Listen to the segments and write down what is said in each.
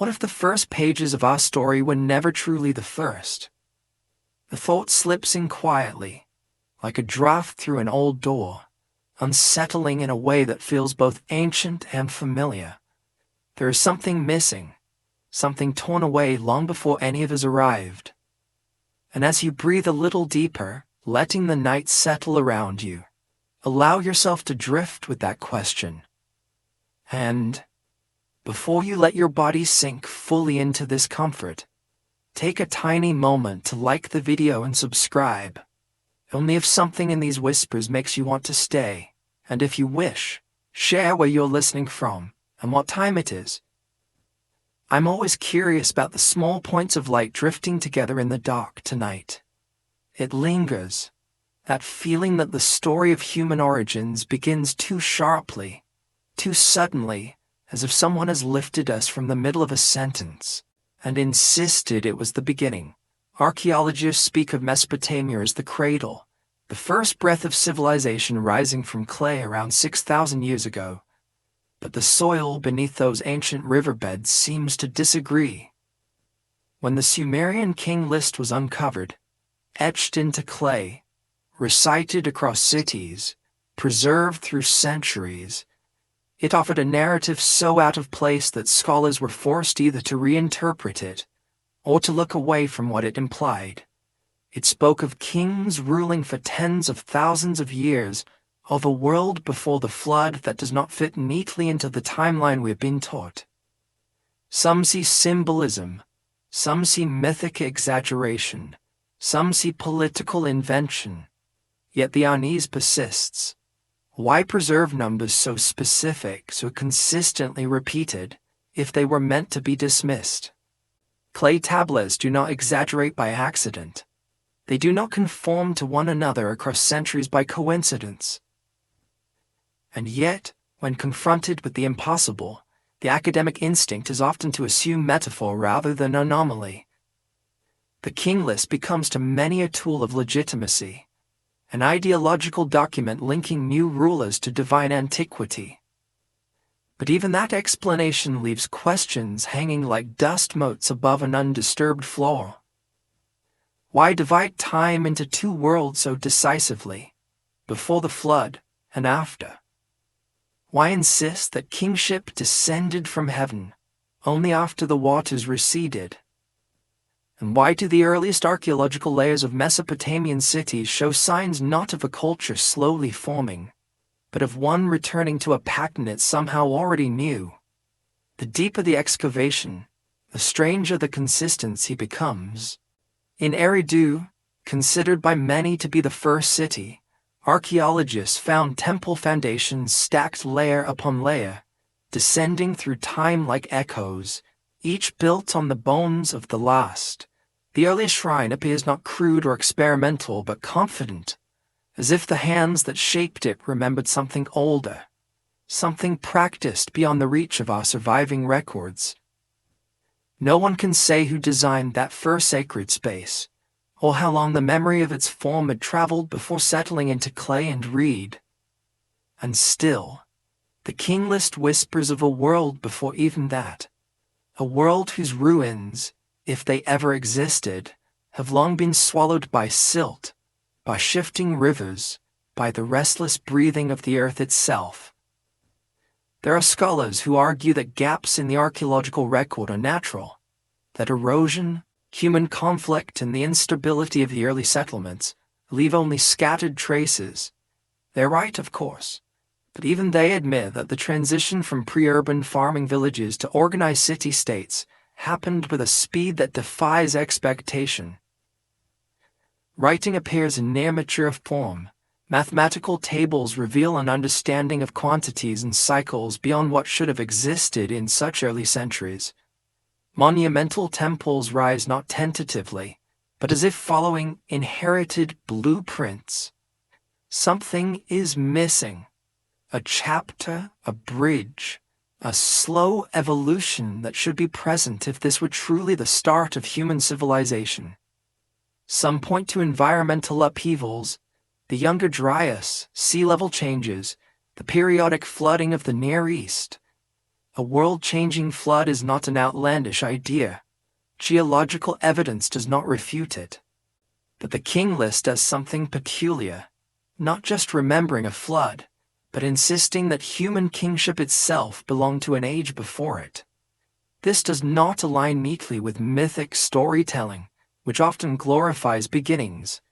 What if the first pages of our story were never truly the first? The thought slips in quietly, like a draft through an old door, unsettling in a way that feels both ancient and familiar. There is something missing, something torn away long before any of us arrived. And as you breathe a little deeper, letting the night settle around you, allow yourself to drift with that question. And before you let your body sink fully into this comfort, take a tiny moment to like the video and subscribe. Only if something in these whispers makes you want to stay, and if you wish, share where you're listening from and what time it is. I'm always curious about the small points of light drifting together in the dark tonight. It lingers, that feeling that the story of human origins begins too sharply, too suddenly, as if someone has lifted us from the middle of a sentence and insisted it was the beginning. Archaeologists speak of Mesopotamia as the cradle, the first breath of civilization rising from clay around 6,000 years ago. But the soil beneath those ancient riverbeds seems to disagree. When the Sumerian king list was uncovered, etched into clay, recited across cities, preserved through centuries, it offered a narrative so out of place that scholars were forced either to reinterpret it or to look away from what it implied. It spoke of kings ruling for tens of thousands of years, of a world before the flood that does not fit neatly into the timeline we've been taught. Some see symbolism, some see mythic exaggeration, some see political invention. Yet the unease persists. Why preserve numbers so specific, so consistently repeated, if they were meant to be dismissed? Clay tablets do not exaggerate by accident. They do not conform to one another across centuries by coincidence. And yet, when confronted with the impossible, the academic instinct is often to assume metaphor rather than anomaly. The king list becomes to many a tool of legitimacy, an ideological document linking new rulers to divine antiquity. But even that explanation leaves questions hanging like dust motes above an undisturbed floor. Why divide time into two worlds so decisively, before the flood and after? Why insist that kingship descended from heaven only after the waters receded? And why do the earliest archaeological layers of Mesopotamian cities show signs not of a culture slowly forming, but of one returning to a pattern it somehow already knew? The deeper the excavation, the stranger the consistency becomes. In Eridu, considered by many to be the first city, archaeologists found temple foundations stacked layer upon layer, descending through time like echoes, each built on the bones of the last. The earliest shrine appears not crude or experimental but confident, as if the hands that shaped it remembered something older, something practiced beyond the reach of our surviving records. No one can say who designed that first sacred space, or how long the memory of its form had traveled before settling into clay and reed. And still, the king list whispers of a world before even that, a world whose ruins, if they ever existed, have long been swallowed by silt, by shifting rivers, by the restless breathing of the earth itself. There are scholars who argue that gaps in the archaeological record are natural, that erosion, human conflict, and the instability of the early settlements leave only scattered traces. They're right, of course, but even they admit that the transition from pre-urban farming villages to organized city-states happened with a speed that defies expectation. Writing appears in near mature form. Mathematical tables reveal an understanding of quantities and cycles beyond what should have existed in such early centuries. Monumental temples rise not tentatively, but as if following inherited blueprints. Something is missing. A chapter, a bridge, a slow evolution that should be present if this were truly the start of human civilization. Some point to environmental upheavals, the Younger Dryas, sea level changes, the periodic flooding of the Near East. A world-changing flood is not an outlandish idea. Geological evidence does not refute it. But the king list does something peculiar, not just remembering a flood, but insisting that human kingship itself belonged to an age before it. This does not align neatly with mythic storytelling, which often glorifies beginnings.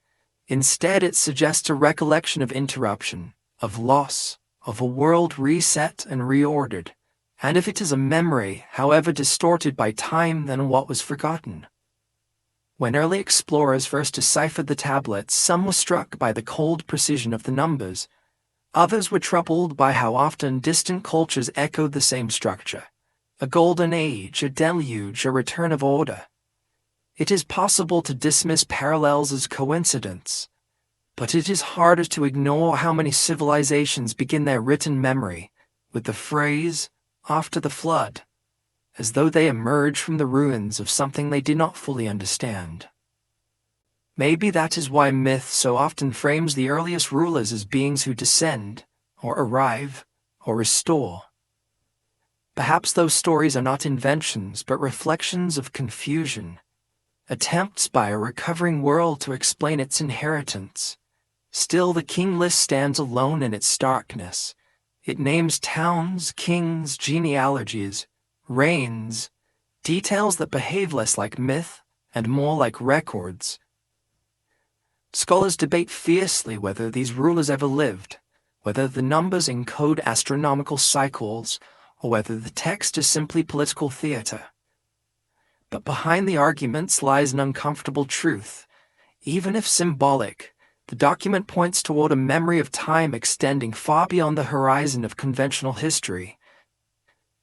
Instead, it suggests a recollection of interruption, of loss, of a world reset and reordered. And if it is a memory, however distorted by time, then what was forgotten? When early explorers first deciphered the tablets, some were struck by the cold precision of the numbers. Others were troubled by how often distant cultures echoed the same structure. A golden age, a deluge, a return of order. It is possible to dismiss parallels as coincidence, but it is harder to ignore how many civilizations begin their written memory with the phrase, "after the flood," as though they emerge from the ruins of something they did not fully understand. Maybe that is why myth so often frames the earliest rulers as beings who descend, or arrive, or restore. Perhaps those stories are not inventions, but reflections of confusion, attempts by a recovering world to explain its inheritance. Still, the king list stands alone in its starkness. It names towns, kings, genealogies, reigns, details that behave less like myth and more like records. Scholars debate fiercely whether these rulers ever lived, whether the numbers encode astronomical cycles, or whether the text is simply political theater. But behind the arguments lies an uncomfortable truth. Even if symbolic, the document points toward a memory of time extending far beyond the horizon of conventional history.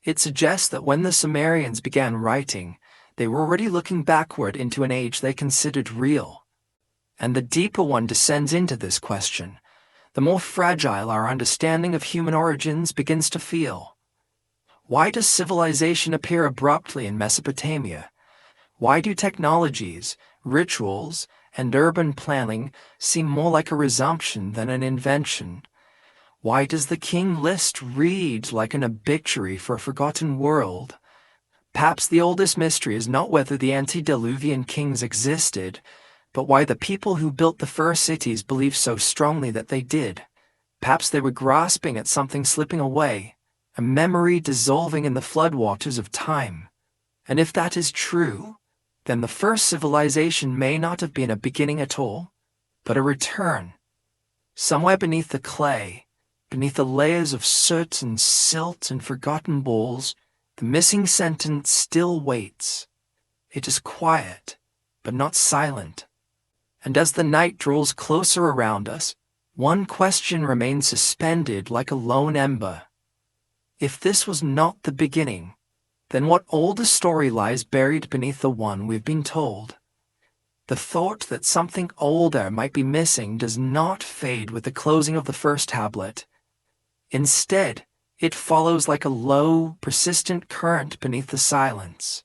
It suggests that when the Sumerians began writing, they were already looking backward into an age they considered real. And the deeper one descends into this question, the more fragile our understanding of human origins begins to feel. Why does civilization appear abruptly in Mesopotamia? Why do technologies, rituals, and urban planning seem more like a resumption than an invention? Why does the king list read like an obituary for a forgotten world? Perhaps the oldest mystery is not whether the antediluvian kings existed, but why the people who built the first cities believed so strongly that they did. Perhaps they were grasping at something slipping away, a memory dissolving in the floodwaters of time. And if that is true, then the first civilization may not have been a beginning at all, but a return. Somewhere beneath the clay, beneath the layers of soot and silt and forgotten bowls, the missing sentence still waits. It is quiet, but not silent. And as the night draws closer around us, one question remains suspended like a lone ember. If this was not the beginning, then what older story lies buried beneath the one we've been told? The thought that something older might be missing does not fade with the closing of the first tablet. Instead, it follows like a low, persistent current beneath the silence.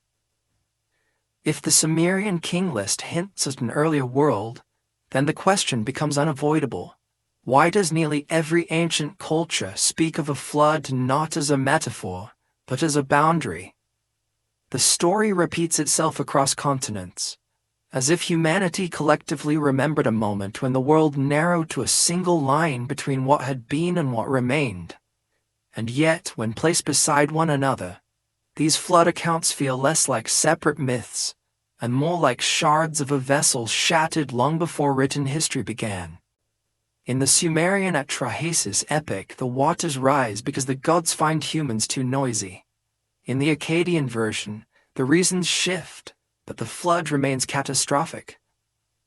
If the Sumerian king list hints at an earlier world, then the question becomes unavoidable. Why does nearly every ancient culture speak of a flood not as a metaphor, but as a boundary? The story repeats itself across continents, as if humanity collectively remembered a moment when the world narrowed to a single line between what had been and what remained. And yet, when placed beside one another, these flood accounts feel less like separate myths, and more like shards of a vessel shattered long before written history began. In the Sumerian Atrahasis epic, the waters rise because the gods find humans too noisy. In the Akkadian version, the reasons shift, but the flood remains catastrophic.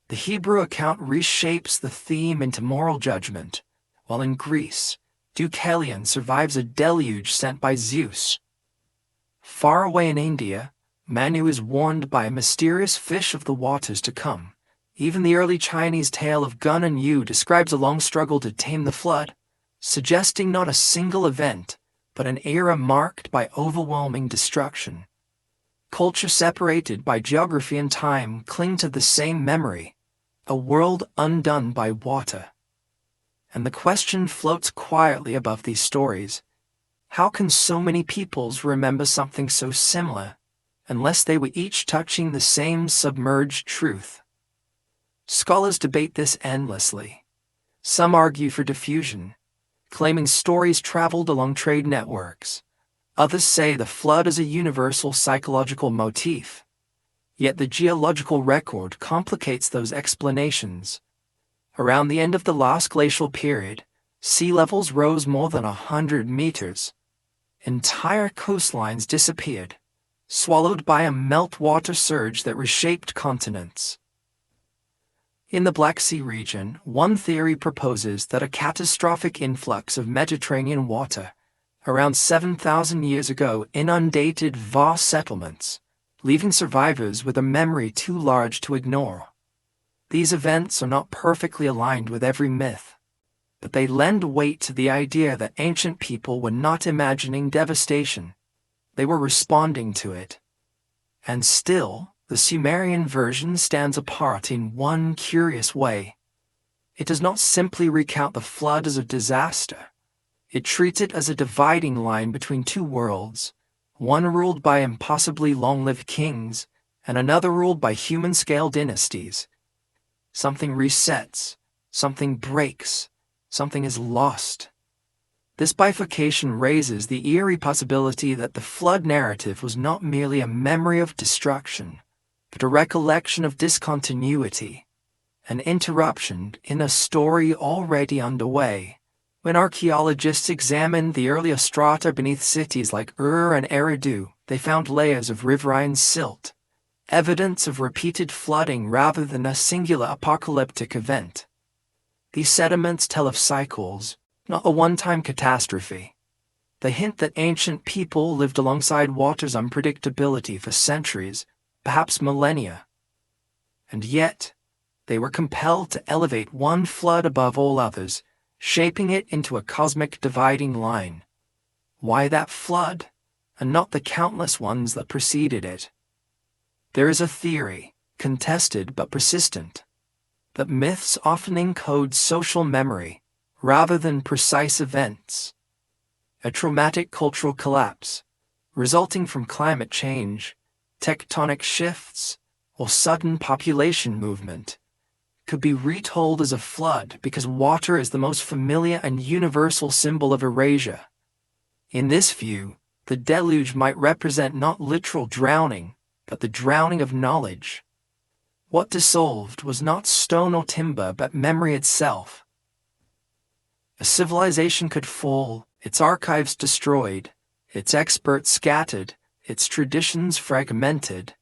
The Hebrew account reshapes the theme into moral judgment, while in Greece, Deucalion survives a deluge sent by Zeus. Far away in India, Manu is warned by a mysterious fish of the waters to come. Even the early Chinese tale of Gun and Yu describes a long struggle to tame the flood, suggesting not a single event, but an era marked by overwhelming destruction. Culture separated by geography and time cling to the same memory, a world undone by water. And the question floats quietly above these stories. How can so many peoples remember something so similar, unless they were each touching the same submerged truth? Scholars debate this endlessly. Some argue for diffusion, claiming stories traveled along trade networks. Others say the flood is a universal psychological motif. Yet the geological record complicates those explanations. Around the end of the last glacial period, sea levels rose more than 100 meters. Entire coastlines disappeared, swallowed by a meltwater surge that reshaped continents. In the Black Sea region, one theory proposes that a catastrophic influx of Mediterranean water, around 7,000 years ago, inundated vast settlements, leaving survivors with a memory too large to ignore. These events are not perfectly aligned with every myth, but they lend weight to the idea that ancient people were not imagining devastation. They were responding to it. And still, the Sumerian version stands apart in one curious way. It does not simply recount the flood as a disaster. It treats it as a dividing line between two worlds, one ruled by impossibly long-lived kings, and another ruled by human-scale dynasties. Something resets, something breaks, something is lost. This bifurcation raises the eerie possibility that the flood narrative was not merely a memory of destruction, but a recollection of discontinuity, an interruption in a story already underway. When archaeologists examined the earlier strata beneath cities like Ur and Eridu, they found layers of riverine silt, evidence of repeated flooding rather than a singular apocalyptic event. These sediments tell of cycles, not a one-time catastrophe. They hint that ancient people lived alongside water's unpredictability for centuries, perhaps millennia. And yet, they were compelled to elevate one flood above all others, shaping it into a cosmic dividing line. Why that flood, and not the countless ones that preceded it? There is a theory, contested but persistent, that myths often encode social memory rather than precise events. A traumatic cultural collapse, resulting from climate change, tectonic shifts, or sudden population movement, could be retold as a flood because water is the most familiar and universal symbol of erasure. In this view, the deluge might represent not literal drowning, but the drowning of knowledge. What dissolved was not stone or timber, but memory itself. A civilization could fall, its archives destroyed, its experts scattered, its traditions fragmented.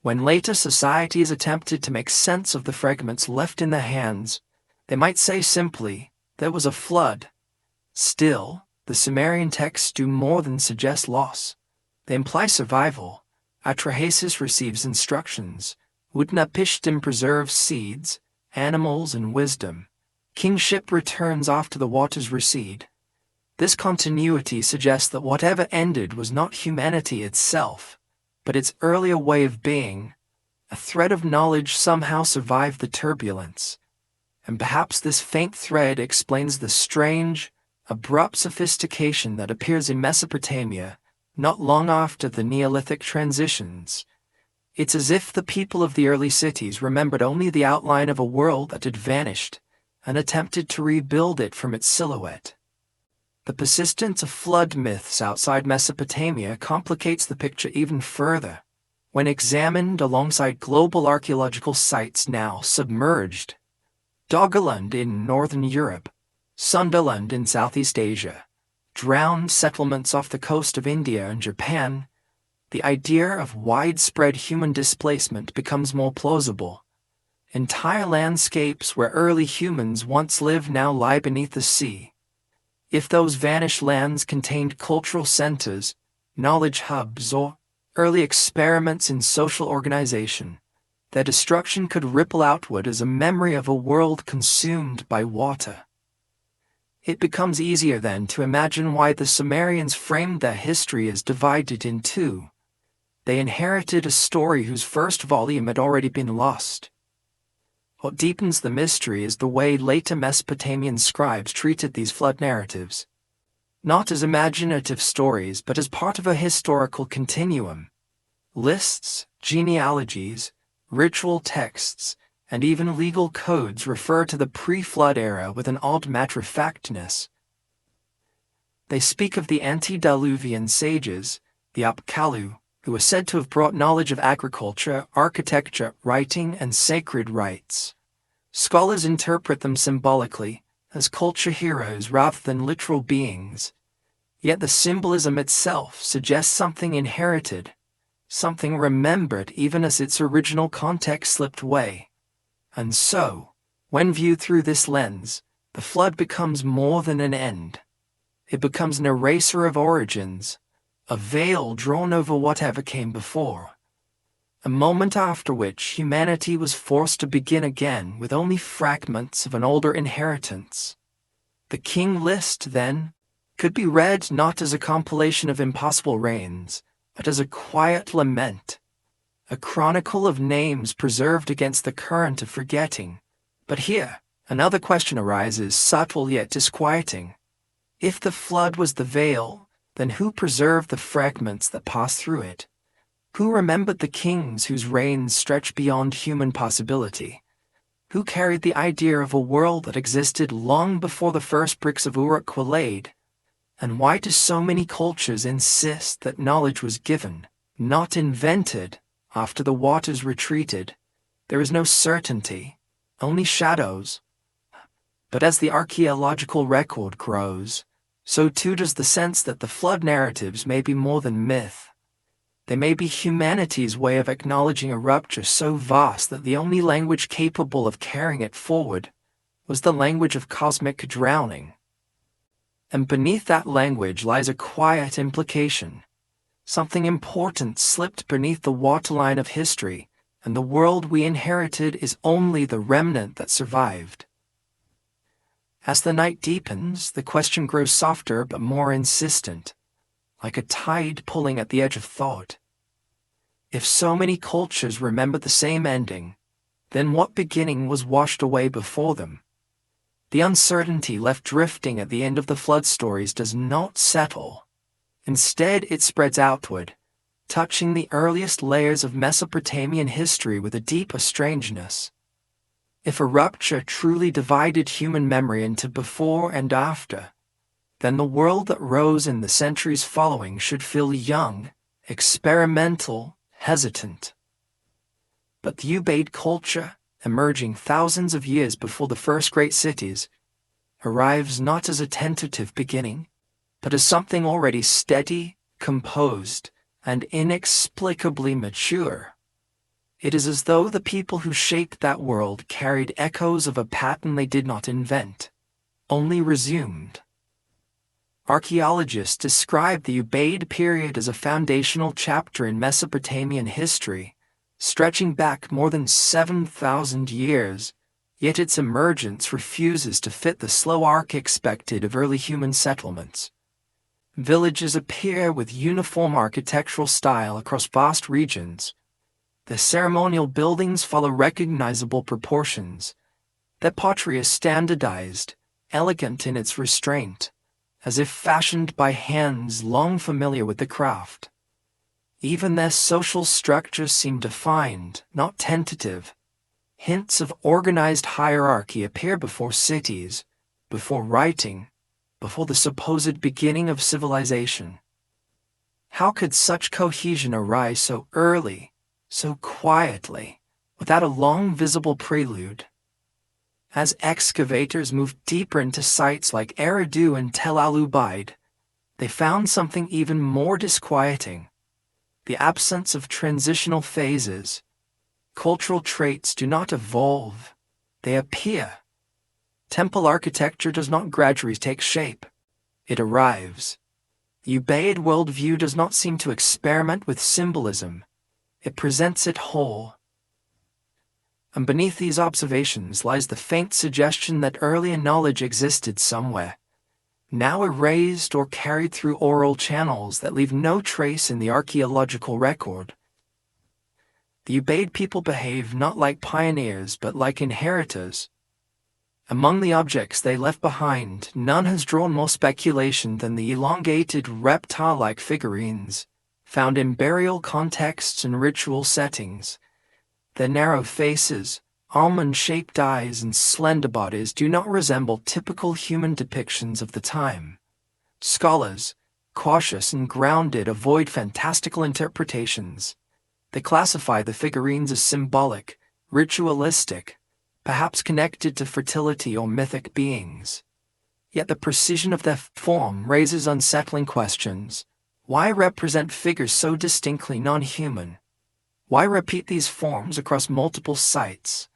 When later societies attempted to make sense of the fragments left in their hands, they might say simply, there was a flood. Still, the Sumerian texts do more than suggest loss. They imply survival. Atrahasis receives instructions. Utnapishtim preserves seeds, animals, and wisdom. Kingship returns after the waters recede. This continuity suggests that whatever ended was not humanity itself, but its earlier way of being. A thread of knowledge somehow survived the turbulence. And perhaps this faint thread explains the strange, abrupt sophistication that appears in Mesopotamia, not long after the Neolithic transitions. It's as if the people of the early cities remembered only the outline of a world that had vanished, and attempted to rebuild it from its silhouette. The persistence of flood myths outside Mesopotamia complicates the picture even further. When examined alongside global archaeological sites now submerged, Doggerland in northern Europe, Sunderland in Southeast Asia, drowned settlements off the coast of India and Japan, the idea of widespread human displacement becomes more plausible. Entire landscapes where early humans once lived now lie beneath the sea. If those vanished lands contained cultural centers, knowledge hubs, or early experiments in social organization, their destruction could ripple outward as a memory of a world consumed by water. It becomes easier then to imagine why the Sumerians framed their history as divided in two. They inherited a story whose first volume had already been lost. What deepens the mystery is the way later Mesopotamian scribes treated these flood narratives. not as imaginative stories but as part of a historical continuum. Lists, genealogies, ritual texts, and even legal codes refer to the pre-flood era with an odd matter-of-factness. They speak of the antediluvian sages, the Apkallu, who were said to have brought knowledge of agriculture, architecture, writing, and sacred rites. Scholars interpret them symbolically, as culture heroes rather than literal beings. Yet the symbolism itself suggests something inherited, something remembered even as its original context slipped away. And so, when viewed through this lens, the flood becomes more than an end. It becomes an eraser of origins, a veil drawn over whatever came before. A moment after which humanity was forced to begin again with only fragments of an older inheritance. The King list, then, could be read not as a compilation of impossible reigns, but as a quiet lament, a chronicle of names preserved against the current of forgetting. But here, another question arises, subtle yet disquieting. If the flood was the veil, then who preserved the fragments that passed through it? Who remembered the kings whose reigns stretched beyond human possibility? Who carried the idea of a world that existed long before the first bricks of Uruk were laid? And why do so many cultures insist that knowledge was given, not invented, after the waters retreated? There is no certainty, only shadows. But as the archaeological record grows, so too does the sense that the flood narratives may be more than myth. They may be humanity's way of acknowledging a rupture so vast that the only language capable of carrying it forward was the language of cosmic drowning. And beneath that language lies a quiet implication. Something important slipped beneath the waterline of history, and the world we inherited is only the remnant that survived. As the night deepens, the question grows softer but more insistent, like a tide pulling at the edge of thought. If so many cultures remember the same ending, then what beginning was washed away before them? The uncertainty left drifting at the end of the flood stories does not settle. Instead, it spreads outward, touching the earliest layers of Mesopotamian history with a deeper strangeness. If a rupture truly divided human memory into before and after, then the world that rose in the centuries following should feel young, experimental, hesitant. But the Ubaid culture, emerging thousands of years before the first great cities, arrives not as a tentative beginning, but as something already steady, composed, and inexplicably mature. It is as though the people who shaped that world carried echoes of a pattern they did not invent, only resumed. Archaeologists describe the Ubaid period as a foundational chapter in Mesopotamian history, stretching back more than 7,000 years, yet its emergence refuses to fit the slow arc expected of early human settlements. Villages appear with uniform architectural style across vast regions. The ceremonial buildings follow recognizable proportions. Their pottery is standardized, elegant in its restraint, as if fashioned by hands long familiar with the craft. Even their social structures seem defined, not tentative. Hints of organized hierarchy appear before cities, before writing, before the supposed beginning of civilization. How could such cohesion arise so early, so quietly, without a long visible prelude? As excavators moved deeper into sites like Eridu and Tel al-Ubaid, they found something even more disquieting: the absence of transitional phases. Cultural traits do not evolve, they appear. Temple architecture does not gradually take shape, it arrives. The Ubaid worldview does not seem to experiment with symbolism, it presents it whole. And beneath these observations lies the faint suggestion that earlier knowledge existed somewhere, now erased or carried through oral channels that leave no trace in the archaeological record. The Ubaid people behave not like pioneers but like inheritors. Among the objects they left behind, none has drawn more speculation than the elongated reptile-like figurines, found in burial contexts and ritual settings. Their narrow faces, almond-shaped eyes, and slender bodies do not resemble typical human depictions of the time. Scholars, cautious and grounded, avoid fantastical interpretations. They classify the figurines as symbolic, ritualistic, perhaps connected to fertility or mythic beings. Yet the precision of their form raises unsettling questions. Why represent figures so distinctly non-human? Why repeat these forms across multiple sites?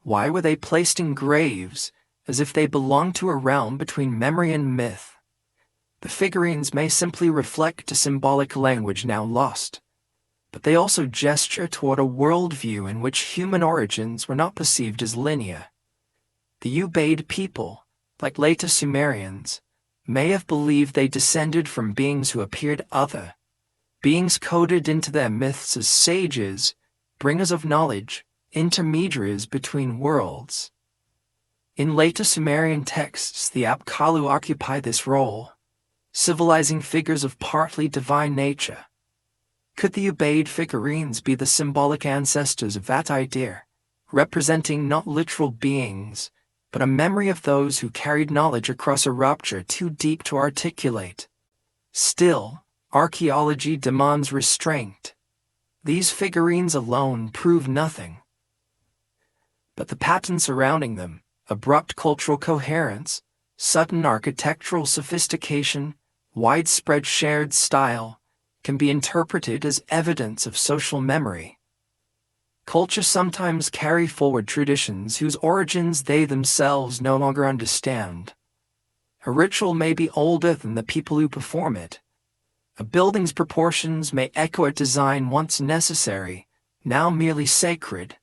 Why were they placed in graves, as if they belonged to a realm between memory and myth? The figurines may simply reflect a symbolic language now lost, but they also gesture toward a worldview in which human origins were not perceived as linear. The Ubaid people, like later Sumerians, may have believed they descended from beings who appeared other, beings coded into their myths as sages, bringers of knowledge, intermediaries between worlds. In later Sumerian texts, the Apkallu occupy this role, civilizing figures of partly divine nature. Could the Ubaid figurines be the symbolic ancestors of that idea, representing not literal beings, but a memory of those who carried knowledge across a rupture too deep to articulate? Still, archaeology demands restraint. These figurines alone prove nothing. But the patterns surrounding them, abrupt cultural coherence, sudden architectural sophistication, widespread shared style, can be interpreted as evidence of social memory. Cultures sometimes carry forward traditions whose origins they themselves no longer understand. A ritual may be older than the people who perform it. A building's proportions may echo a design once necessary, now merely sacred.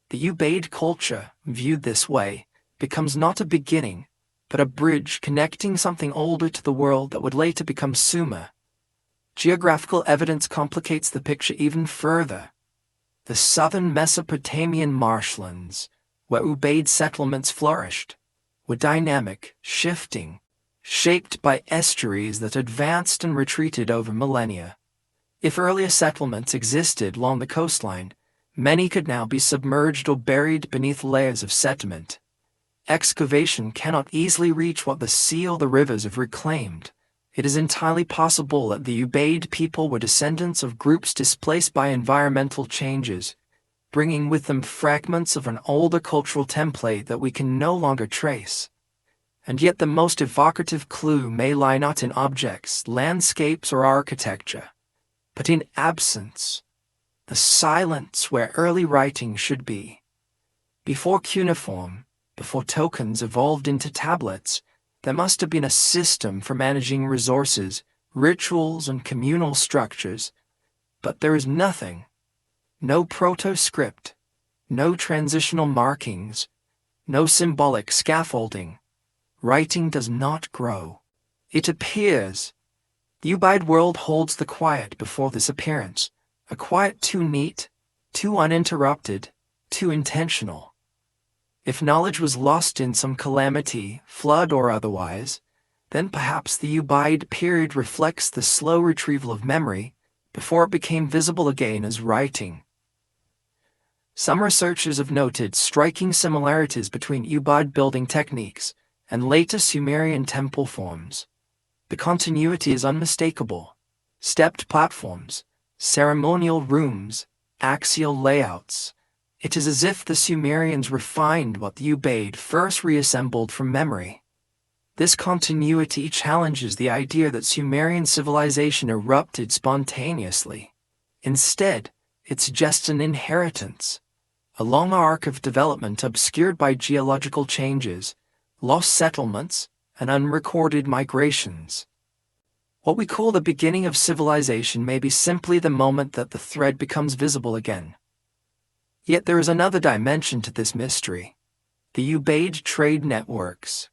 The Ubaid culture, viewed this way, becomes not a beginning, but a bridge connecting something older to the world that would later become Sumer. Geographical evidence complicates the picture even further. The southern Mesopotamian marshlands, where Ubaid settlements flourished, were dynamic, shifting, shaped by estuaries that advanced and retreated over millennia. If earlier settlements existed along the coastline, many could now be submerged or buried beneath layers of sediment. Excavation cannot easily reach what the sea or the rivers have reclaimed. It is entirely possible that the Ubaid people were descendants of groups displaced by environmental changes, bringing with them fragments of an older cultural template that we can no longer trace. And yet the most evocative clue may lie not in objects, landscapes, or architecture, but in absence, the silence where early writing should be. Before cuneiform, before tokens evolved into tablets, there must have been a system for managing resources, rituals, and communal structures, but there is nothing. No proto-script, no transitional markings, no symbolic scaffolding. Writing does not grow. It appears. The Ubaid world holds the quiet before this appearance, a quiet too neat, too uninterrupted, too intentional. If knowledge was lost in some calamity, flood or otherwise, then perhaps the Ubaid period reflects the slow retrieval of memory before it became visible again as writing. Some researchers have noted striking similarities between Ubaid building techniques and later Sumerian temple forms. The continuity is unmistakable. Stepped platforms, ceremonial rooms, axial layouts. It is as if the Sumerians refined what the Ubaid first reassembled from memory. This continuity challenges the idea that Sumerian civilization erupted spontaneously. Instead, it suggests an inheritance, a long arc of development obscured by geological changes, lost settlements, and unrecorded migrations. What we call the beginning of civilization may be simply the moment that the thread becomes visible again. Yet there is another dimension to this mystery. The Ubaid trade networks.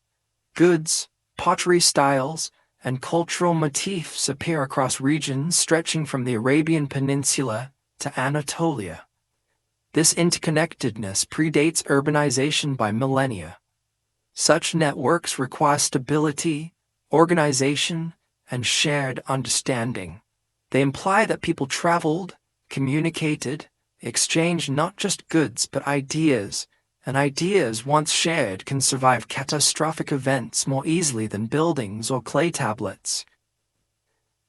Goods, pottery styles, and cultural motifs appear across regions stretching from the Arabian Peninsula to Anatolia. This interconnectedness predates urbanization by millennia. Such networks require stability, organization, and shared understanding. They imply that people traveled, communicated, exchanged not just goods but ideas, and ideas once shared can survive catastrophic events more easily than buildings or clay tablets.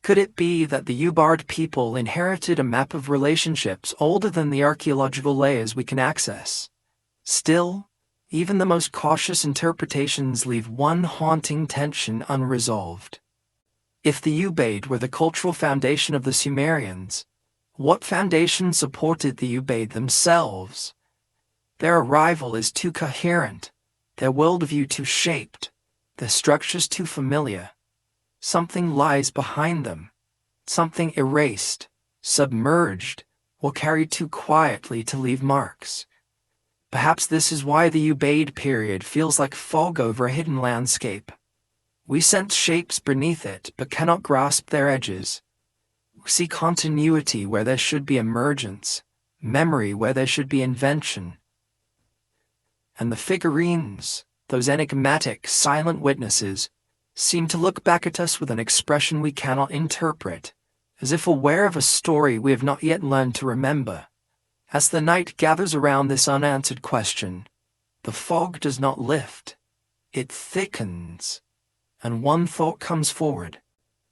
Could it be that the Ubbard people inherited a map of relationships older than the archaeological layers we can access? Still, even the most cautious interpretations leave one haunting tension unresolved. If the Ubaid were the cultural foundation of the Sumerians, what foundation supported the Ubaid themselves? Their arrival is too coherent, their worldview too shaped, their structures too familiar. Something lies behind them, something erased, submerged, or carried too quietly to leave marks. Perhaps this is why the Ubaid period feels like fog over a hidden landscape. We sense shapes beneath it but cannot grasp their edges. We see continuity where there should be emergence, memory where there should be invention. And the figurines, those enigmatic, silent witnesses, seem to look back at us with an expression we cannot interpret, as if aware of a story we have not yet learned to remember. As the night gathers around this unanswered question, the fog does not lift, it thickens, and one thought comes forward,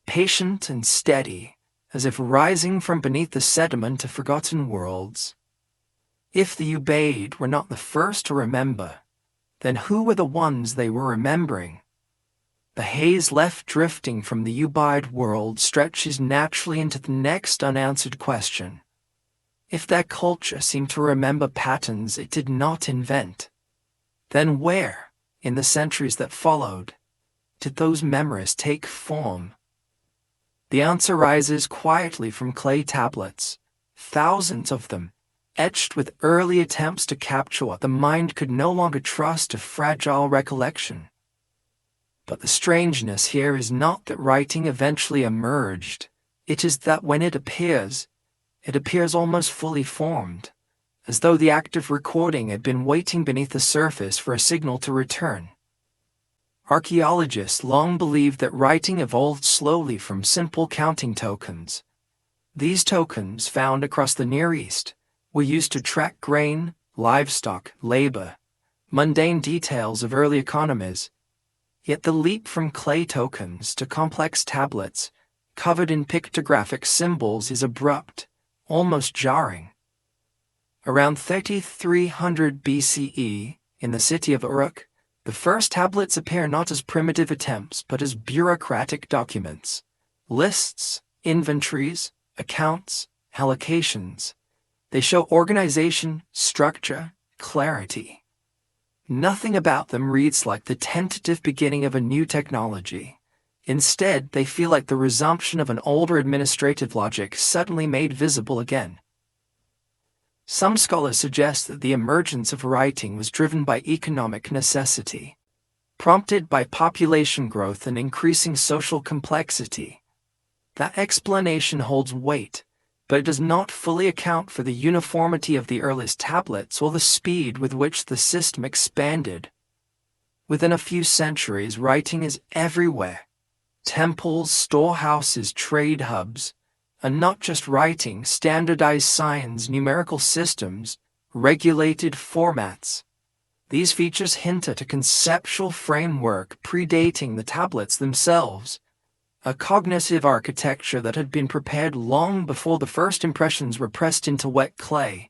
patient and steady, as if rising from beneath the sediment of forgotten worlds. If the Ubaid were not the first to remember, then who were the ones they were remembering? The haze left drifting from the Ubaid world stretches naturally into the next unanswered question. If their culture seemed to remember patterns it did not invent, then where, in the centuries that followed, did those memories take form? The answer rises quietly from clay tablets, thousands of them, etched with early attempts to capture what the mind could no longer trust a fragile recollection. But the strangeness here is not that writing eventually emerged, it is that when it appears almost fully formed, as though the act of recording had been waiting beneath the surface for a signal to return. Archaeologists long believed that writing evolved slowly from simple counting tokens. These tokens, found across the Near East, were used to track grain, livestock, labor, mundane details of early economies. Yet the leap from clay tokens to complex tablets, covered in pictographic symbols, is abrupt, almost jarring. Around 3300 BCE, in the city of Uruk, the first tablets appear not as primitive attempts but as bureaucratic documents. Lists, inventories, accounts, allocations. They show organization, structure, clarity. Nothing about them reads like the tentative beginning of a new technology. Instead, they feel like the resumption of an older administrative logic suddenly made visible again. Some scholars suggest that the emergence of writing was driven by economic necessity, prompted by population growth and increasing social complexity. That explanation holds weight, but it does not fully account for the uniformity of the earliest tablets or the speed with which the system expanded. Within a few centuries, writing is everywhere. Temples, storehouses, trade hubs, and not just writing, standardized signs, numerical systems, regulated formats. These features hint at a conceptual framework predating the tablets themselves, a cognitive architecture that had been prepared long before the first impressions were pressed into wet clay.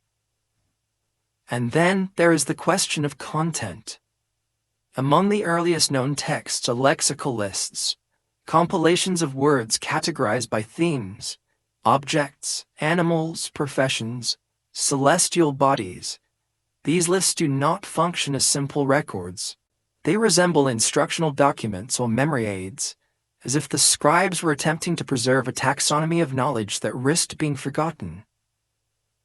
And then there is the question of content. Among the earliest known texts are lexical lists, compilations of words categorized by themes, objects, animals, professions, celestial bodies. These lists do not function as simple records. They resemble instructional documents or memory aids, as if the scribes were attempting to preserve a taxonomy of knowledge that risked being forgotten.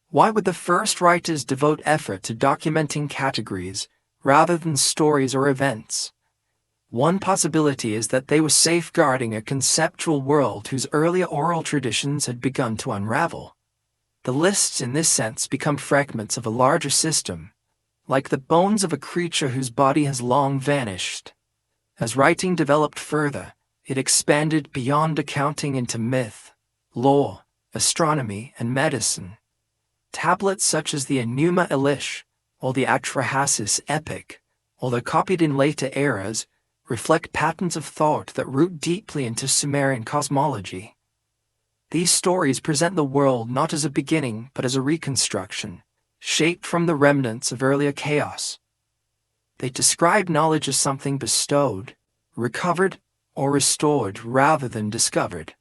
Why would the first writers devote effort to documenting categories rather than stories or events? One possibility is that they were safeguarding a conceptual world whose earlier oral traditions had begun to unravel. The lists in this sense become fragments of a larger system, like the bones of a creature whose body has long vanished. As writing developed further, it expanded beyond accounting into myth, law, astronomy, and medicine. Tablets such as the Enuma Elish, or the Atrahasis epic, although copied in later eras, reflect patterns of thought that root deeply into Sumerian cosmology. These stories present the world not as a beginning but as a reconstruction, shaped from the remnants of earlier chaos. They describe knowledge as something bestowed, recovered, or restored rather than discovered.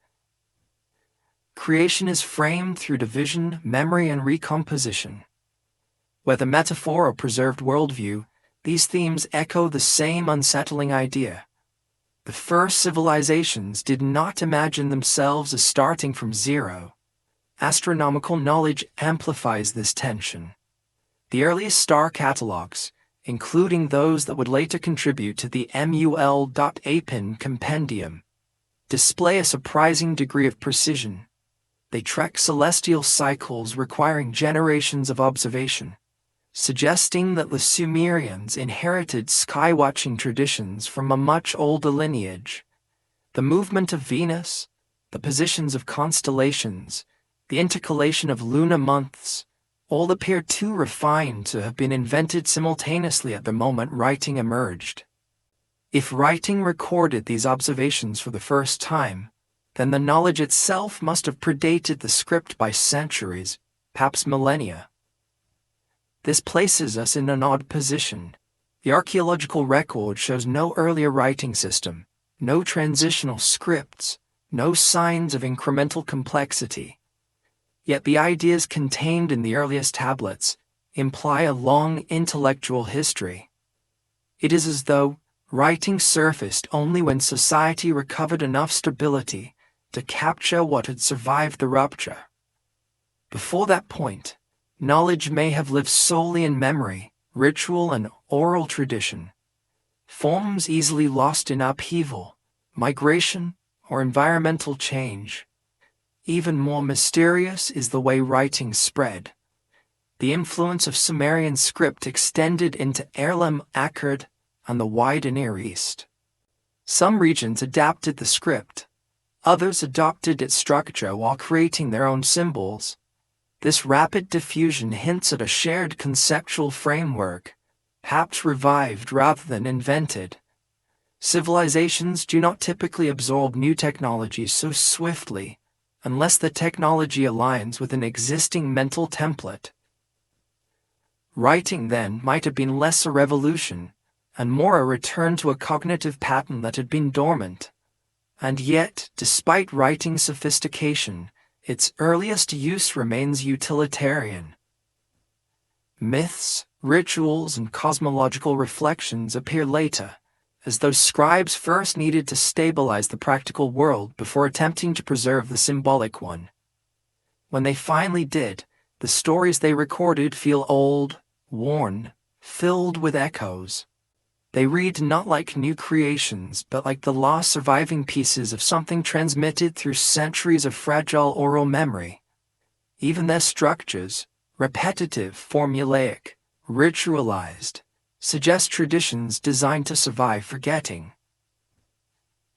Creation is framed through division, memory, and recomposition. Whether metaphor or preserved worldview, these themes echo the same unsettling idea. The first civilizations did not imagine themselves as starting from zero. Astronomical knowledge amplifies this tension. The earliest star catalogues, including those that would later contribute to the Mul.Apin compendium, display a surprising degree of precision. They track celestial cycles requiring generations of observation, suggesting that the Sumerians inherited skywatching traditions from a much older lineage. The movement of Venus, the positions of constellations, the intercalation of lunar months, all appear too refined to have been invented simultaneously at the moment writing emerged. If writing recorded these observations for the first time, then the knowledge itself must have predated the script by centuries, perhaps millennia. This places us in an odd position. The archaeological record shows no earlier writing system, no transitional scripts, no signs of incremental complexity. Yet the ideas contained in the earliest tablets imply a long intellectual history. It is as though writing surfaced only when society recovered enough stability to capture what had survived the rupture. Before that point, knowledge may have lived solely in memory, ritual, and oral tradition, forms easily lost in upheaval, migration, or environmental change. Even more mysterious is the way writing spread. The influence of Sumerian script extended into Elam, Akkad, and the wide Near East. Some regions adapted the script, others adopted its structure while creating their own symbols. This rapid diffusion hints at a shared conceptual framework, perhaps revived rather than invented. Civilizations do not typically absorb new technologies so swiftly, unless the technology aligns with an existing mental template. Writing, then, might have been less a revolution, and more a return to a cognitive pattern that had been dormant. And yet, despite writing's sophistication, its earliest use remains utilitarian. Myths, rituals, and cosmological reflections appear later, as though scribes first needed to stabilize the practical world before attempting to preserve the symbolic one. When they finally did, the stories they recorded feel old, worn, filled with echoes. They read not like new creations, but like the lost surviving pieces of something transmitted through centuries of fragile oral memory. Even their structures, repetitive, formulaic, ritualized, suggest traditions designed to survive forgetting.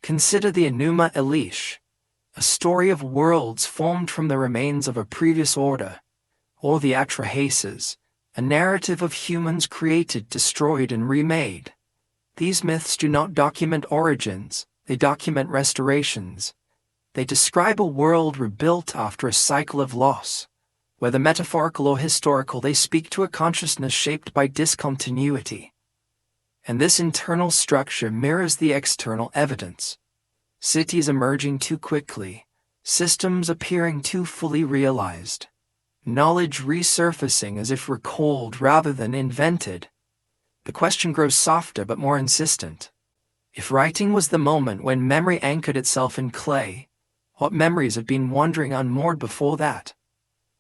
Consider the Enuma Elish, a story of worlds formed from the remains of a previous order, or the Atrahasis, a narrative of humans created, destroyed, and remade. These myths do not document origins, they document restorations. They describe a world rebuilt after a cycle of loss. Whether metaphorical or historical, they speak to a consciousness shaped by discontinuity. And this internal structure mirrors the external evidence. Cities emerging too quickly, systems appearing too fully realized, knowledge resurfacing as if recalled rather than invented. The question grows softer but more insistent. If writing was the moment when memory anchored itself in clay, what memories had been wandering unmoored before that?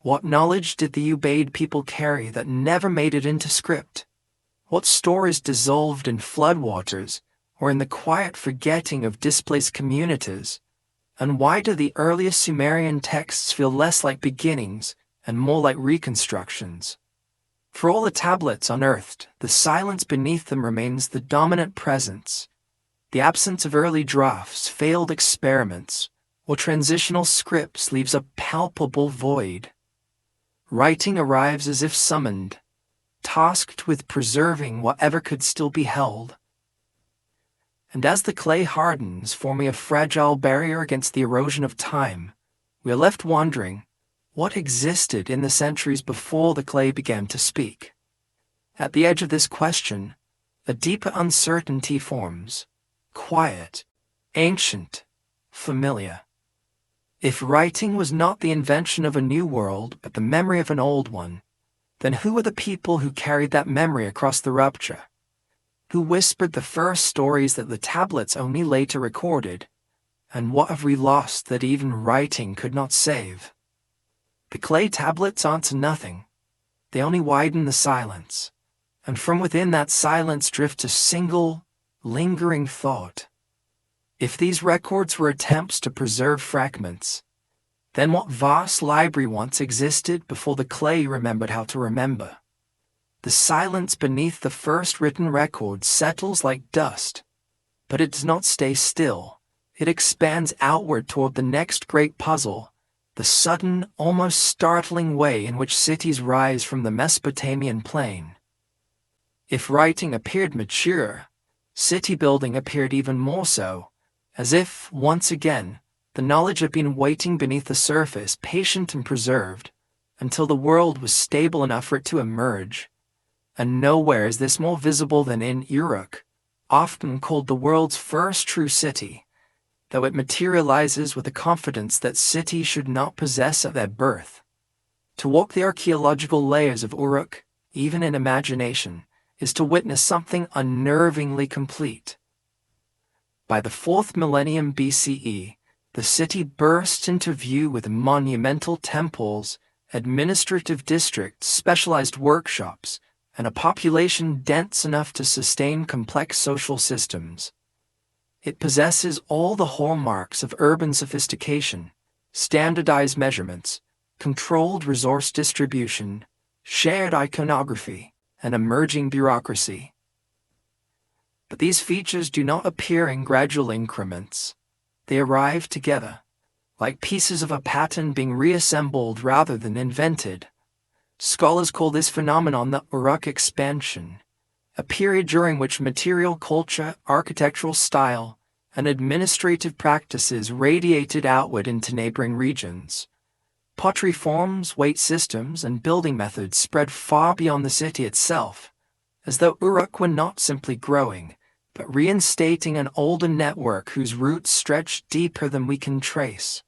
What knowledge did the Ubaid people carry that never made it into script? What stories dissolved in floodwaters or in the quiet forgetting of displaced communities? And why do the earliest Sumerian texts feel less like beginnings and more like reconstructions? For all the tablets unearthed, the silence beneath them remains the dominant presence. The absence of early drafts, failed experiments, or transitional scripts leaves a palpable void. Writing arrives as if summoned, tasked with preserving whatever could still be held. And as the clay hardens, forming a fragile barrier against the erosion of time, we are left wondering, what existed in the centuries before the clay began to speak? At the edge of this question, a deeper uncertainty forms, quiet, ancient, familiar. If writing was not the invention of a new world, but the memory of an old one, then who were the people who carried that memory across the rupture? Who whispered the first stories that the tablets only later recorded? And what have we lost that even writing could not save? The clay tablets answer nothing. They only widen the silence. And from within that silence drifts a single, lingering thought. If these records were attempts to preserve fragments, then what vast library once existed before the clay remembered how to remember? The silence beneath the first written record settles like dust, but it does not stay still. It expands outward toward the next great puzzle, the sudden, almost startling way in which cities rise from the Mesopotamian plain. If writing appeared mature, city building appeared even more so, as if, once again, the knowledge had been waiting beneath the surface, patient and preserved, until the world was stable enough for it to emerge. And nowhere is this more visible than in Uruk, often called the world's first true city, though it materializes with a confidence that cities should not possess at their birth. To walk the archaeological layers of Uruk, even in imagination, is to witness something unnervingly complete. By the 4th millennium BCE, the city bursts into view with monumental temples, administrative districts, specialized workshops, and a population dense enough to sustain complex social systems. It possesses all the hallmarks of urban sophistication: standardized measurements, controlled resource distribution, shared iconography, and emerging bureaucracy. But these features do not appear in gradual increments. They arrive together, like pieces of a pattern being reassembled rather than invented. Scholars call this phenomenon the Uruk expansion, a period during which material culture, architectural style, and administrative practices radiated outward into neighboring regions. Pottery forms, weight systems, and building methods spread far beyond the city itself, as though Uruk were not simply growing, but reinstating an older network whose roots stretch deeper than we can trace.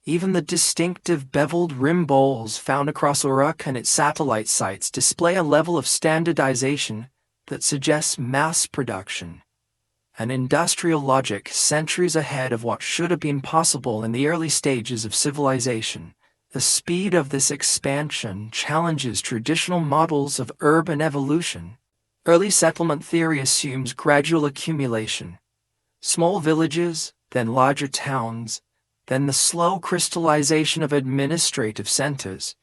Even the distinctive beveled rim bowls found across Uruk and its satellite sites display a level of standardization that suggests mass production, an industrial logic centuries ahead of what should have been possible in the early stages of civilization. The speed of this expansion challenges traditional models of urban evolution. Early settlement theory assumes gradual accumulation. Small villages, then larger towns, then the slow crystallization of administrative centers.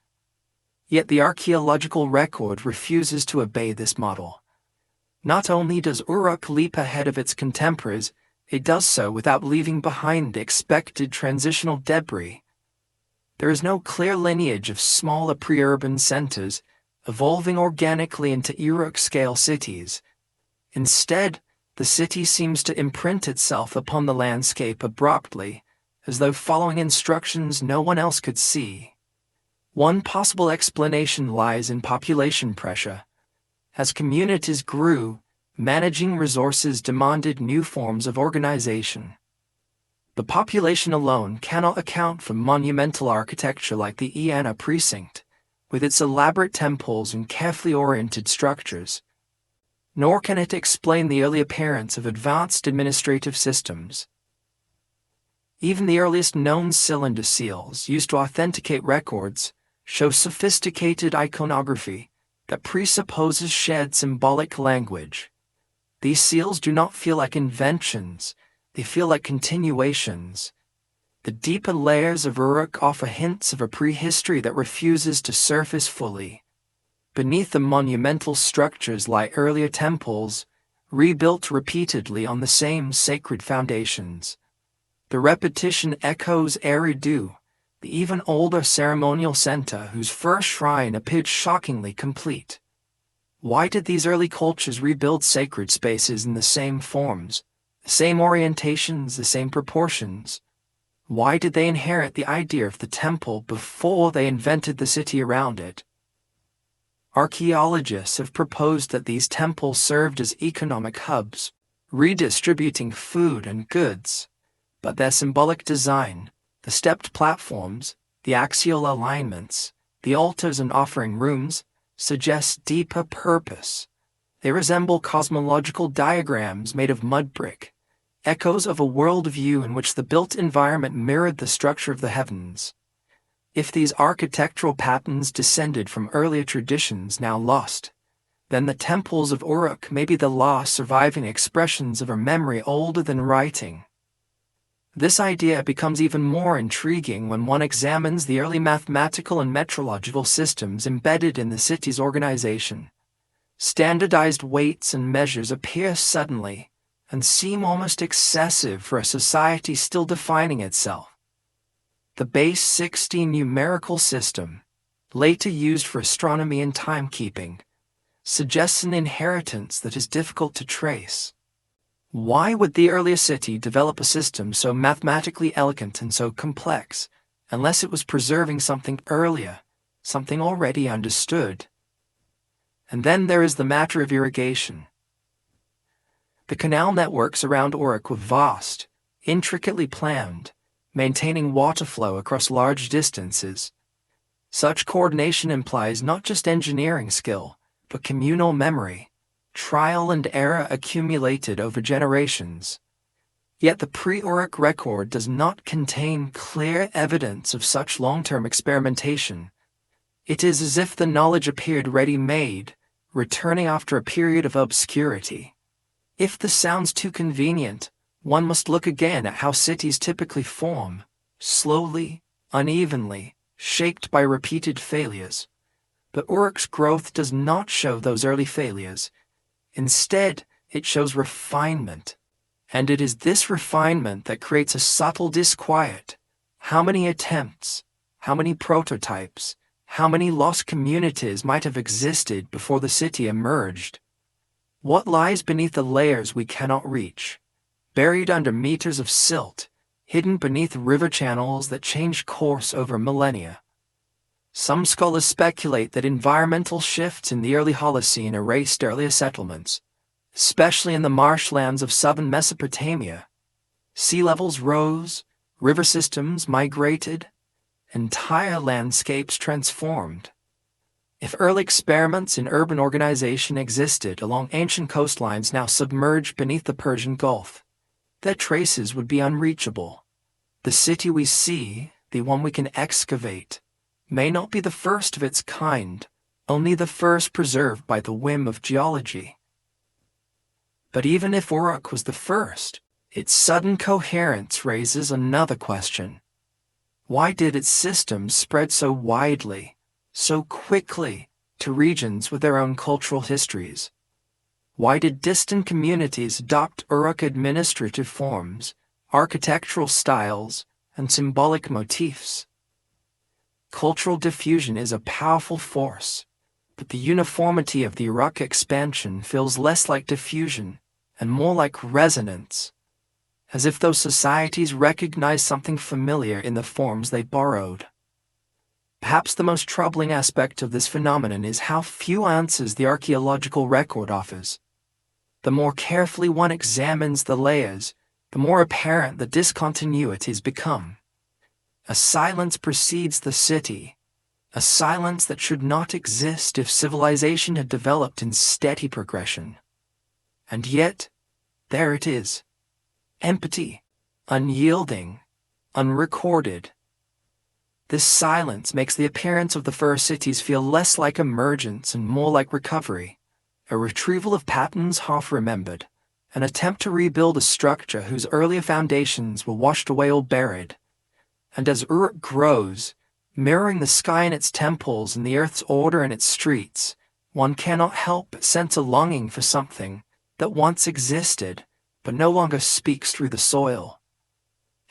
Yet the archaeological record refuses to obey this model. Not only does Uruk leap ahead of its contemporaries, it does so without leaving behind the expected transitional debris. There is no clear lineage of smaller pre-urban centers evolving organically into Uruk-scale cities. Instead, the city seems to imprint itself upon the landscape abruptly, as though following instructions no one else could see. One possible explanation lies in population pressure. As communities grew, managing resources demanded new forms of organization. The population alone cannot account for monumental architecture like the Iana precinct, with its elaborate temples and carefully oriented structures. Nor can it explain the early appearance of advanced administrative systems. Even the earliest known cylinder seals used to authenticate records show sophisticated iconography that presupposes shared symbolic language. These seals do not feel like inventions, they feel like continuations. The deeper layers of Uruk offer hints of a prehistory that refuses to surface fully. Beneath the monumental structures lie earlier temples, rebuilt repeatedly on the same sacred foundations. The repetition echoes Eridu, the even older ceremonial center whose first shrine appeared shockingly complete. Why did these early cultures rebuild sacred spaces in the same forms, the same orientations, the same proportions? Why did they inherit the idea of the temple before they invented the city around it? Archaeologists have proposed that these temples served as economic hubs, redistributing food and goods, but their symbolic design, the stepped platforms, the axial alignments, the altars and offering rooms, suggest deeper purpose. They resemble cosmological diagrams made of mud brick, echoes of a worldview in which the built environment mirrored the structure of the heavens. If these architectural patterns descended from earlier traditions now lost, then the temples of Uruk may be the last surviving expressions of a memory older than writing. This idea becomes even more intriguing when one examines the early mathematical and metrological systems embedded in the city's organization. Standardized weights and measures appear suddenly and seem almost excessive for a society still defining itself. The base 16 numerical system, later used for astronomy and timekeeping, suggests an inheritance that is difficult to trace. Why would the earlier city develop a system so mathematically elegant and so complex, unless it was preserving something earlier, something already understood? And then there is the matter of irrigation. The canal networks around Uruk were vast, intricately planned, maintaining water flow across large distances. Such coordination implies not just engineering skill, but communal memory, trial and error accumulated over generations. Yet the pre-Uruk record does not contain clear evidence of such long-term experimentation. It is as if the knowledge appeared ready-made, returning after a period of obscurity. If this sounds too convenient, one must look again at how cities typically form, slowly, unevenly, shaped by repeated failures. But Uruk's growth does not show those early failures. Instead, it shows refinement. And it is this refinement that creates a subtle disquiet. How many attempts, how many prototypes, how many lost communities might have existed before the city emerged? What lies beneath the layers we cannot reach, buried under meters of silt, hidden beneath river channels that changed course over millennia? Some scholars speculate that environmental shifts in the early Holocene erased earlier settlements, especially in the marshlands of southern Mesopotamia. Sea levels rose, river systems migrated, entire landscapes transformed. If early experiments in urban organization existed along ancient coastlines now submerged beneath the Persian Gulf, their traces would be unreachable. The city we see, the one we can excavate, may not be the first of its kind, only the first preserved by the whim of geology. But even if Uruk was the first, its sudden coherence raises another question. Why did its systems spread so widely, so quickly, to regions with their own cultural histories? Why did distant communities adopt Uruk administrative forms, architectural styles, and symbolic motifs? Cultural diffusion is a powerful force, but the uniformity of the Uruk expansion feels less like diffusion and more like resonance, as if those societies recognized something familiar in the forms they borrowed. Perhaps the most troubling aspect of this phenomenon is how few answers the archaeological record offers. The more carefully one examines the layers, the more apparent the discontinuities become. A silence precedes the city, a silence that should not exist if civilization had developed in steady progression. And yet, there it is. Empty, unyielding, unrecorded. This silence makes the appearance of the first cities feel less like emergence and more like recovery, a retrieval of patterns half remembered, an attempt to rebuild a structure whose earlier foundations were washed away or buried. And as Uruk grows, mirroring the sky in its temples and the earth's order in its streets, one cannot help but sense a longing for something that once existed, but no longer speaks through the soil.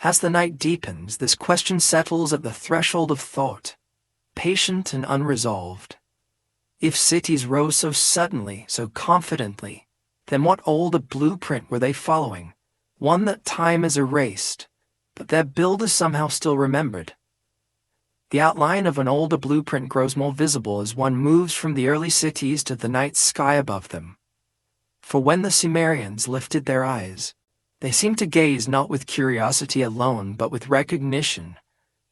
As the night deepens, this question settles at the threshold of thought, patient and unresolved. If cities rose so suddenly, so confidently, then what older blueprint were they following? One that time has erased, but their builders somehow still remembered. The outline of an older blueprint grows more visible as one moves from the early cities to the night sky above them. For when the Sumerians lifted their eyes, they seemed to gaze not with curiosity alone but with recognition,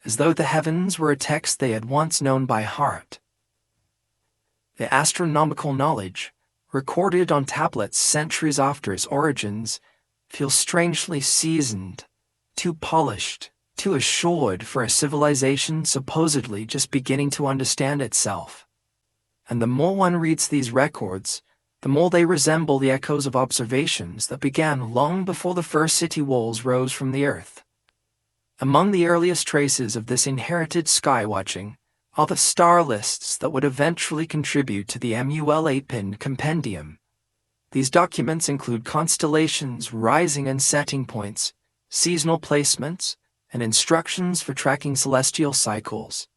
as though the heavens were a text they had once known by heart. The astronomical knowledge, recorded on tablets centuries after its origins, feels strangely seasoned, too polished, too assured for a civilization supposedly just beginning to understand itself. And the more one reads these records, the more they resemble the echoes of observations that began long before the first city walls rose from the earth. Among the earliest traces of this inherited skywatching are the star lists that would eventually contribute to the MUL 8-pin compendium. These documents include constellations, rising and setting points, seasonal placements, and instructions for tracking celestial cycles.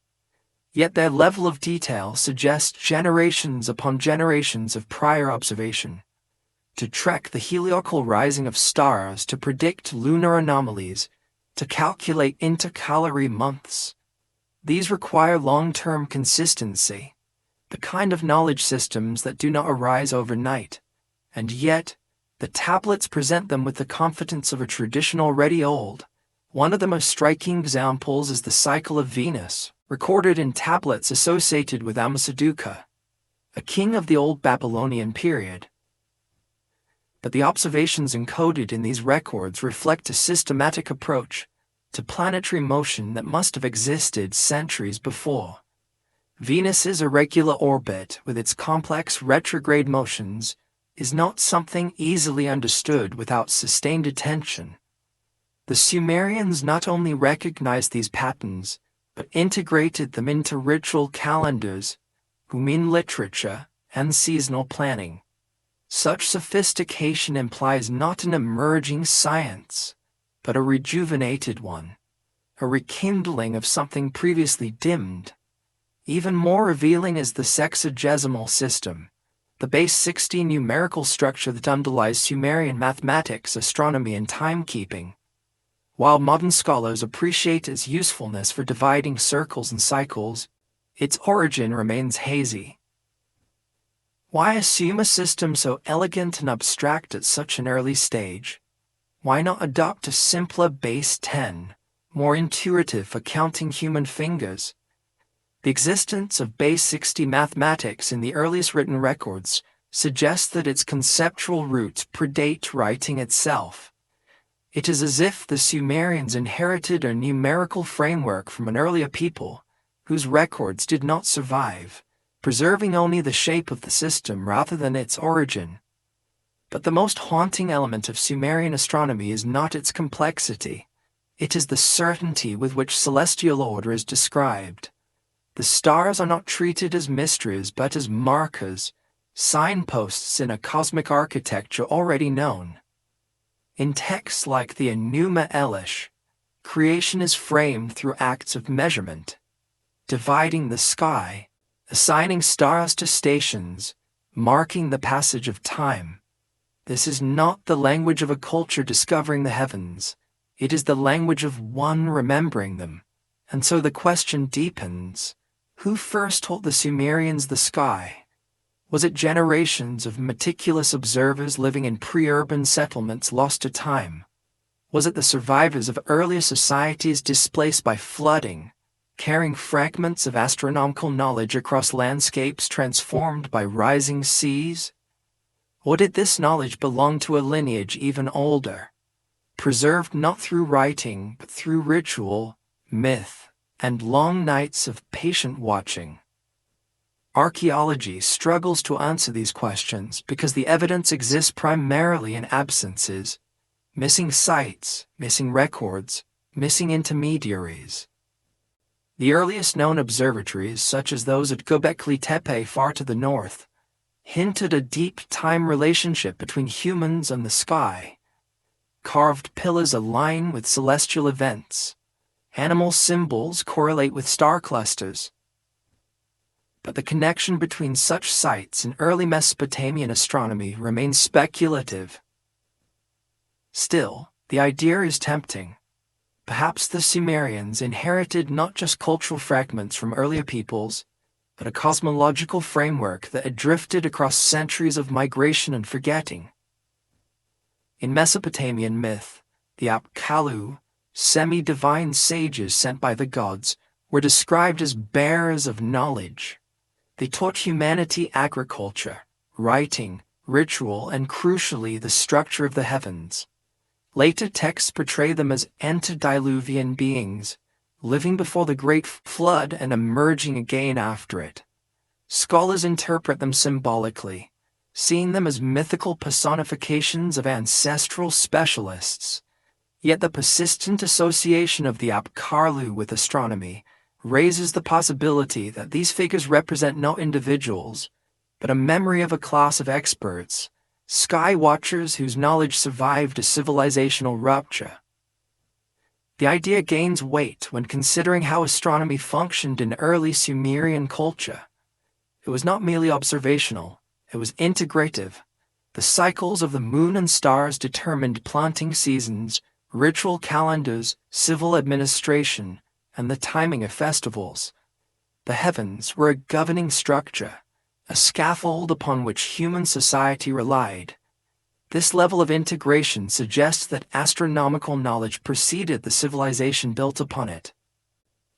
Yet their level of detail suggests generations upon generations of prior observation. To track the heliacal rising of stars, to predict lunar anomalies, to calculate intercalary months. These require long-term consistency, the kind of knowledge systems that do not arise overnight, and yet the tablets present them with the confidence of a tradition already old. One of the most striking examples is the cycle of Venus, recorded in tablets associated with Ammisaduqa, a king of the Old Babylonian period. But the observations encoded in these records reflect a systematic approach to planetary motion that must have existed centuries before. Venus's irregular orbit, with its complex retrograde motions, is not something easily understood without sustained attention. The Sumerians not only recognized these patterns, but integrated them into ritual calendars, Humin literature, and seasonal planning. Such sophistication implies not an emerging science, but a rejuvenated one, a rekindling of something previously dimmed. Even more revealing is the sexagesimal system, the base 60 numerical structure that underlies Sumerian mathematics, astronomy, and timekeeping. While modern scholars appreciate its usefulness for dividing circles and cycles, its origin remains hazy. Why assume a system so elegant and abstract at such an early stage? Why not adopt a simpler base 10, more intuitive for counting human fingers? The existence of base 60 mathematics in the earliest written records suggests that its conceptual roots predate writing itself. It is as if the Sumerians inherited a numerical framework from an earlier people, whose records did not survive, preserving only the shape of the system rather than its origin. But the most haunting element of Sumerian astronomy is not its complexity. It is the certainty with which celestial order is described. The stars are not treated as mysteries but as markers, signposts in a cosmic architecture already known. In texts like the Enuma Elish, creation is framed through acts of measurement, dividing the sky, assigning stars to stations, marking the passage of time. This is not the language of a culture discovering the heavens. It is the language of one remembering them. And so the question deepens. Who first taught the Sumerians the sky? Was it generations of meticulous observers living in pre-urban settlements lost to time? Was it the survivors of earlier societies displaced by flooding, carrying fragments of astronomical knowledge across landscapes transformed by rising seas? Or did this knowledge belong to a lineage even older, preserved not through writing but through ritual, myth, and long nights of patient watching? Archaeology struggles to answer these questions because the evidence exists primarily in absences, missing sites, missing records, missing intermediaries. The earliest known observatories, such as those at Göbekli Tepe far to the north, hint at a deep time relationship between humans and the sky. Carved pillars align with celestial events. Animal symbols correlate with star clusters. But the connection between such sites in early Mesopotamian astronomy remains speculative. Still, the idea is tempting. Perhaps the Sumerians inherited not just cultural fragments from earlier peoples, but a cosmological framework that had drifted across centuries of migration and forgetting. In Mesopotamian myth, the Apkallu, semi-divine sages sent by the gods, were described as bearers of knowledge. They taught humanity agriculture, writing, ritual, and crucially the structure of the heavens. Later texts portray them as antediluvian beings, living before the Great Flood and emerging again after it. Scholars interpret them symbolically, seeing them as mythical personifications of ancestral specialists. Yet the persistent association of the Apkallu with astronomy raises the possibility that these figures represent not individuals, but a memory of a class of experts, sky watchers whose knowledge survived a civilizational rupture. The idea gains weight when considering how astronomy functioned in early Sumerian culture. It was not merely observational, it was integrative. The cycles of the moon and stars determined planting seasons, ritual calendars, civil administration, and the timing of festivals. The heavens were a governing structure, a scaffold upon which human society relied. This level of integration suggests that astronomical knowledge preceded the civilization built upon it.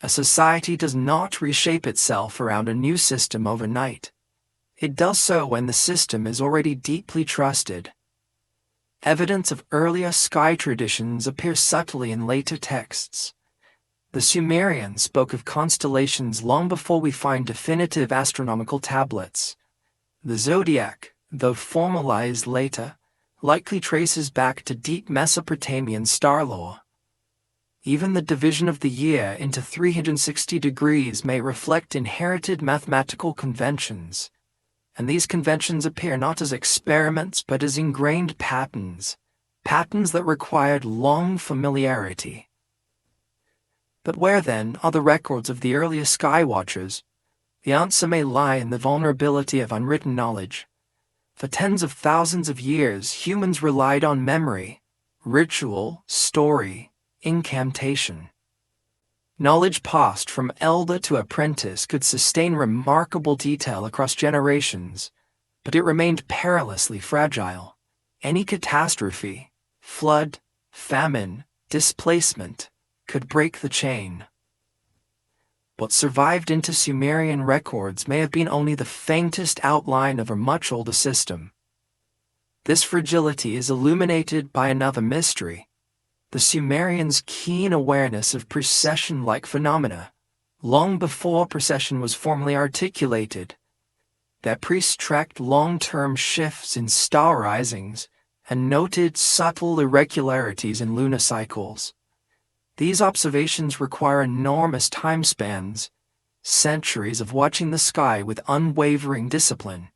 A society does not reshape itself around a new system overnight. It does so when the system is already deeply trusted. Evidence of earlier sky traditions appears subtly in later texts. The Sumerians spoke of constellations long before we find definitive astronomical tablets. The zodiac, though formalized later, likely traces back to deep Mesopotamian star lore. Even the division of the year into 360 degrees may reflect inherited mathematical conventions, and these conventions appear not as experiments but as ingrained patterns that required long familiarity. But where then are the records of the earliest sky watchers? The answer may lie in the vulnerability of unwritten knowledge. For tens of thousands of years, humans relied on memory, ritual, story, incantation. Knowledge passed from elder to apprentice could sustain remarkable detail across generations, but it remained perilously fragile. Any catastrophe, flood, famine, displacement, could break the chain. What survived into Sumerian records may have been only the faintest outline of a much older system. This fragility is illuminated by another mystery: the Sumerians' keen awareness of precession-like phenomena, long before precession was formally articulated. Their priests tracked long-term shifts in star risings and noted subtle irregularities in lunar cycles. These observations require enormous time spans, centuries of watching the sky with unwavering discipline.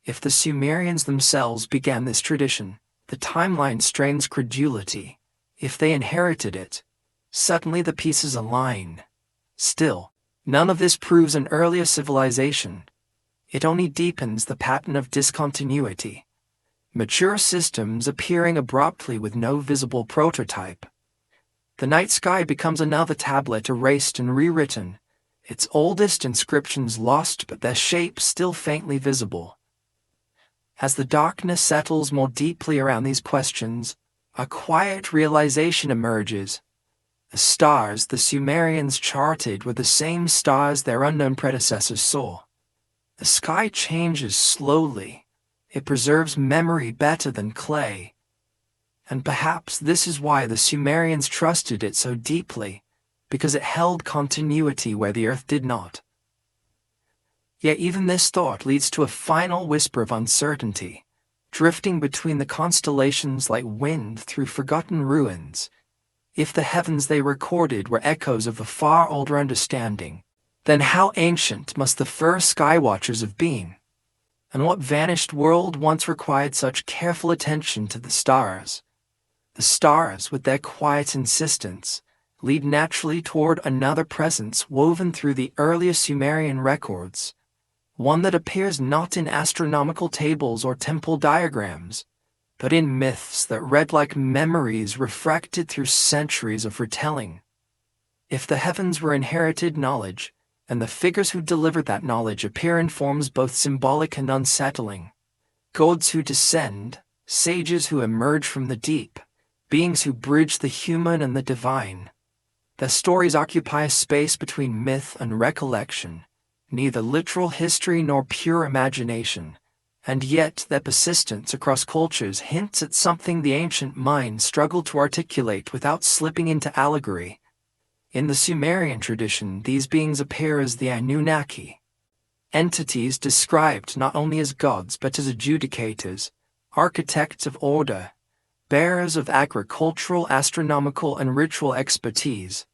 If the Sumerians themselves began this tradition, the timeline strains credulity. If they inherited it, suddenly the pieces align. Still, none of this proves an earlier civilization. It only deepens the pattern of discontinuity. Mature systems appearing abruptly with no visible prototype. The night sky becomes another tablet erased and rewritten, its oldest inscriptions lost but their shape still faintly visible. As the darkness settles more deeply around these questions, a quiet realization emerges. The stars the Sumerians charted were the same stars their unknown predecessors saw. The sky changes slowly. It preserves memory better than clay. And perhaps this is why the Sumerians trusted it so deeply, because it held continuity where the earth did not. Yet even this thought leads to a final whisper of uncertainty, drifting between the constellations like wind through forgotten ruins. If the heavens they recorded were echoes of a far older understanding, then how ancient must the first sky watchers have been? And what vanished world once required such careful attention to the stars? The stars, with their quiet insistence, lead naturally toward another presence woven through the earliest Sumerian records, one that appears not in astronomical tables or temple diagrams, but in myths that read like memories refracted through centuries of retelling. If the heavens were inherited knowledge, and the figures who delivered that knowledge appear in forms both symbolic and unsettling, gods who descend, sages who emerge from the deep, beings who bridge the human and the divine, their stories occupy a space between myth and recollection, neither literal history nor pure imagination, and yet their persistence across cultures hints at something the ancient mind struggled to articulate without slipping into allegory. In the Sumerian tradition, these beings appear as the Anunnaki, entities described not only as gods but as adjudicators, architects of order, bearers of agricultural, astronomical, and ritual expertise.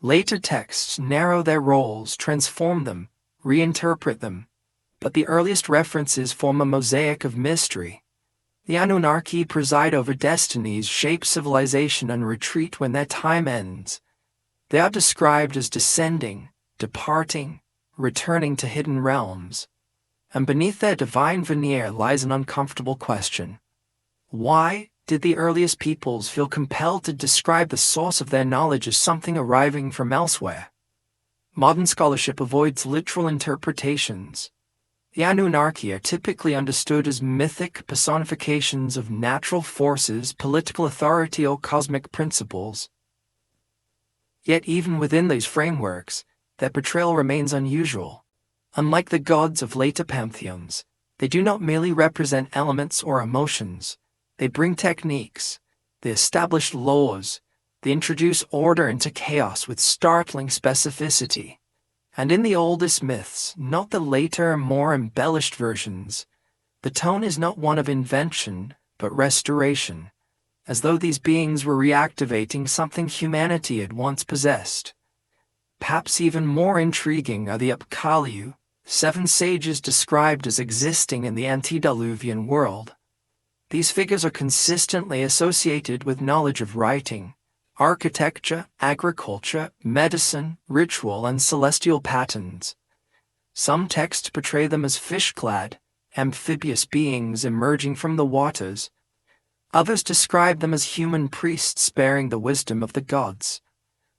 Later texts narrow their roles, transform them, reinterpret them, but the earliest references form a mosaic of mystery. The Anunnaki preside over destinies, shape civilization, and retreat when their time ends. They are described as descending, departing, returning to hidden realms. And beneath their divine veneer lies an uncomfortable question. Why did the earliest peoples feel compelled to describe the source of their knowledge as something arriving from elsewhere? Modern scholarship avoids literal interpretations. The Anunnaki are typically understood as mythic personifications of natural forces, political authority, or cosmic principles. Yet even within these frameworks, their portrayal remains unusual. Unlike the gods of later pantheons, they do not merely represent elements or emotions. They bring techniques, they establish laws, they introduce order into chaos with startling specificity. And in the oldest myths, not the later, more embellished versions, the tone is not one of invention, but restoration, as though these beings were reactivating something humanity had once possessed. Perhaps even more intriguing are the Apkallu, 7 sages described as existing in the antediluvian world. These figures are consistently associated with knowledge of writing, architecture, agriculture, medicine, ritual, and celestial patterns. Some texts portray them as fish-clad, amphibious beings emerging from the waters. Others describe them as human priests bearing the wisdom of the gods.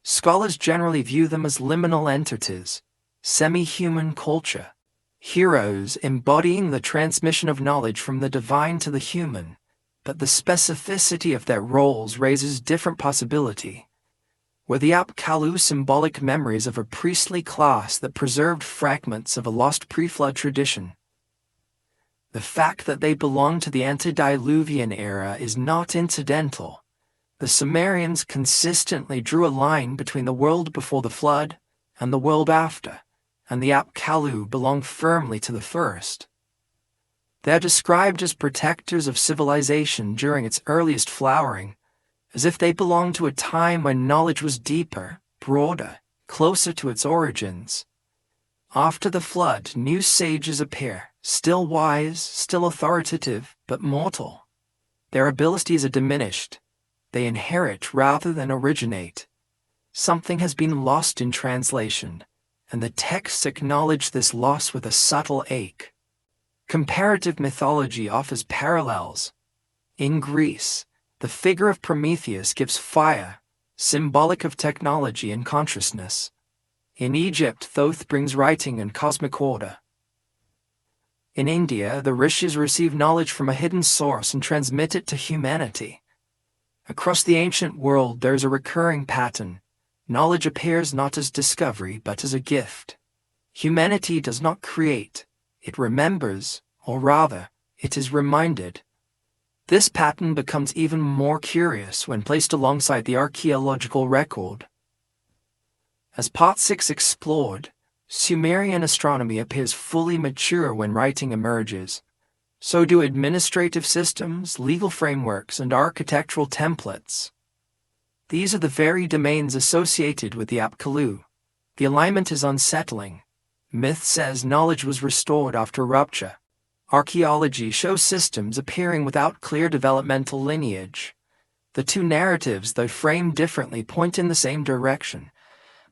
Scholars generally view them as liminal entities, semi-human culture, heroes embodying the transmission of knowledge from the divine to the human, but the specificity of their roles raises different possibility. Were the Apkallu symbolic memories of a priestly class that preserved fragments of a lost pre-flood tradition? The fact that they belong to the antediluvian era is not incidental. The Sumerians consistently drew a line between the world before the flood and the world after, and the Apkallu belong firmly to the first. They are described as protectors of civilization during its earliest flowering, as if they belonged to a time when knowledge was deeper, broader, closer to its origins. After the flood, new sages appear, still wise, still authoritative, but mortal. Their abilities are diminished. They inherit rather than originate. Something has been lost in translation, and the texts acknowledge this loss with a subtle ache. Comparative mythology offers parallels. In Greece, the figure of Prometheus gives fire, symbolic of technology and consciousness. In Egypt, Thoth brings writing and cosmic order. In India, the rishis receive knowledge from a hidden source and transmit it to humanity. Across the ancient world, there is a recurring pattern. Knowledge appears not as discovery, but as a gift. Humanity does not create, it remembers, or rather, it is reminded. This pattern becomes even more curious when placed alongside the archaeological record. As Part 6 explored, Sumerian astronomy appears fully mature when writing emerges. So do administrative systems, legal frameworks, and architectural templates. These are the very domains associated with the Apkallu. The alignment is unsettling. Myth says knowledge was restored after rupture. Archaeology shows systems appearing without clear developmental lineage. The two narratives, though framed differently, point in the same direction,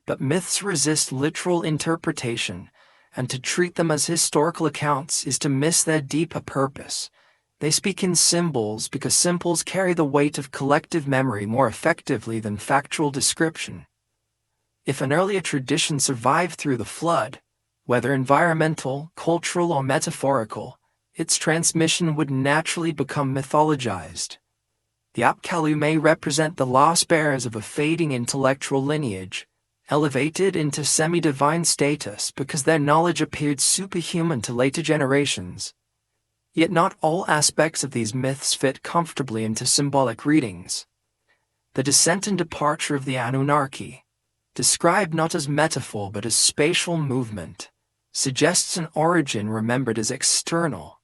but myths resist literal interpretation, and to treat them as historical accounts is to miss their deeper purpose. They speak in symbols because symbols carry the weight of collective memory more effectively than factual description. If an earlier tradition survived through the flood, whether environmental, cultural, or metaphorical, its transmission would naturally become mythologized. The Apkallu may represent the lost bearers of a fading intellectual lineage, elevated into semi-divine status because their knowledge appeared superhuman to later generations. Yet not all aspects of these myths fit comfortably into symbolic readings. The descent and departure of the Anunnaki, described not as metaphor but as spatial movement, suggests an origin remembered as external.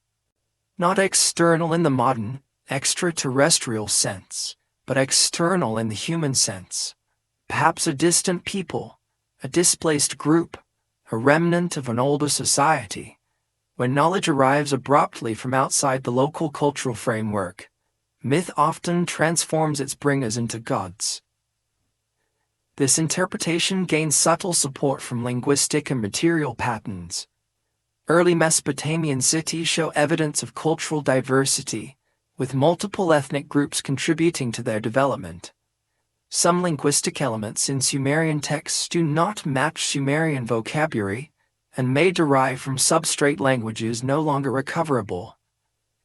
Not external in the modern, extraterrestrial sense, but external in the human sense. Perhaps a distant people, a displaced group, a remnant of an older society. When knowledge arrives abruptly from outside the local cultural framework, myth often transforms its bringers into gods. This interpretation gains subtle support from linguistic and material patterns. Early Mesopotamian cities show evidence of cultural diversity, with multiple ethnic groups contributing to their development. Some linguistic elements in Sumerian texts do not match Sumerian vocabulary, and may derive from substrate languages no longer recoverable.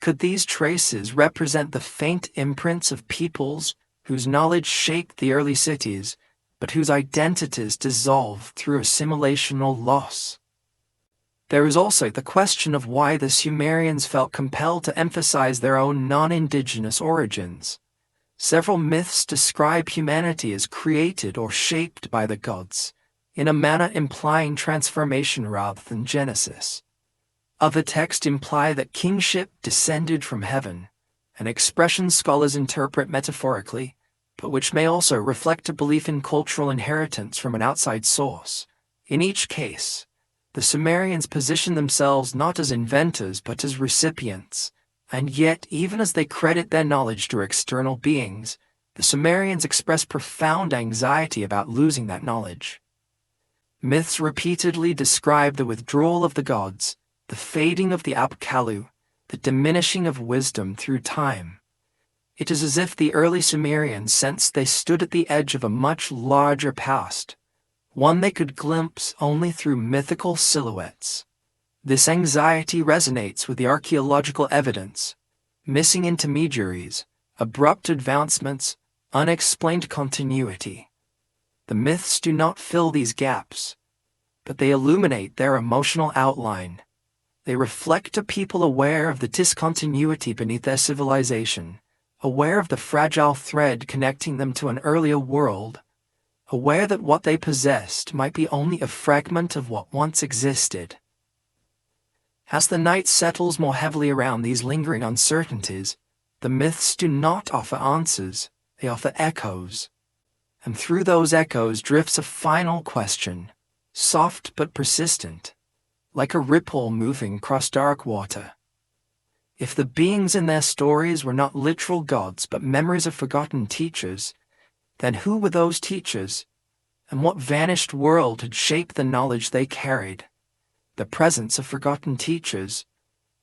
Could these traces represent the faint imprints of peoples whose knowledge shaped the early cities, but whose identities dissolve through assimilation or loss? There is also the question of why the Sumerians felt compelled to emphasize their own non-indigenous origins. Several myths describe humanity as created or shaped by the gods, in a manner implying transformation rather than genesis. Other texts imply that kingship descended from heaven, an expression scholars interpret metaphorically, but which may also reflect a belief in cultural inheritance from an outside source. In each case, the Sumerians position themselves not as inventors but as recipients, and yet even as they credit their knowledge to external beings, the Sumerians express profound anxiety about losing that knowledge. Myths repeatedly describe the withdrawal of the gods, the fading of the Apkallu, the diminishing of wisdom through time. It is as if the early Sumerians sensed they stood at the edge of a much larger past, one they could glimpse only through mythical silhouettes. This anxiety resonates with the archaeological evidence: missing intermediaries, abrupt advancements, unexplained continuity. The myths do not fill these gaps, but they illuminate their emotional outline. They reflect a people aware of the discontinuity beneath their civilization, aware of the fragile thread connecting them to an earlier world, aware that what they possessed might be only a fragment of what once existed. As the night settles more heavily around these lingering uncertainties, the myths do not offer answers, they offer echoes. And through those echoes drifts a final question, soft but persistent, like a ripple moving across dark water. If the beings in their stories were not literal gods but memories of forgotten teachers, then who were those teachers, and what vanished world had shaped the knowledge they carried? The presence of forgotten teachers,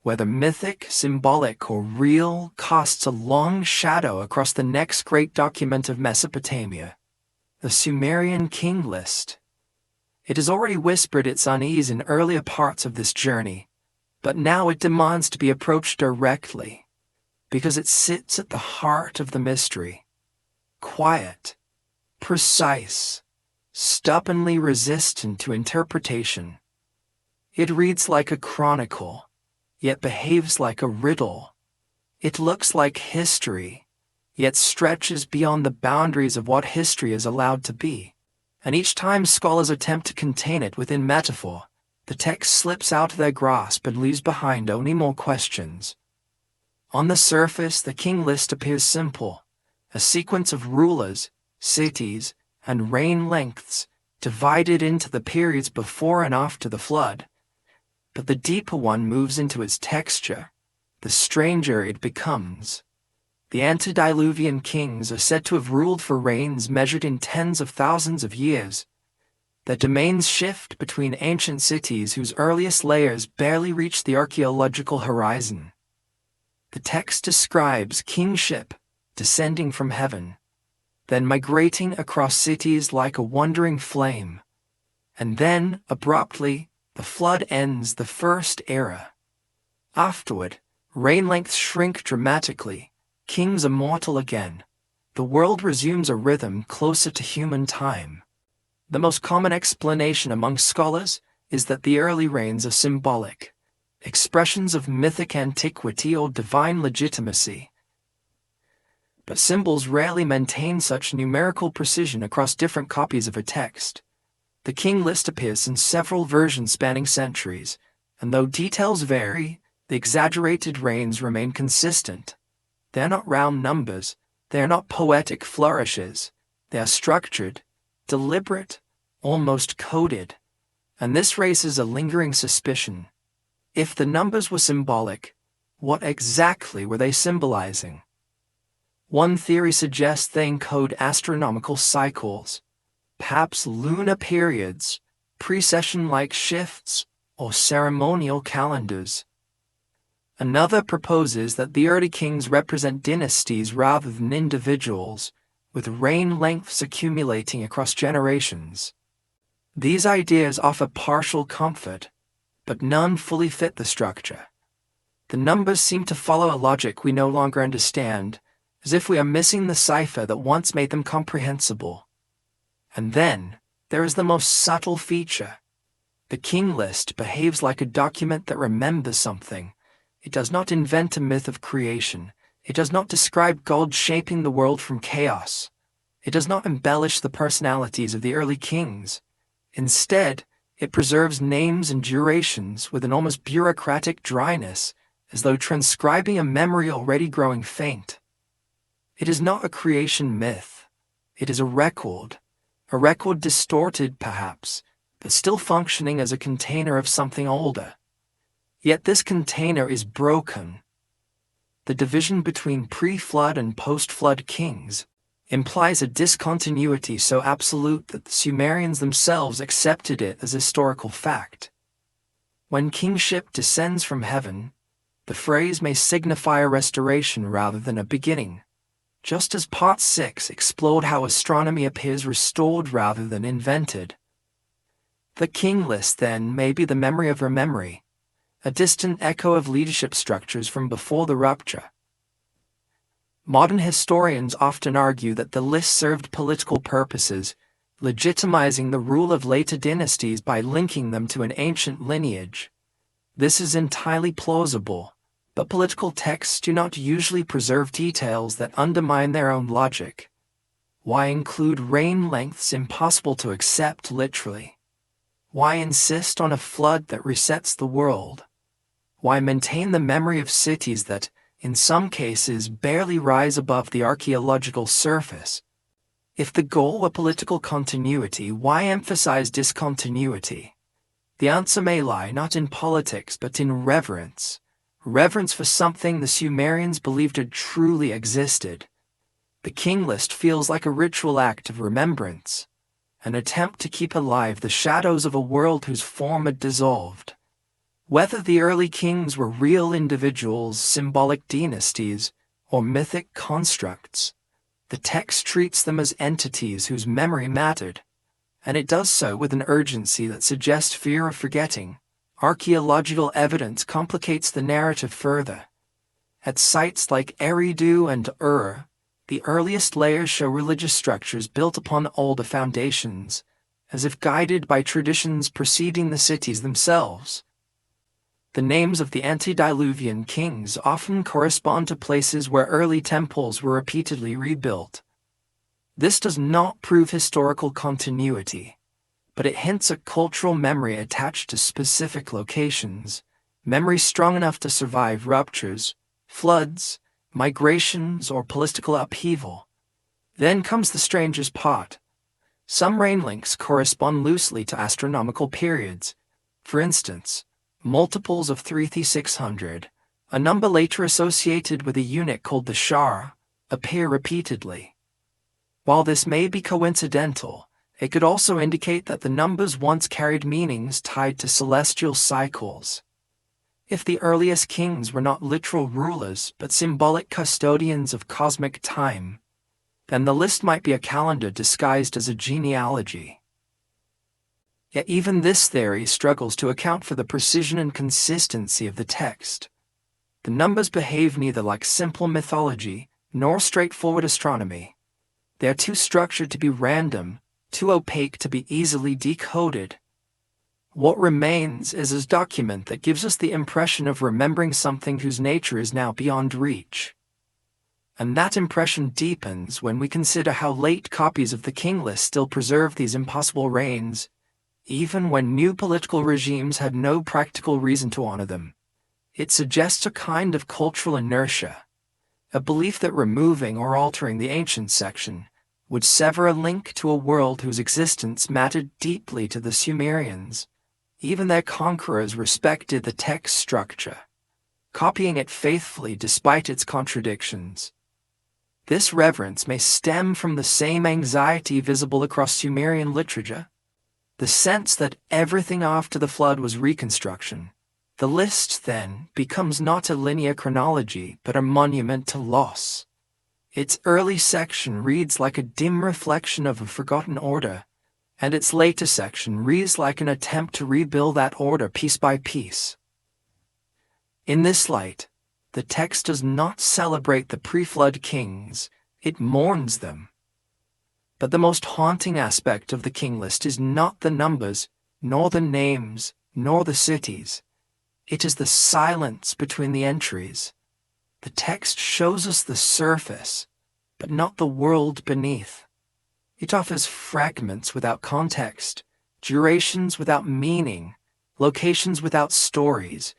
whether mythic, symbolic, or real, casts a long shadow across the next great document of Mesopotamia, the Sumerian king list. It has already whispered its unease in earlier parts of this journey, but now it demands to be approached directly, because it sits at the heart of the mystery. Quiet, precise, stubbornly resistant to interpretation. It reads like a chronicle, yet behaves like a riddle. It looks like history, yet stretches beyond the boundaries of what history is allowed to be. And each time scholars attempt to contain it within metaphor, the text slips out of their grasp and leaves behind only more questions. On the surface, the king list appears simple, a sequence of rulers, cities, and reign lengths divided into the periods before and after the flood. but the deeper one moves into its texture, the stranger it becomes. The antediluvian kings are said to have ruled for reigns measured in tens of thousands of years. Their domains shift between ancient cities whose earliest layers barely reach the archaeological horizon. The text describes kingship descending from heaven, then migrating across cities like a wandering flame. And then, abruptly, the flood ends the first era. Afterward, reign lengths shrink dramatically, kings are mortal again. The world resumes a rhythm closer to human time. The most common explanation among scholars is that the early reigns are symbolic, expressions of mythic antiquity or divine legitimacy. But symbols rarely maintain such numerical precision across different copies of a text. The king list appears in several versions spanning centuries, and though details vary, the exaggerated reigns remain consistent. They are not round numbers, they are not poetic flourishes, they are structured, deliberate, almost coded. And this raises a lingering suspicion. If the numbers were symbolic, what exactly were they symbolizing? One theory suggests they encode astronomical cycles, perhaps lunar periods, precession-like shifts, or ceremonial calendars. Another proposes that the early kings represent dynasties rather than individuals, with reign lengths accumulating across generations. These ideas offer partial comfort, but none fully fit the structure. The numbers seem to follow a logic we no longer understand, as if we are missing the cipher that once made them comprehensible. And then, there is the most subtle feature. The king list behaves like a document that remembers something. It does not invent a myth of creation. It does not describe God shaping the world from chaos. It does not embellish the personalities of the early kings. Instead, it preserves names and durations with an almost bureaucratic dryness, as though transcribing a memory already growing faint. It is not a creation myth. It is a record distorted perhaps, but still functioning as a container of something older. Yet this container is broken. The division between pre-flood and post-flood kings implies a discontinuity so absolute that the Sumerians themselves accepted it as historical fact. When kingship descends from heaven, the phrase may signify a restoration rather than a beginning, just as Part 6 explored how astronomy appears restored rather than invented. The king list, then, may be the memory of her memory, a distant echo of leadership structures from before the rupture. Modern historians often argue that the list served political purposes, legitimizing the rule of later dynasties by linking them to an ancient lineage. This is entirely plausible, but political texts do not usually preserve details that undermine their own logic. Why include reign lengths impossible to accept literally? Why insist on a flood that resets the world? Why maintain the memory of cities that, in some cases, barely rise above the archaeological surface? If the goal were political continuity, why emphasize discontinuity? The answer may lie not in politics but in reverence. Reverence for something the Sumerians believed had truly existed. The king list feels like a ritual act of remembrance, an attempt to keep alive the shadows of a world whose form had dissolved. Whether the early kings were real individuals, symbolic dynasties, or mythic constructs, the text treats them as entities whose memory mattered, and it does so with an urgency that suggests fear of forgetting. Archaeological evidence complicates the narrative further. At sites like Eridu and Ur, the earliest layers show religious structures built upon older foundations, as if guided by traditions preceding the cities themselves. The names of the antediluvian kings often correspond to places where early temples were repeatedly rebuilt. This does not prove historical continuity, but it hints at cultural memory attached to specific locations, memory strong enough to survive ruptures, floods, migrations, or political upheaval. Then comes the strangest part. Some reign links correspond loosely to astronomical periods. For instance, Multiples of 3600, a number later associated with a unit called the Shar, appear repeatedly. While this may be coincidental, it could also indicate that the numbers once carried meanings tied to celestial cycles. If the earliest kings were not literal rulers but symbolic custodians of cosmic time, then the list might be a calendar disguised as a genealogy. Yet even this theory struggles to account for the precision and consistency of the text. The numbers behave neither like simple mythology nor straightforward astronomy. They are too structured to be random, too opaque to be easily decoded. What remains is a document that gives us the impression of remembering something whose nature is now beyond reach. And that impression deepens when we consider how late copies of the king list still preserve these impossible reigns, even when new political regimes had no practical reason to honor them. It suggests a kind of cultural inertia, a belief that removing or altering the ancient section would sever a link to a world whose existence mattered deeply to the Sumerians. Even their conquerors respected the text structure, copying it faithfully despite its contradictions. This reverence may stem from the same anxiety visible across Sumerian literature, the sense that everything after the flood was reconstruction. The list, then, becomes not a linear chronology but a monument to loss. Its early section reads like a dim reflection of a forgotten order, and its later section reads like an attempt to rebuild that order piece by piece. In this light, the text does not celebrate the pre-flood kings, it mourns them. But the most haunting aspect of the king list is not the numbers, nor the names, nor the cities. It is the silence between the entries. The text shows us the surface, but not the world beneath. It offers fragments without context, durations without meaning, locations without stories.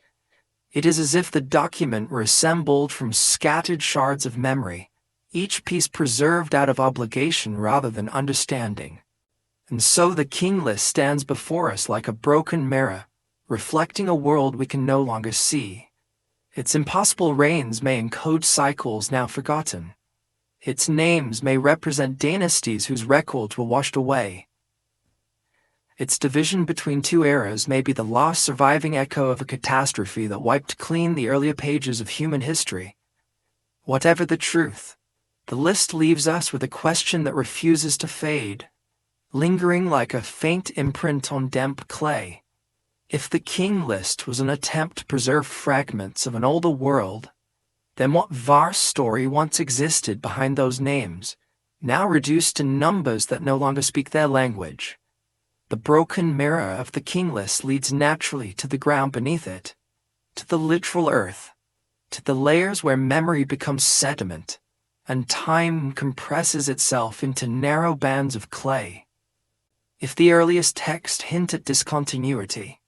It is as if the document were assembled from scattered shards of memory, each piece preserved out of obligation rather than understanding. And so the king list stands before us like a broken mirror, reflecting a world we can no longer see. Its impossible reigns may encode cycles now forgotten. Its names may represent dynasties whose records were washed away. Its division between two eras may be the last surviving echo of a catastrophe that wiped clean the earlier pages of human history. Whatever the truth, the list leaves us with a question that refuses to fade, lingering like a faint imprint on damp clay. If the king list was an attempt to preserve fragments of an older world, then what vast story once existed behind those names, now reduced to numbers that no longer speak their language? The broken mirror of the king list leads naturally to the ground beneath it, to the literal earth, to the layers where memory becomes sediment, and time compresses itself into narrow bands of clay. If the earliest text hint at discontinuity,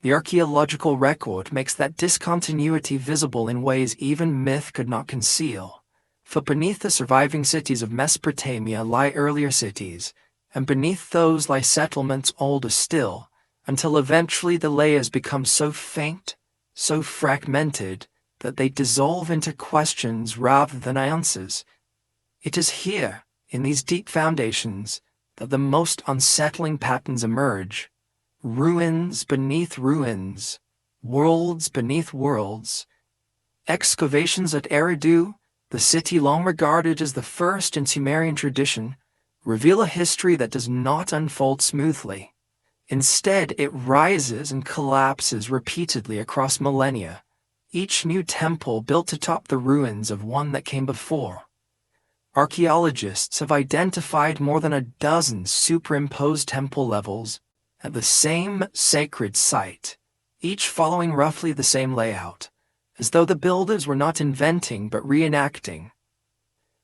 the archaeological record makes that discontinuity visible in ways even myth could not conceal. For beneath the surviving cities of Mesopotamia lie earlier cities, and beneath those lie settlements older still, until eventually the layers become so faint, so fragmented, that they dissolve into questions rather than answers. It is here, in these deep foundations, that the most unsettling patterns emerge. Ruins beneath ruins, worlds beneath worlds. Excavations at Eridu, the city long regarded as the first in Sumerian tradition, reveal a history that does not unfold smoothly. Instead, it rises and collapses repeatedly across millennia, each new temple built atop the ruins of one that came before. Archaeologists have identified more than a dozen superimposed temple levels at the same sacred site, each following roughly the same layout, as though the builders were not inventing but reenacting.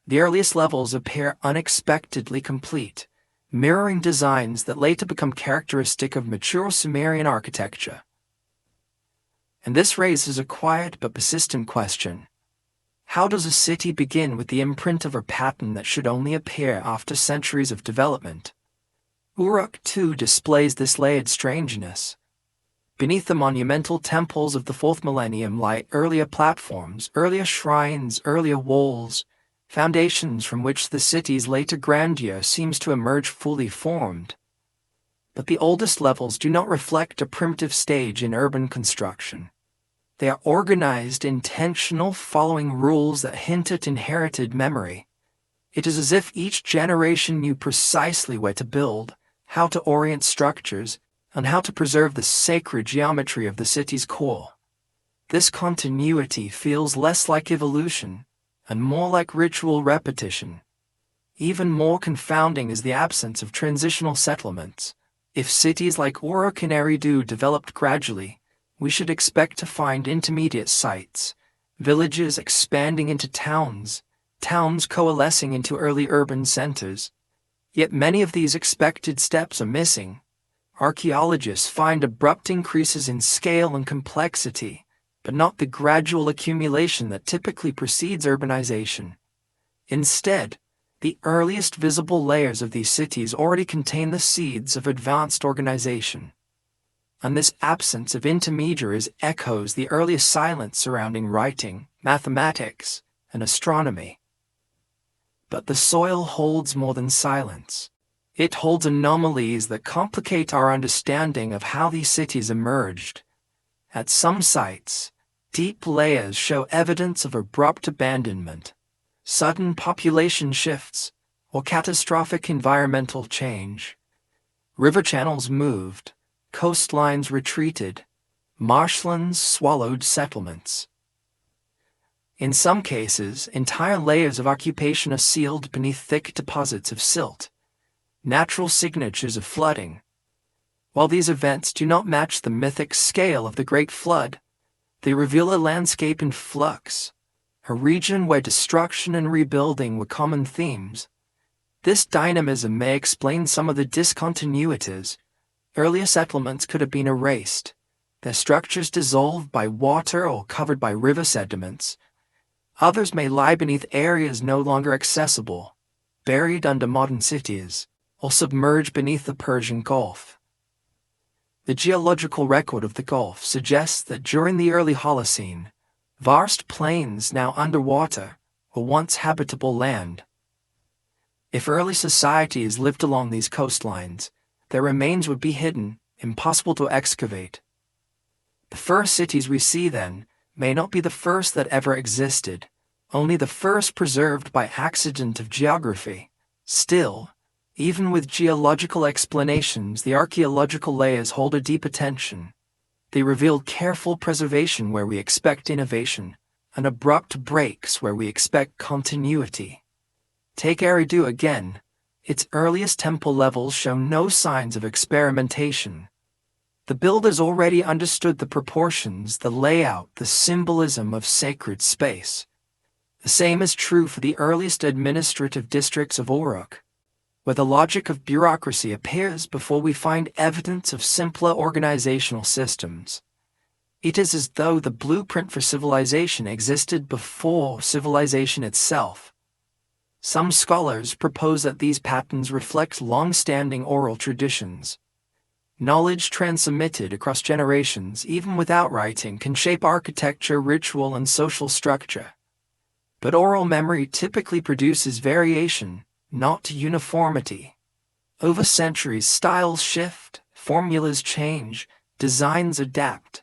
The earliest levels appear unexpectedly complete, mirroring designs that later become characteristic of mature Sumerian architecture. And this raises a quiet but persistent question. How does a city begin with the imprint of a pattern that should only appear after centuries of development? Uruk too displays this layered strangeness. Beneath the monumental temples of the 4th millennium lie earlier platforms, earlier shrines, earlier walls, foundations from which the city's later grandeur seems to emerge fully formed. But the oldest levels do not reflect a primitive stage in urban construction. They are organized, intentional, following rules that hint at inherited memory. It is as if each generation knew precisely where to build, how to orient structures, and how to preserve the sacred geometry of the city's core. This continuity feels less like evolution and more like ritual repetition. Even more confounding is the absence of transitional settlements. If cities like Uruk and Eridu developed gradually, we should expect to find intermediate sites, villages expanding into towns, towns coalescing into early urban centers. Yet many of these expected steps are missing. Archaeologists find abrupt increases in scale and complexity, but not the gradual accumulation that typically precedes urbanization. Instead, the earliest visible layers of these cities already contain the seeds of advanced organization. And this absence of intermediaries echoes the earliest silence surrounding writing, mathematics, and astronomy. But the soil holds more than silence. It holds anomalies that complicate our understanding of how these cities emerged. At some sites, deep layers show evidence of abrupt abandonment, sudden population shifts, or catastrophic environmental change. River channels moved, coastlines retreated, marshlands swallowed settlements. In some cases, entire layers of occupation are sealed beneath thick deposits of silt, natural signatures of flooding. While these events do not match the mythic scale of the Great Flood, they reveal a landscape in flux, a region where destruction and rebuilding were common themes. This dynamism may explain some of the discontinuities. Earlier settlements could have been erased, their structures dissolved by water or covered by river sediments. Others may lie beneath areas no longer accessible, buried under modern cities, or submerged beneath the Persian Gulf. The geological record of the Gulf suggests that during the early Holocene, vast plains now underwater were once habitable land. If early societies lived along these coastlines, their remains would be hidden, impossible to excavate. The first cities we see, then, may not be the first that ever existed, only the first preserved by accident of geography. Still, even with geological explanations, the archaeological layers hold a deep attention. They reveal careful preservation where we expect innovation, and abrupt breaks where we expect continuity. Take Eridu again. Its earliest temple levels show no signs of experimentation. The builders already understood the proportions, the layout, the symbolism of sacred space. The same is true for the earliest administrative districts of Uruk, where the logic of bureaucracy appears before we find evidence of simpler organizational systems. It is as though the blueprint for civilization existed before civilization itself. Some scholars propose that these patterns reflect long-standing oral traditions. Knowledge transmitted across generations, even without writing, can shape architecture, ritual, and social structure. But oral memory typically produces variation, not uniformity. Over centuries, styles shift, formulas change, designs adapt.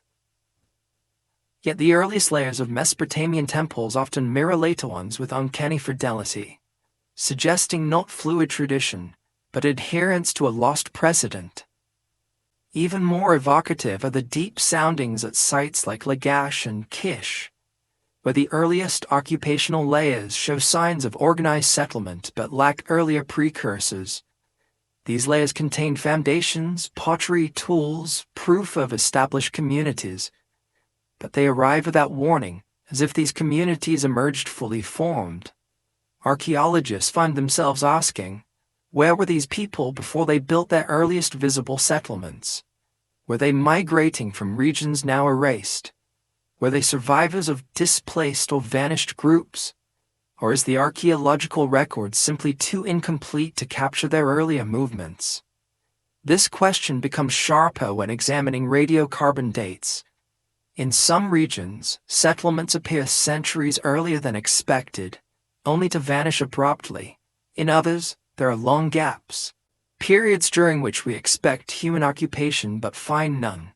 Yet the earliest layers of Mesopotamian temples often mirror later ones with uncanny fidelity, suggesting not fluid tradition, but adherence to a lost precedent. Even more evocative are the deep soundings at sites like Lagash and Kish, where the earliest occupational layers show signs of organized settlement but lack earlier precursors. These layers contain foundations, pottery, tools, proof of established communities, but they arrive without warning, as if these communities emerged fully formed. Archaeologists find themselves asking, where were these people before they built their earliest visible settlements? Were they migrating from regions now erased? Were they survivors of displaced or vanished groups? Or is the archaeological record simply too incomplete to capture their earlier movements? This question becomes sharper when examining radiocarbon dates. In some regions, settlements appear centuries earlier than expected, only to vanish abruptly. In others, there are long gaps, periods during which we expect human occupation but find none.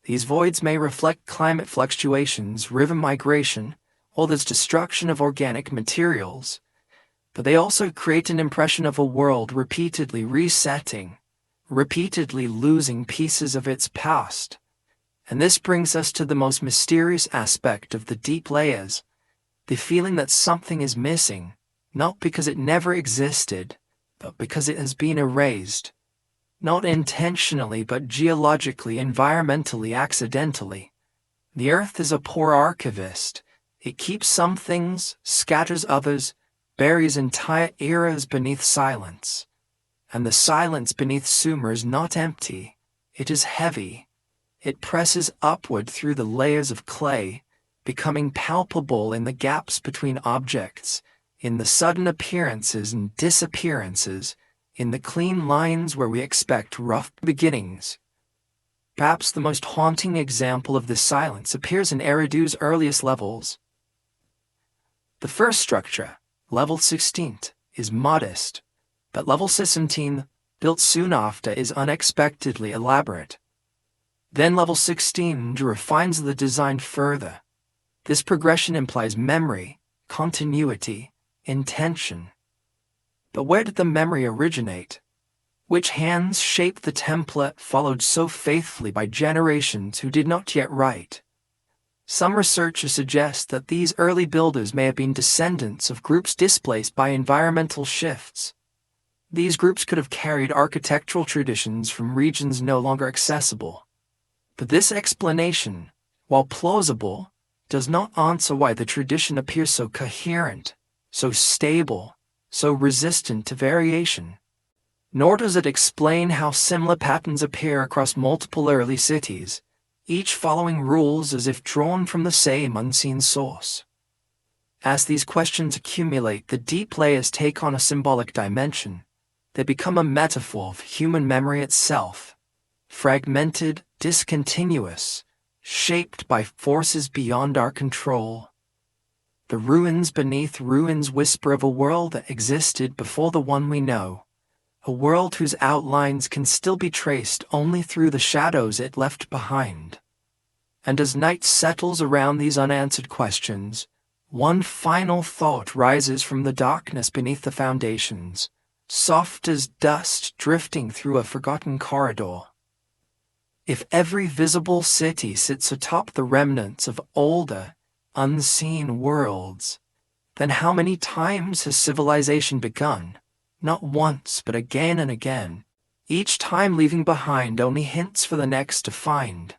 These voids may reflect climate fluctuations, river migration, or the destruction of organic materials, but they also create an impression of a world repeatedly resetting, repeatedly losing pieces of its past. And this brings us to the most mysterious aspect of the deep layers, the feeling that something is missing, not because it never existed, but because it has been erased. Not intentionally, but geologically, environmentally, accidentally. The Earth is a poor archivist. It keeps some things, scatters others, buries entire eras beneath silence. And the silence beneath Sumer is not empty. It is heavy. It presses upward through the layers of clay, becoming palpable in the gaps between objects, in the sudden appearances and disappearances, in the clean lines where we expect rough beginnings. Perhaps the most haunting example of this silence appears in Eridu's earliest levels. The first structure, level 16, is modest, but level 17, built soon after, is unexpectedly elaborate. Then level 16 refines the design further. This progression implies memory, continuity, intention. But where did the memory originate? Which hands shaped the template followed so faithfully by generations who did not yet write? Some researchers suggest that these early builders may have been descendants of groups displaced by environmental shifts. These groups could have carried architectural traditions from regions no longer accessible. But this explanation, while plausible, does not answer why the tradition appears so coherent, so stable, so resistant to variation. Nor does it explain how similar patterns appear across multiple early cities, each following rules as if drawn from the same unseen source. As these questions accumulate, the deep layers take on a symbolic dimension. They become a metaphor of human memory itself, fragmented, discontinuous, shaped by forces beyond our control. The ruins beneath ruins whisper of a world that existed before the one we know, a world whose outlines can still be traced only through the shadows it left behind. And as night settles around these unanswered questions, one final thought rises from the darkness beneath the foundations, soft as dust drifting through a forgotten corridor. If every visible city sits atop the remnants of older, unseen worlds, then how many times has civilization begun? Not once, but again and again, each time leaving behind only hints for the next to find.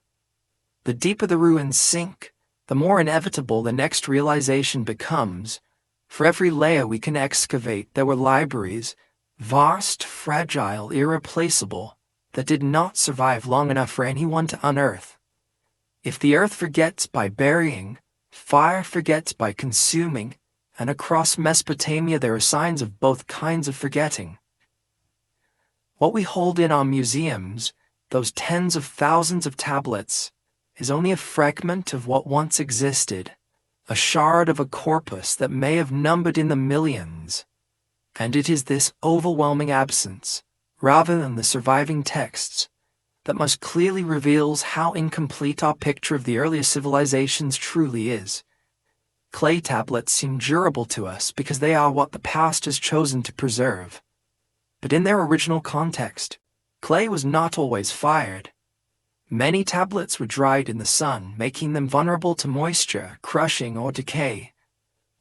The deeper the ruins sink, the more inevitable the next realization becomes. For every layer we can excavate, there were libraries, vast, fragile, irreplaceable, that did not survive long enough for anyone to unearth. If the earth forgets by burying, fire forgets by consuming, and across Mesopotamia there are signs of both kinds of forgetting. What we hold in our museums, those tens of thousands of tablets, is only a fragment of what once existed, a shard of a corpus that may have numbered in the millions. And it is this overwhelming absence, rather than the surviving texts, that most clearly reveals how incomplete our picture of the earliest civilizations truly is. Clay tablets seem durable to us because they are what the past has chosen to preserve. But in their original context, clay was not always fired. Many tablets were dried in the sun, making them vulnerable to moisture, crushing, or decay.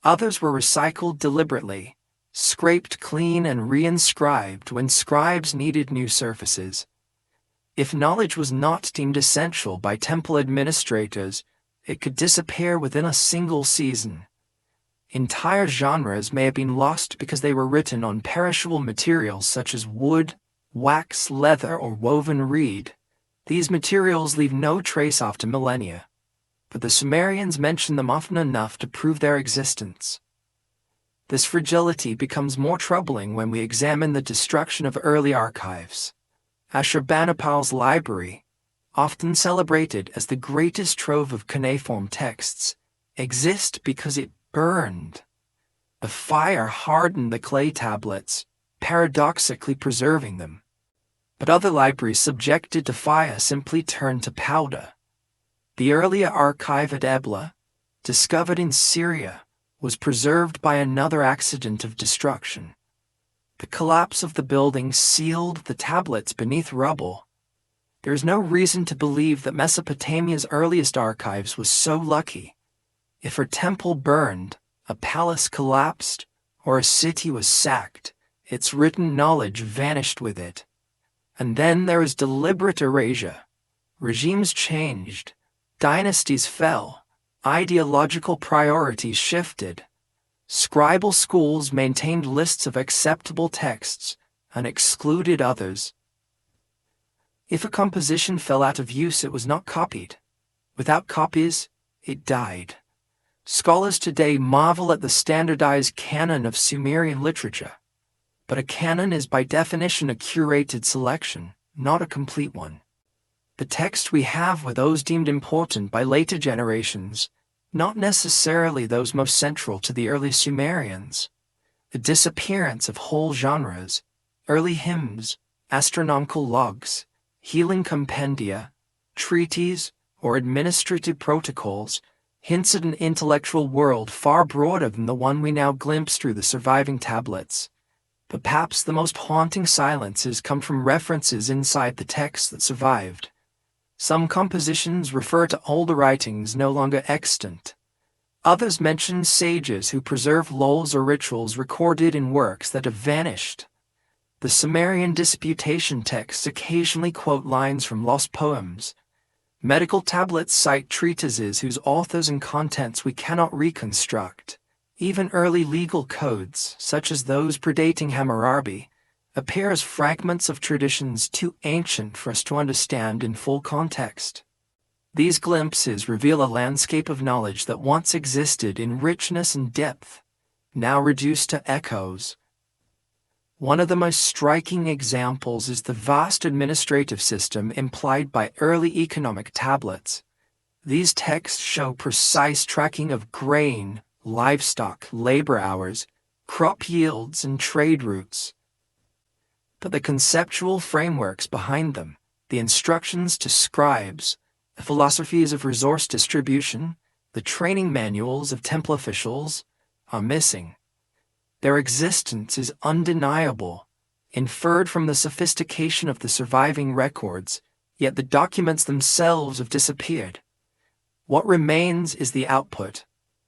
Others were recycled deliberately, scraped clean and reinscribed when scribes needed new surfaces. If knowledge was not deemed essential by temple administrators, it could disappear within a single season. Entire genres may have been lost because they were written on perishable materials such as wood, wax, leather, or woven reed. These materials leave no trace after millennia, but the Sumerians mention them often enough to prove their existence. This fragility becomes more troubling when we examine the destruction of early archives. Ashurbanipal's library, often celebrated as the greatest trove of cuneiform texts, exists because it burned. The fire hardened the clay tablets, paradoxically preserving them. But other libraries subjected to fire simply turned to powder. The earlier archive at Ebla, discovered in Syria, was preserved by another accident of destruction. The collapse of the building sealed the tablets beneath rubble. There is no reason to believe that Mesopotamia's earliest archives was so lucky. If her temple burned, a palace collapsed, or a city was sacked, its written knowledge vanished with it. And then there is deliberate erasure. Regimes changed, dynasties fell, ideological priorities shifted. Scribal schools maintained lists of acceptable texts and excluded others. If a composition fell out of use, it was not copied. Without copies, it died. Scholars today marvel at the standardized canon of Sumerian literature. But a canon is by definition a curated selection, not a complete one. The texts we have were those deemed important by later generations, not necessarily those most central to the early Sumerians. The disappearance of whole genres, early hymns, astronomical logs, healing compendia, treaties, or administrative protocols, hints at an intellectual world far broader than the one we now glimpse through the surviving tablets. But perhaps the most haunting silences come from references inside the texts that survived. Some compositions refer to older writings no longer extant. Others mention sages who preserve laws or rituals recorded in works that have vanished. The Sumerian disputation texts occasionally quote lines from lost poems. Medical tablets cite treatises whose authors and contents we cannot reconstruct. Even early legal codes, such as those predating Hammurabi, appear as fragments of traditions too ancient for us to understand in full context. These glimpses reveal a landscape of knowledge that once existed in richness and depth, now reduced to echoes. One of the most striking examples is the vast administrative system implied by early economic tablets. These texts show precise tracking of grain, livestock, labor hours, crop yields, and trade routes. But the conceptual frameworks behind them, the instructions to scribes, the philosophies of resource distribution, the training manuals of temple officials, are missing. Their existence is undeniable, inferred from the sophistication of the surviving records, yet the documents themselves have disappeared. What remains is the output,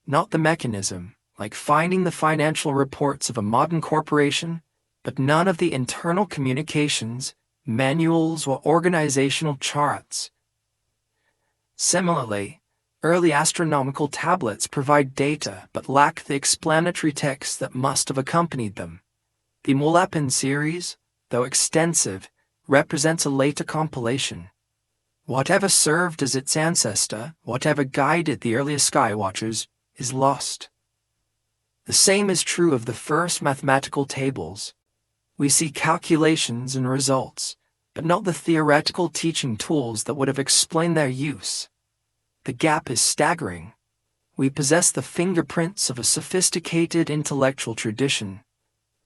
not the mechanism, like finding the financial reports of a modern corporation, but none of the internal communications, manuals, or organizational charts. Similarly, early astronomical tablets provide data but lack the explanatory text that must have accompanied them. The Mulepan series, though extensive, represents a later compilation. Whatever served as its ancestor, whatever guided the earliest skywatchers, is lost. The same is true of the first mathematical tables. We see calculations and results, but not the theoretical teaching tools that would have explained their use. The gap is staggering. We possess the fingerprints of a sophisticated intellectual tradition,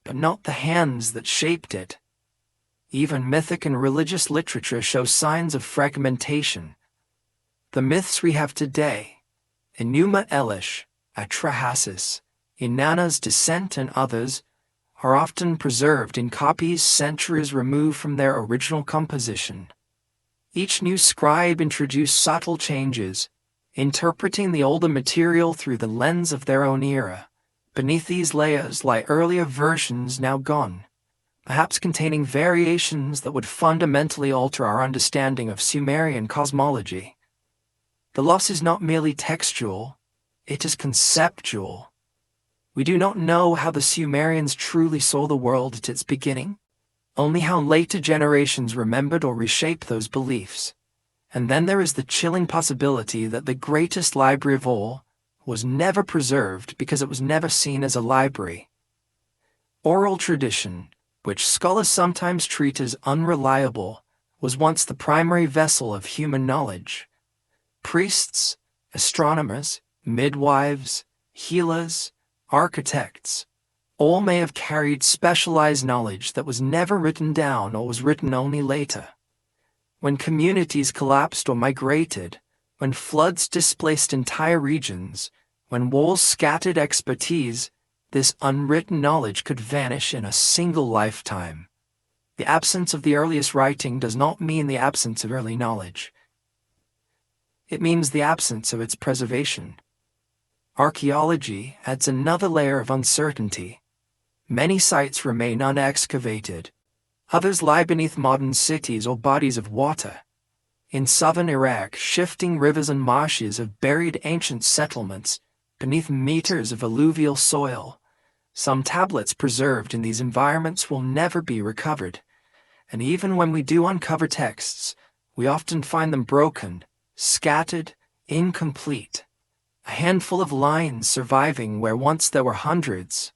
but not the hands that shaped it. Even mythic and religious literature shows signs of fragmentation. The myths we have today, Enuma Elish, Atrahasis, Inanna's Descent, and others, are often preserved in copies centuries removed from their original composition. Each new scribe introduced subtle changes, interpreting the older material through the lens of their own era. Beneath these layers lie earlier versions now gone, perhaps containing variations that would fundamentally alter our understanding of Sumerian cosmology. The loss is not merely textual, it is conceptual. We do not know how the Sumerians truly saw the world at its beginning, only how later generations remembered or reshaped those beliefs. And then there is the chilling possibility that the greatest library of all was never preserved because it was never seen as a library. Oral tradition, which scholars sometimes treat as unreliable, was once the primary vessel of human knowledge. Priests, astronomers, midwives, healers, architects, all may have carried specialized knowledge that was never written down or was written only later. When communities collapsed or migrated, when floods displaced entire regions, when wars scattered expertise, this unwritten knowledge could vanish in a single lifetime. The absence of the earliest writing does not mean the absence of early knowledge. It means the absence of its preservation. Archaeology adds another layer of uncertainty. Many sites remain unexcavated. Others lie beneath modern cities or bodies of water. In southern Iraq, shifting rivers and marshes have buried ancient settlements beneath meters of alluvial soil. Some tablets preserved in these environments will never be recovered, and even when we do uncover texts, we often find them broken, scattered, incomplete. A handful of lines surviving where once there were hundreds.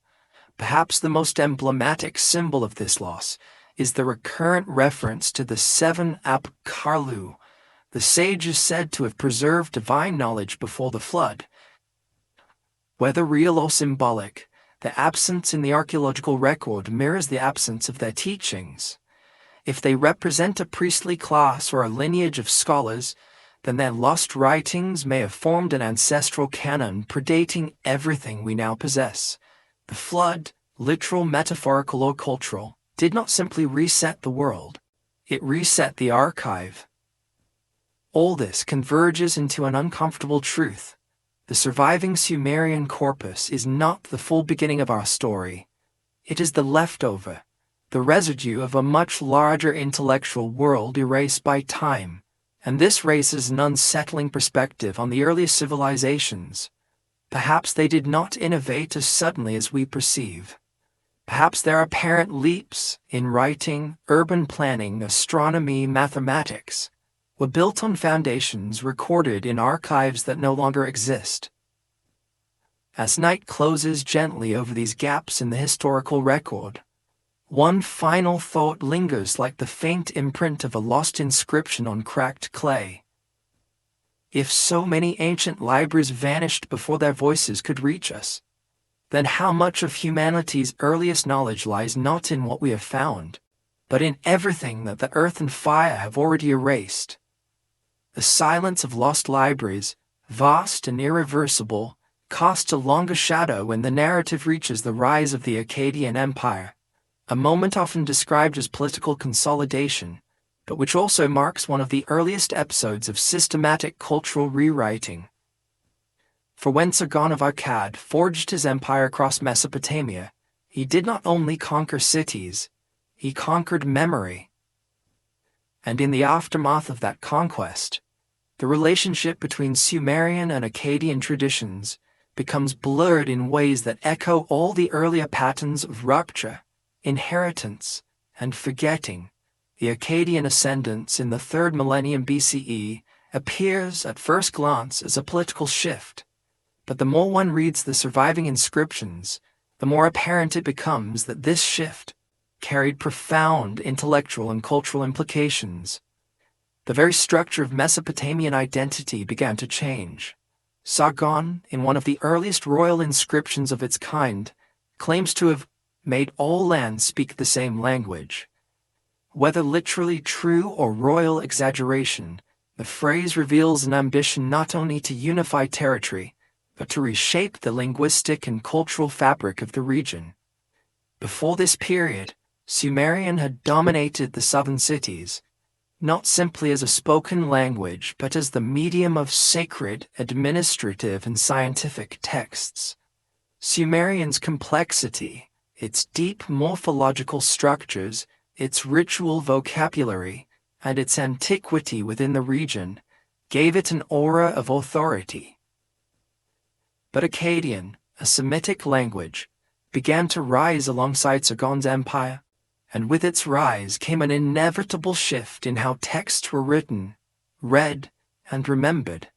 Perhaps the most emblematic symbol of this loss is the recurrent reference to the 7 Apkarlu, the sages said to have preserved divine knowledge before the flood. Whether real or symbolic, the absence in the archaeological record mirrors the absence of their teachings. If they represent a priestly class or a lineage of scholars, then their lost writings may have formed an ancestral canon predating everything we now possess. The flood, literal, metaphorical, or cultural, did not simply reset the world. It reset the archive. All this converges into an uncomfortable truth. The surviving Sumerian corpus is not the full beginning of our story. It is the leftover, the residue of a much larger intellectual world erased by time. And this raises an unsettling perspective on the earliest civilizations. Perhaps they did not innovate as suddenly as we perceive. Perhaps their apparent leaps in writing, urban planning, astronomy, mathematics were built on foundations recorded in archives that no longer exist. As night closes gently over these gaps in the historical record, one final thought lingers like the faint imprint of a lost inscription on cracked clay. If so many ancient libraries vanished before their voices could reach us, then how much of humanity's earliest knowledge lies not in what we have found, but in everything that the earth and fire have already erased? The silence of lost libraries, vast and irreversible, casts a longer shadow when the narrative reaches the rise of the Akkadian Empire, a moment often described as political consolidation, but which also marks one of the earliest episodes of systematic cultural rewriting. For when Sargon of Akkad forged his empire across Mesopotamia, he did not only conquer cities, he conquered memory. And in the aftermath of that conquest, the relationship between Sumerian and Akkadian traditions becomes blurred in ways that echo all the earlier patterns of rupture, inheritance, and forgetting. The Akkadian ascendance in the 3rd millennium BCE appears at first glance as a political shift, but the more one reads the surviving inscriptions, the more apparent it becomes that this shift carried profound intellectual and cultural implications. The very structure of Mesopotamian identity began to change. Sargon, in one of the earliest royal inscriptions of its kind, claims to have made all lands speak the same language. Whether literally true or royal exaggeration, the phrase reveals an ambition not only to unify territory, but to reshape the linguistic and cultural fabric of the region. Before this period, Sumerian had dominated the southern cities, not simply as a spoken language, but as the medium of sacred, administrative, and scientific texts. Sumerian's complexity, its deep morphological structures, its ritual vocabulary, and its antiquity within the region gave it an aura of authority. But Akkadian, a Semitic language, began to rise alongside Sargon's empire, and with its rise came an inevitable shift in how texts were written, read, and remembered.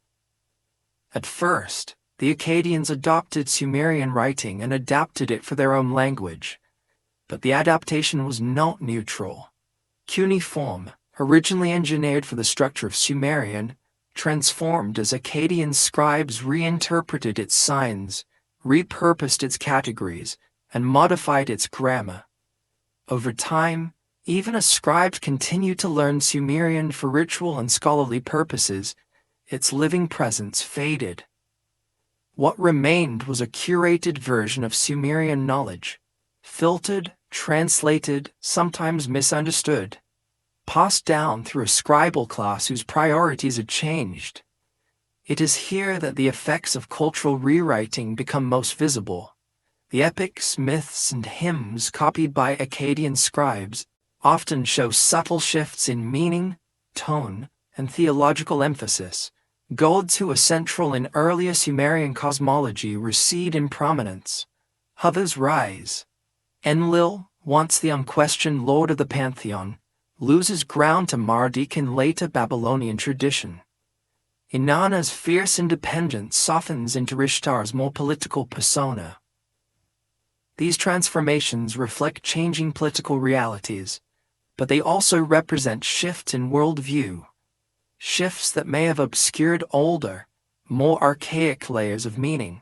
At first, the Akkadians adopted Sumerian writing and adapted it for their own language. But the adaptation was not neutral. Cuneiform, originally engineered for the structure of Sumerian, transformed as Akkadian scribes reinterpreted its signs, repurposed its categories, and modified its grammar. Over time, even as scribes continued to learn Sumerian for ritual and scholarly purposes, its living presence faded. What remained was a curated version of Sumerian knowledge, filtered, translated, sometimes misunderstood, passed down through a scribal class whose priorities had changed. It is here that the effects of cultural rewriting become most visible. The epics, myths, and hymns copied by Akkadian scribes often show subtle shifts in meaning, tone, and theological emphasis. Gods who were central in earlier Sumerian cosmology recede in prominence. Others rise. Enlil, once the unquestioned lord of the pantheon, loses ground to Marduk in later Babylonian tradition. Inanna's fierce independence softens into Ishtar's more political persona. These transformations reflect changing political realities, but they also represent shifts in worldview, shifts that may have obscured older, more archaic layers of meaning.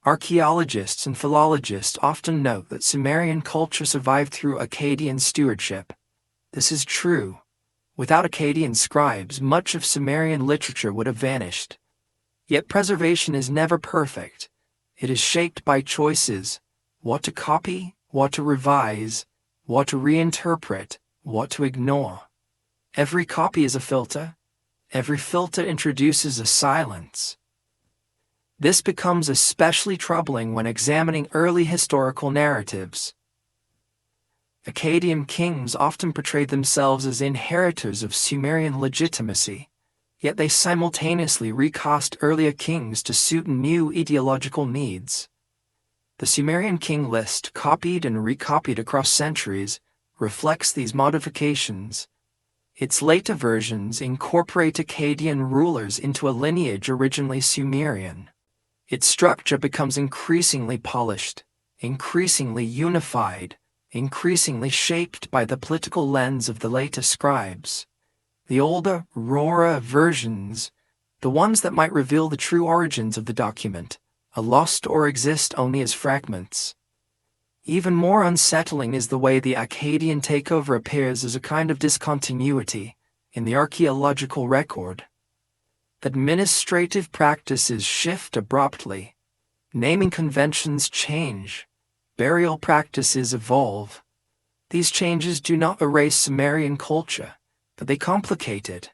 Archaeologists and philologists often note that Sumerian culture survived through Akkadian stewardship. This is true. Without Akkadian scribes, much of Sumerian literature would have vanished. Yet preservation is never perfect. It is shaped by choices: what to copy, what to revise, what to reinterpret, what to ignore. Every copy is a filter. Every filter introduces a silence. This becomes especially troubling when examining early historical narratives. Akkadian kings often portrayed themselves as inheritors of Sumerian legitimacy, yet they simultaneously recast earlier kings to suit new ideological needs. The Sumerian king list, copied and recopied across centuries, reflects these modifications. Its later versions incorporate Akkadian rulers into a lineage originally Sumerian. Its structure becomes increasingly polished, increasingly unified, increasingly shaped by the political lens of the later scribes. The older, rawer versions, the ones that might reveal the true origins of the document, are lost or exist only as fragments. Even more unsettling is the way the Akkadian takeover appears as a kind of discontinuity in the archaeological record. Administrative practices shift abruptly. Naming conventions change. Burial practices evolve. These changes do not erase Sumerian culture, but they complicate it,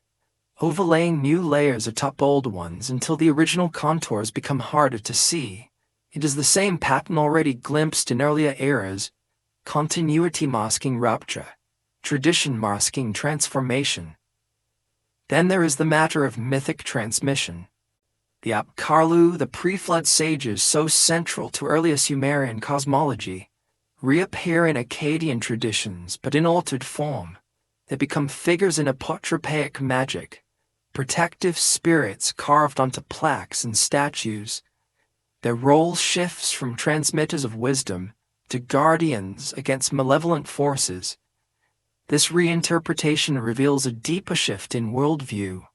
overlaying new layers atop old ones until the original contours become harder to see. It is the same pattern already glimpsed in earlier eras: continuity masking rupture, tradition masking transformation. Then there is the matter of mythic transmission. The Apkarlu, the pre-flood sages so central to earlier Sumerian cosmology, reappear in Akkadian traditions but in altered form. They become figures in apotropaic magic, protective spirits carved onto plaques and statues. Their role shifts from transmitters of wisdom to guardians against malevolent forces. This reinterpretation reveals a deeper shift in worldview,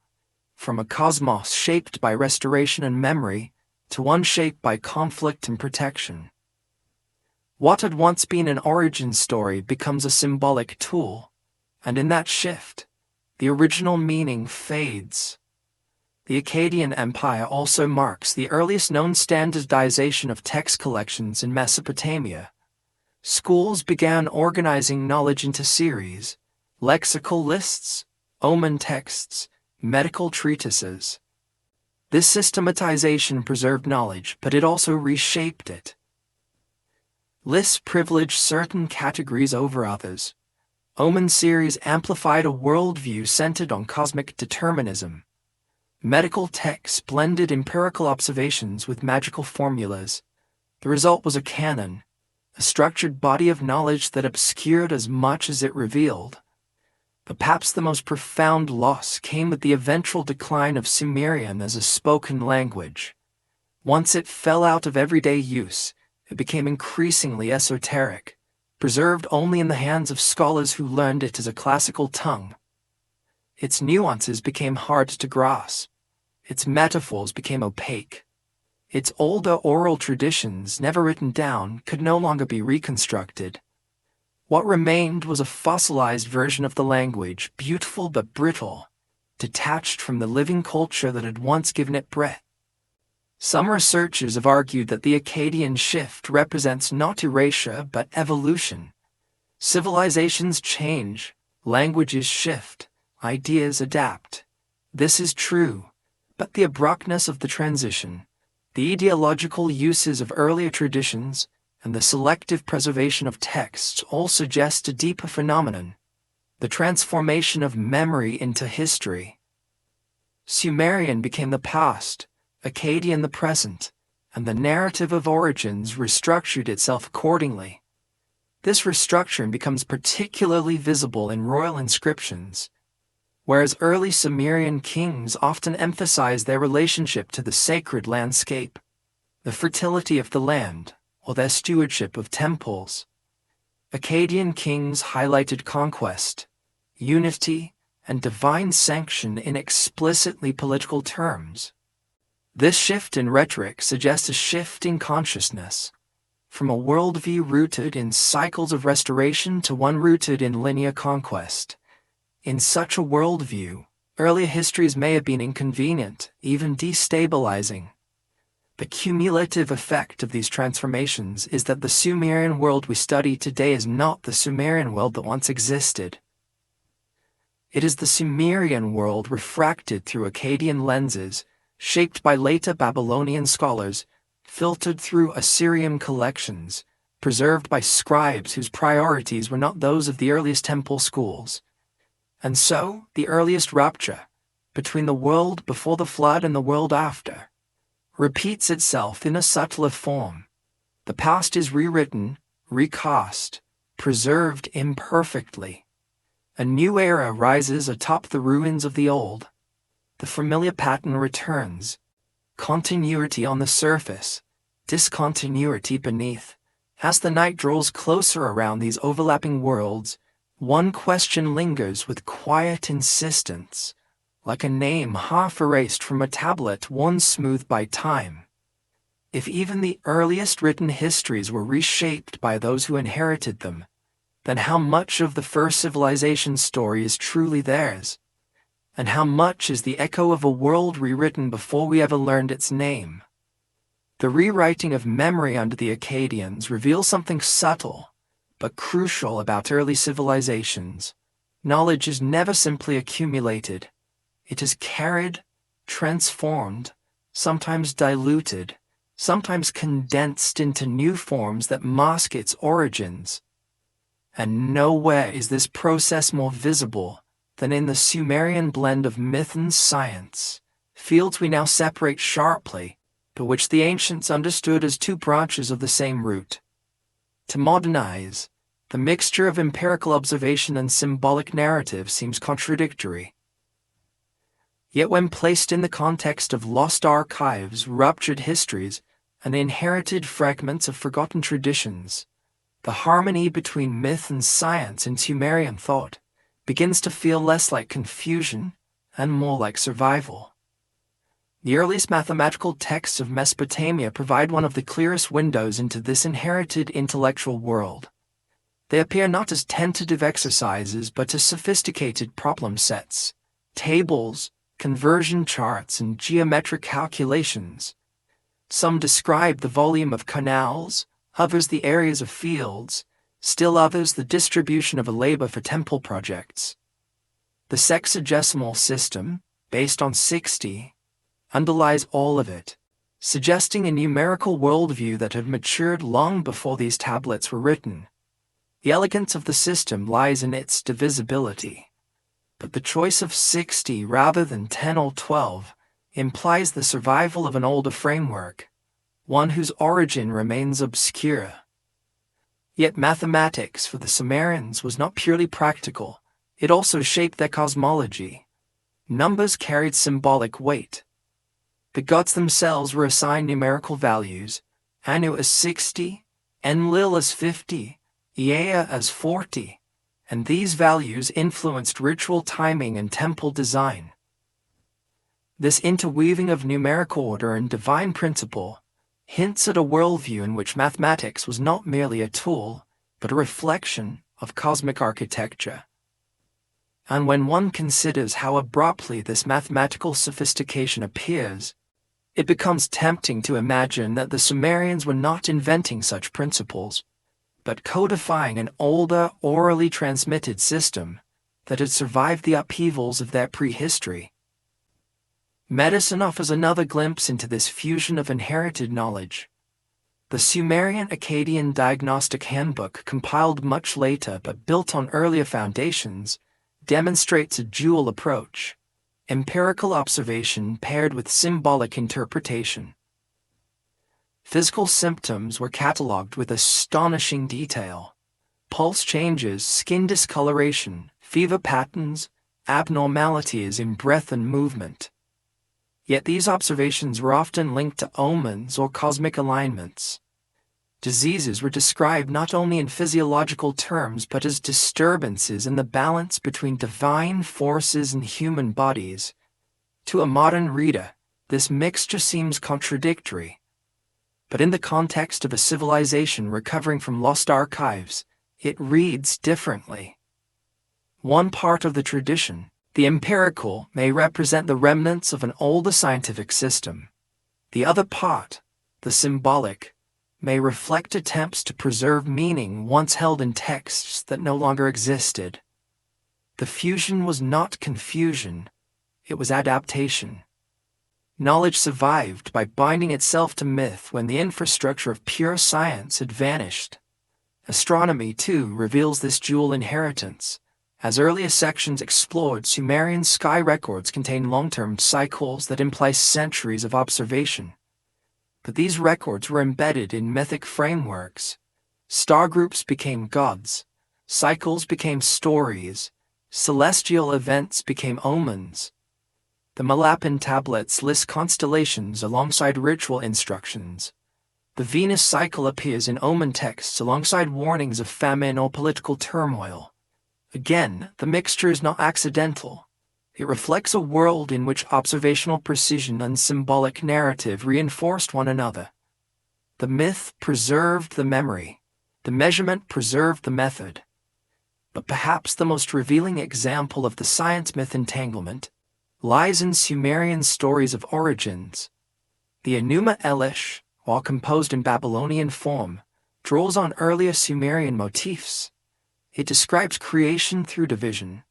from a cosmos shaped by restoration and memory to one shaped by conflict and protection. What had once been an origin story becomes a symbolic tool, and in that shift, the original meaning fades. The Akkadian Empire also marks the earliest known standardization of text collections in Mesopotamia. Schools began organizing knowledge into series: lexical lists, omen texts, medical treatises. This systematization preserved knowledge, but it also reshaped it. Lists privileged certain categories over others. Omen series amplified a worldview centered on cosmic determinism. Medical texts blended empirical observations with magical formulas. The result was a canon, a structured body of knowledge that obscured as much as it revealed. But perhaps the most profound loss came with the eventual decline of Sumerian as a spoken language. Once it fell out of everyday use, it became increasingly esoteric, preserved only in the hands of scholars who learned it as a classical tongue. Its nuances became hard to grasp. Its metaphors became opaque. Its older oral traditions, never written down, could no longer be reconstructed. What remained was a fossilized version of the language, beautiful but brittle, detached from the living culture that had once given it breath. Some researchers have argued that the Akkadian shift represents not erasure but evolution. Civilizations change, languages shift, ideas adapt. This is true, but the abruptness of the transition, the ideological uses of earlier traditions, and the selective preservation of texts all suggest a deeper phenomenon: the transformation of memory into history. Sumerian became the past, Akkadian the present, and the narrative of origins restructured itself accordingly. This restructuring becomes particularly visible in royal inscriptions. Whereas early Sumerian kings often emphasized their relationship to the sacred landscape, the fertility of the land, or their stewardship of temples, Akkadian kings highlighted conquest, unity, and divine sanction in explicitly political terms. This shift in rhetoric suggests a shift in consciousness, from a worldview rooted in cycles of restoration to one rooted in linear conquest. In such a worldview, earlier histories may have been inconvenient, even destabilizing. The cumulative effect of these transformations is that the Sumerian world we study today is not the Sumerian world that once existed. It is the Sumerian world refracted through Akkadian lenses, shaped by later Babylonian scholars, filtered through Assyrian collections, preserved by scribes whose priorities were not those of the earliest temple schools. And so, the earliest rupture, between the world before the flood and the world after, repeats itself in a subtler form. The past is rewritten, recast, preserved imperfectly. A new era rises atop the ruins of the old. The familiar pattern returns. Continuity on the surface, discontinuity beneath. As the night draws closer around these overlapping worlds, one question lingers with quiet insistence, like a name half erased from a tablet worn smooth by time. If even the earliest written histories were reshaped by those who inherited them, then how much of the first civilization's story is truly theirs? And how much is the echo of a world rewritten before we ever learned its name? The rewriting of memory under the Akkadians reveals something subtle, but crucial about early civilizations. Knowledge is never simply accumulated. It is carried, transformed, sometimes diluted, sometimes condensed into new forms that mask its origins. And nowhere is this process more visible than in the Sumerian blend of myth and science, fields we now separate sharply, but which the ancients understood as two branches of the same root. To modernize, the mixture of empirical observation and symbolic narrative seems contradictory. Yet when placed in the context of lost archives, ruptured histories, and inherited fragments of forgotten traditions, the harmony between myth and science in Sumerian thought begins to feel less like confusion and more like survival. The earliest mathematical texts of Mesopotamia provide one of the clearest windows into this inherited intellectual world. They appear not as tentative exercises but as sophisticated problem sets, tables, conversion charts, and geometric calculations. Some describe the volume of canals, others the areas of fields, still others the distribution of a labor for temple projects. The sexagesimal system, based on 60, underlies all of it, suggesting a numerical worldview that had matured long before these tablets were written. The elegance of the system lies in its divisibility, but the choice of 60 rather than 10 or 12 implies the survival of an older framework, one whose origin remains obscure. Yet mathematics for the Sumerians was not purely practical, it also shaped their cosmology. Numbers carried symbolic weight. The gods themselves were assigned numerical values, Anu as 60, Enlil as 50, Ea as 40, and these values influenced ritual timing and temple design. This interweaving of numeric order and divine principle hints at a worldview in which mathematics was not merely a tool, but a reflection of cosmic architecture. And when one considers how abruptly this mathematical sophistication appears, it becomes tempting to imagine that the Sumerians were not inventing such principles, but codifying an older, orally transmitted system that had survived the upheavals of their prehistory. Medicine offers another glimpse into this fusion of inherited knowledge. The Sumerian Akkadian Diagnostic Handbook, compiled much later but built on earlier foundations, demonstrates a dual approach: empirical observation paired with symbolic interpretation. Physical symptoms were catalogued with astonishing detail: pulse changes, skin discoloration, fever patterns, abnormalities in breath and movement. Yet these observations were often linked to omens or cosmic alignments. Diseases were described not only in physiological terms but as disturbances in the balance between divine forces and human bodies. To a modern reader, this mixture seems contradictory. But in the context of a civilization recovering from lost archives, it reads differently. One part of the tradition, the empirical, may represent the remnants of an older scientific system. The other part, the symbolic, may reflect attempts to preserve meaning once held in texts that no longer existed. The fusion was not confusion, it was adaptation. Knowledge survived by binding itself to myth when the infrastructure of pure science had vanished. Astronomy, too, reveals this dual inheritance. As earlier sections explored, Sumerian sky records contain long-term cycles that imply centuries of observation. But these records were embedded in mythic frameworks. Star groups became gods, cycles became stories, celestial events became omens. The Malapan tablets list constellations alongside ritual instructions. The Venus cycle appears in omen texts alongside warnings of famine or political turmoil. Again, the mixture is not accidental. It reflects a world in which observational precision and symbolic narrative reinforced one another. The myth preserved the memory. The measurement preserved the method. But perhaps the most revealing example of the science-myth entanglement lies in Sumerian stories of origins. The Enuma Elish, while composed in Babylonian form, draws on earlier Sumerian motifs. It describes creation through division,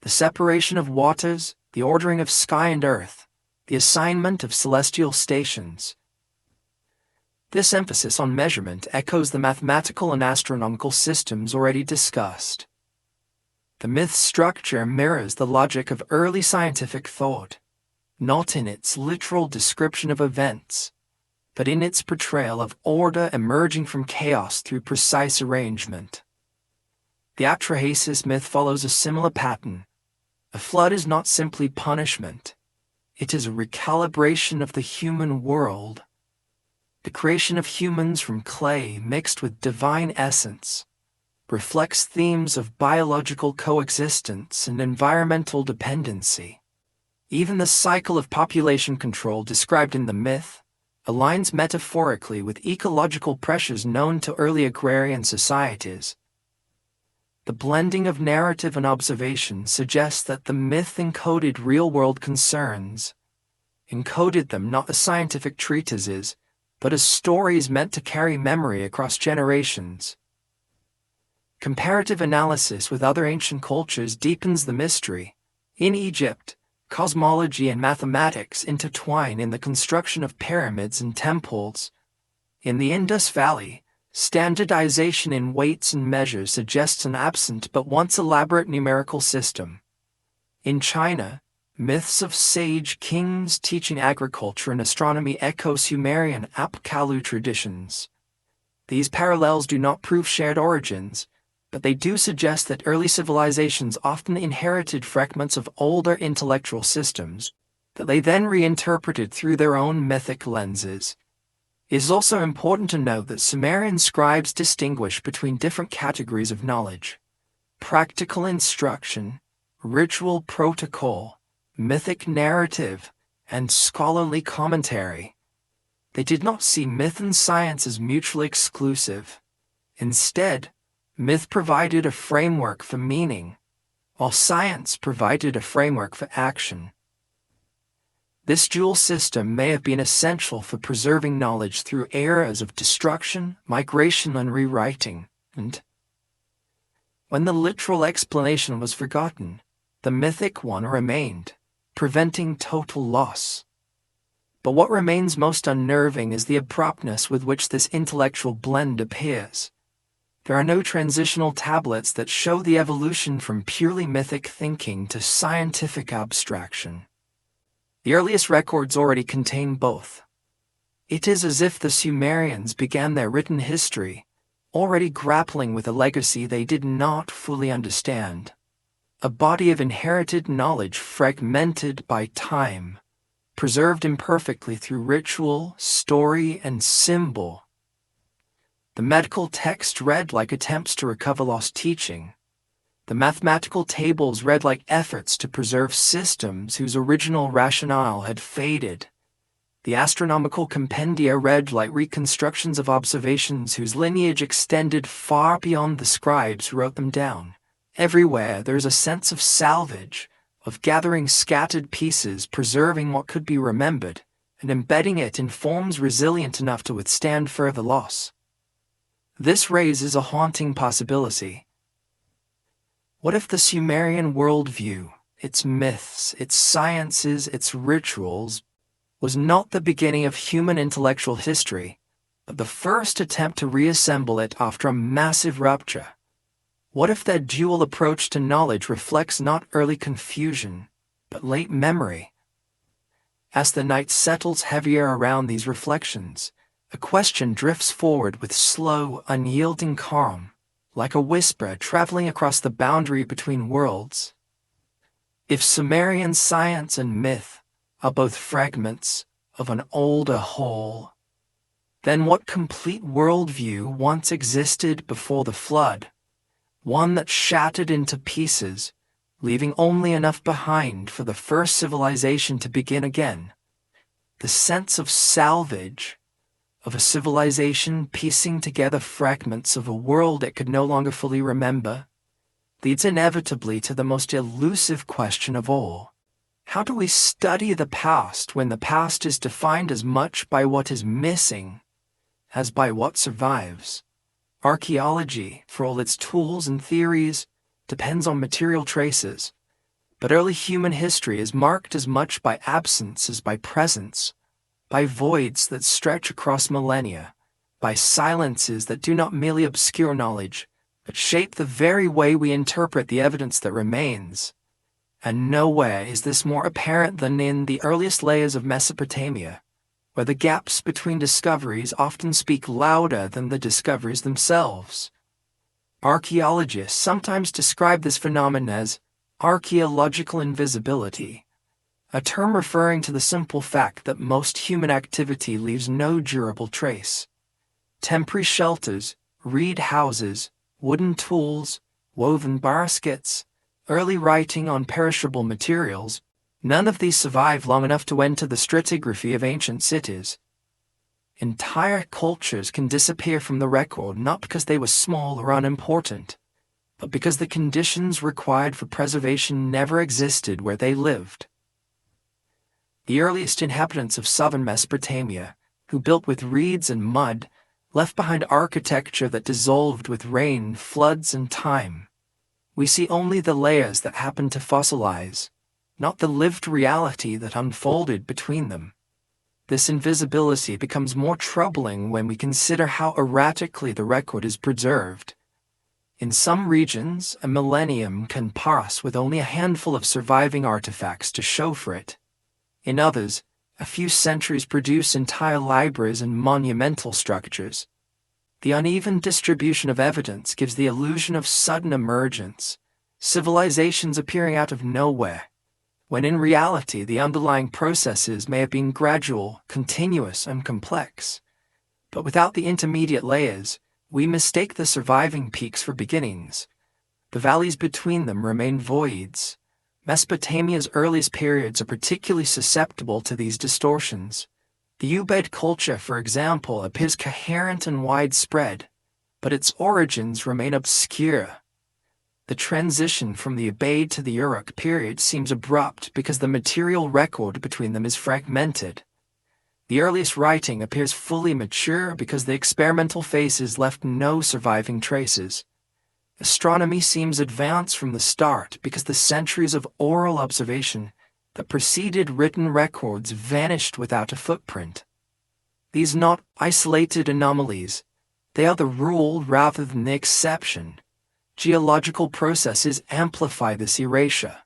the separation of waters, the ordering of sky and earth, the assignment of celestial stations. This emphasis on measurement echoes the mathematical and astronomical systems already discussed. The myth's structure mirrors the logic of early scientific thought, not in its literal description of events, but in its portrayal of order emerging from chaos through precise arrangement. The Atrahasis myth follows a similar pattern. A flood is not simply punishment. It is a recalibration of the human world. The creation of humans from clay mixed with divine essence reflects themes of biological coexistence and environmental dependency. Even the cycle of population control described in the myth aligns metaphorically with ecological pressures known to early agrarian societies. The blending of narrative and observation suggests that the myth encoded real-world concerns, encoded them not as scientific treatises, but as stories meant to carry memory across generations. Comparative analysis with other ancient cultures deepens the mystery. In Egypt, cosmology and mathematics intertwine in the construction of pyramids and temples. In the Indus Valley, standardization in weights and measures suggests an absent but once elaborate numerical system. In China, myths of sage kings teaching agriculture and astronomy echo Sumerian Apkallu traditions. These parallels do not prove shared origins, but they do suggest that early civilizations often inherited fragments of older intellectual systems that they then reinterpreted through their own mythic lenses. It is also important to note that Sumerian scribes distinguished between different categories of knowledge: practical instruction, ritual protocol, mythic narrative, and scholarly commentary. They did not see myth and science as mutually exclusive. Instead, myth provided a framework for meaning, while science provided a framework for action. This dual system may have been essential for preserving knowledge through eras of destruction, migration, and rewriting, and when the literal explanation was forgotten, the mythic one remained, preventing total loss. But what remains most unnerving is the abruptness with which this intellectual blend appears. There are no transitional tablets that show the evolution from purely mythic thinking to scientific abstraction. The earliest records already contain both. It is as if the Sumerians began their written history already grappling with a legacy they did not fully understand, a body of inherited knowledge fragmented by time, preserved imperfectly through ritual, story, and symbol. The medical text read like attempts to recover lost teaching. The mathematical tables read like efforts to preserve systems whose original rationale had faded. The astronomical compendia read like reconstructions of observations whose lineage extended far beyond the scribes who wrote them down. Everywhere there is a sense of salvage, of gathering scattered pieces, preserving what could be remembered, and embedding it in forms resilient enough to withstand further loss. This raises a haunting possibility. What if the Sumerian worldview, its myths, its sciences, its rituals, was not the beginning of human intellectual history, but the first attempt to reassemble it after a massive rupture? What if their dual approach to knowledge reflects not early confusion, but late memory? As the night settles heavier around these reflections, a question drifts forward with slow, unyielding calm, like a whisper traveling across the boundary between worlds. If Sumerian science and myth are both fragments of an older whole, then what complete worldview once existed before the flood? One that shattered into pieces, leaving only enough behind for the first civilization to begin again. The sense of salvage, of a civilization piecing together fragments of a world it could no longer fully remember, leads inevitably to the most elusive question of all. How do we study the past when the past is defined as much by what is missing as by what survives? Archaeology, for all its tools and theories, depends on material traces, but early human history is marked as much by absence as by presence, by voids that stretch across millennia, by silences that do not merely obscure knowledge, but shape the very way we interpret the evidence that remains. And nowhere is this more apparent than in the earliest layers of Mesopotamia, where the gaps between discoveries often speak louder than the discoveries themselves. Archaeologists sometimes describe this phenomenon as archaeological invisibility, a term referring to the simple fact that most human activity leaves no durable trace. Temporary shelters, reed houses, wooden tools, woven baskets, early writing on perishable materials, none of these survive long enough to enter the stratigraphy of ancient cities. Entire cultures can disappear from the record not because they were small or unimportant, but because the conditions required for preservation never existed where they lived. The earliest inhabitants of southern Mesopotamia, who built with reeds and mud, left behind architecture that dissolved with rain, floods, and time. We see only the layers that happened to fossilize, not the lived reality that unfolded between them. This invisibility becomes more troubling when we consider how erratically the record is preserved. In some regions, a millennium can pass with only a handful of surviving artifacts to show for it. In others, a few centuries produce entire libraries and monumental structures. The uneven distribution of evidence gives the illusion of sudden emergence, civilizations appearing out of nowhere, when in reality the underlying processes may have been gradual, continuous, and complex. But without the intermediate layers, we mistake the surviving peaks for beginnings. The valleys between them remain voids. Mesopotamia's earliest periods are particularly susceptible to these distortions. The Ubaid culture, for example, appears coherent and widespread, but its origins remain obscure. The transition from the Ubaid to the Uruk period seems abrupt because the material record between them is fragmented. The earliest writing appears fully mature because the experimental phases left no surviving traces. Astronomy seems advanced from the start because the centuries of oral observation that preceded written records vanished without a footprint. These are not isolated anomalies. They are the rule rather than the exception. Geological processes amplify this erasure.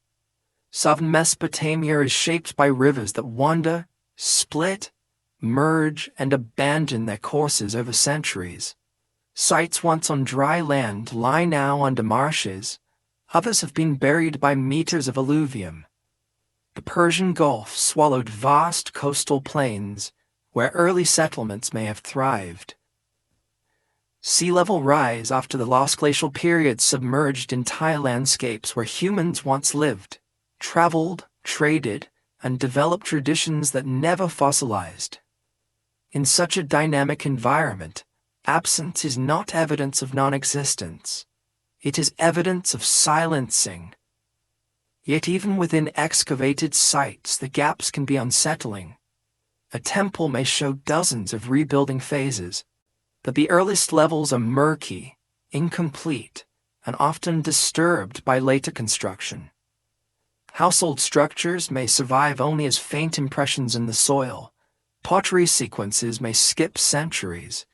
Southern Mesopotamia is shaped by rivers that wander, split, merge, and abandon their courses over centuries. Sites once on dry land lie now under marshes. Others have been buried by meters of alluvium. The Persian Gulf swallowed vast coastal plains where early settlements may have thrived. Sea level rise after the last glacial period submerged entire landscapes where humans once lived, traveled, traded, and developed traditions that never fossilized. In such a dynamic environment, absence is not evidence of non-existence. It is evidence of silencing. Yet even within excavated sites, the gaps can be unsettling. A temple may show dozens of rebuilding phases, but the earliest levels are murky, incomplete, and often disturbed by later construction. Household structures may survive only as faint impressions in the soil. Pottery sequences may skip centuries.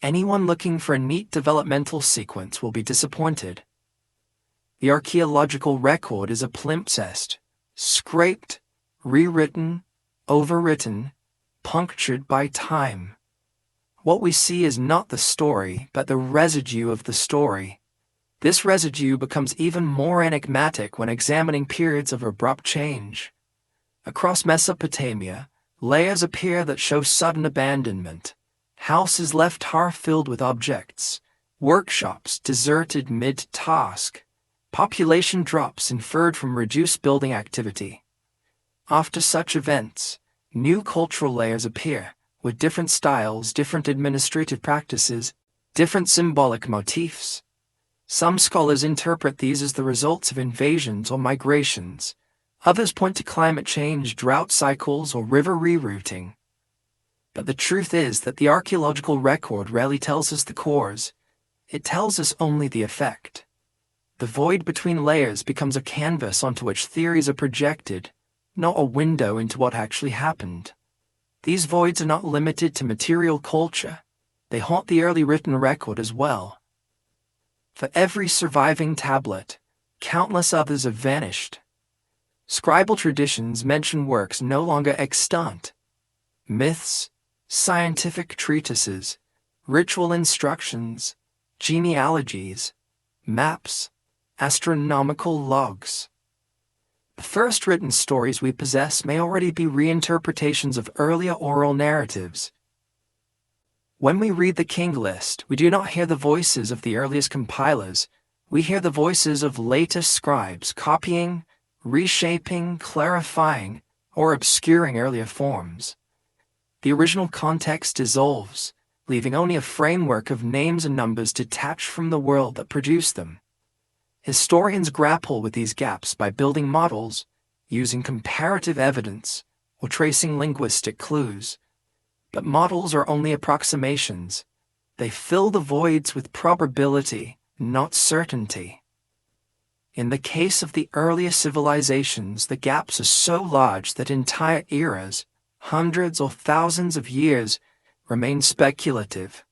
Anyone looking for a neat developmental sequence will be disappointed. The archaeological record is a palimpsest, scraped, rewritten, overwritten, punctured by time. What we see is not the story, but the residue of the story. This residue becomes even more enigmatic when examining periods of abrupt change. Across Mesopotamia, layers appear that show sudden abandonment. Houses left half-filled with objects, workshops deserted mid-task, population drops inferred from reduced building activity. After such events, new cultural layers appear, with different styles, different administrative practices, different symbolic motifs. Some scholars interpret these as the results of invasions or migrations. Others point to climate change, drought cycles, or river rerouting. But the truth is that the archaeological record rarely tells us the cause. It tells us only the effect. The void between layers becomes a canvas onto which theories are projected, not a window into what actually happened. These voids are not limited to material culture. They haunt the early written record as well. For every surviving tablet, countless others have vanished. Scribal traditions mention works no longer extant. Myths, scientific treatises, ritual instructions, genealogies, maps, astronomical logs. The first written stories we possess may already be reinterpretations of earlier oral narratives. When we read the King List, we do not hear the voices of the earliest compilers. We hear the voices of latest scribes copying, reshaping, clarifying, or obscuring earlier forms. The original context dissolves, leaving only a framework of names and numbers detached from the world that produced them. Historians grapple with these gaps by building models, using comparative evidence, or tracing linguistic clues. But models are only approximations. They fill the voids with probability, not certainty. In the case of the earliest civilizations, the gaps are so large that entire eras, hundreds or thousands of years, remain speculative.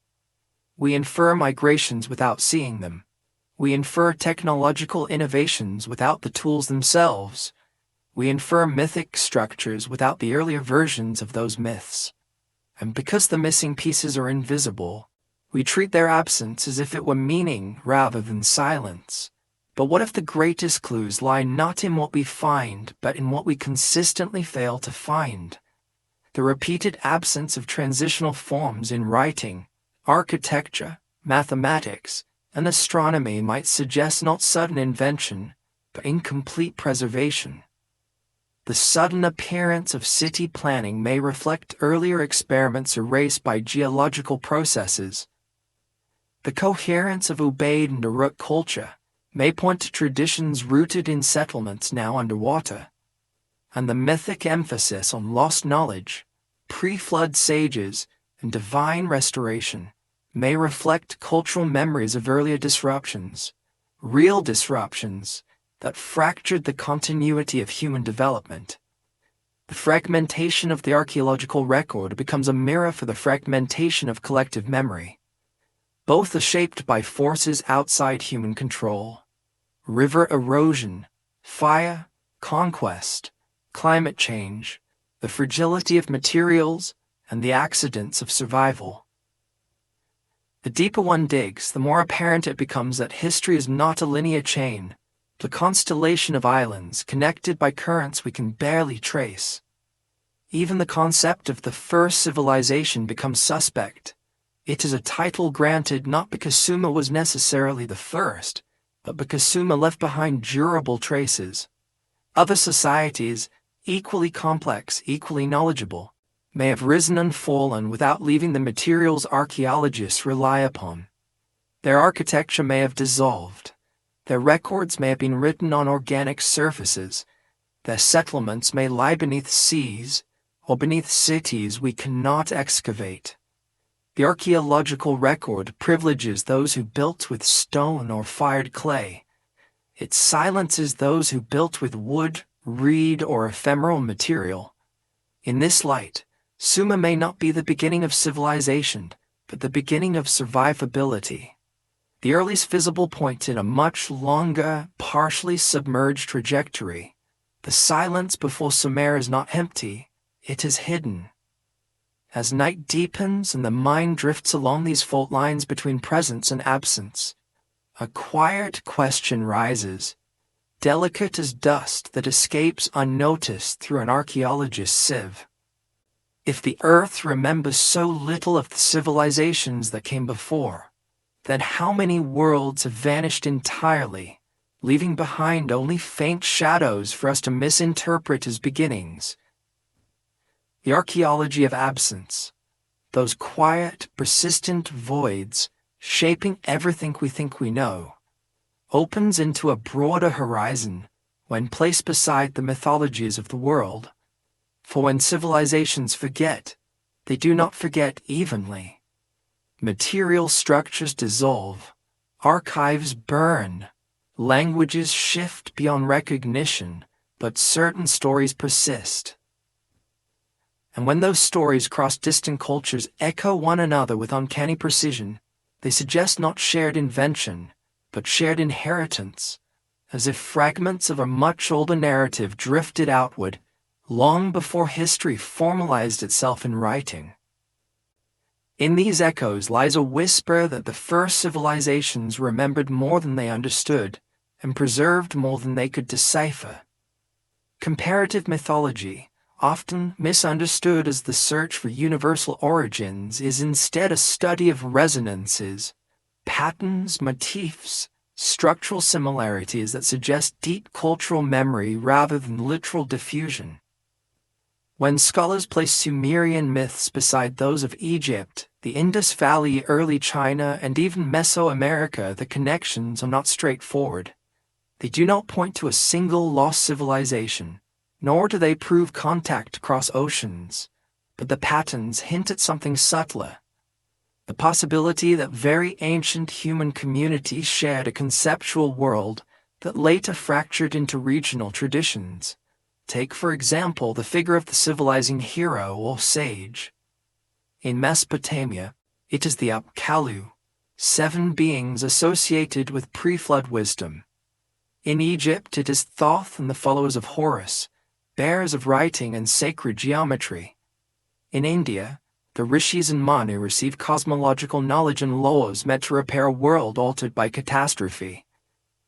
We infer migrations without seeing them. We infer technological innovations without the tools themselves. We infer mythic structures without the earlier versions of those myths. And because the missing pieces are invisible, we treat their absence as if it were meaning rather than silence. But what if the greatest clues lie not in what we find, but in what we consistently fail to find? The repeated absence of transitional forms in writing, architecture, mathematics, and astronomy might suggest not sudden invention, but incomplete preservation. The sudden appearance of city planning may reflect earlier experiments erased by geological processes. The coherence of Ubaid and Uruk culture may point to traditions rooted in settlements now underwater, and the mythic emphasis on lost knowledge, pre-flood sages, and divine restoration may reflect cultural memories of earlier disruptions, real disruptions, that fractured the continuity of human development. The fragmentation of the archaeological record becomes a mirror for the fragmentation of collective memory. Both are shaped by forces outside human control: river erosion, fire, conquest, climate change, the fragility of materials, and the accidents of survival. The deeper one digs, the more apparent it becomes that history is not a linear chain, but a constellation of islands connected by currents we can barely trace. Even the concept of the first civilization becomes suspect. It is a title granted not because Sumer was necessarily the first, but because Sumer left behind durable traces. Other societies, equally complex, equally knowledgeable, may have risen and fallen without leaving the materials archaeologists rely upon. Their architecture may have dissolved. Their records may have been written on organic surfaces. Their settlements may lie beneath seas or beneath cities we cannot excavate. The archaeological record privileges those who built with stone or fired clay. It silences those who built with wood, reed, or ephemeral material. In this light, Sumer may not be the beginning of civilization, but the beginning of survivability. The earliest visible point in a much longer, partially submerged trajectory. The silence before Sumer is not empty, it is hidden. As night deepens and the mind drifts along these fault lines between presence and absence, a quiet question rises, delicate as dust that escapes unnoticed through an archaeologist's sieve. If the earth remembers so little of the civilizations that came before, then how many worlds have vanished entirely, leaving behind only faint shadows for us to misinterpret as beginnings? The archaeology of absence, those quiet, persistent voids shaping everything we think we know, opens into a broader horizon when placed beside the mythologies of the world. For when civilizations forget, they do not forget evenly. Material structures dissolve, archives burn, languages shift beyond recognition, but certain stories persist. And when those stories cross distant cultures, echo one another with uncanny precision, they suggest not shared invention, but shared inheritance, as if fragments of a much older narrative drifted outward, long before history formalized itself in writing. In these echoes lies a whisper that the first civilizations remembered more than they understood, and preserved more than they could decipher. Comparative mythology, often misunderstood as the search for universal origins, is instead a study of resonances, patterns, motifs, structural similarities that suggest deep cultural memory rather than literal diffusion. When scholars place Sumerian myths beside those of Egypt, the Indus Valley, early China, and even Mesoamerica, the connections are not straightforward. They do not point to a single lost civilization, nor do they prove contact across oceans, but the patterns hint at something subtler. The possibility that very ancient human communities shared a conceptual world that later fractured into regional traditions. Take, for example, the figure of the civilizing hero or sage. In Mesopotamia, it is the Apkallu, 7 beings associated with pre-flood wisdom. In Egypt, it is Thoth and the followers of Horus, bearers of writing and sacred geometry. In India, the rishis and Manu receive cosmological knowledge and laws meant to repair a world altered by catastrophe.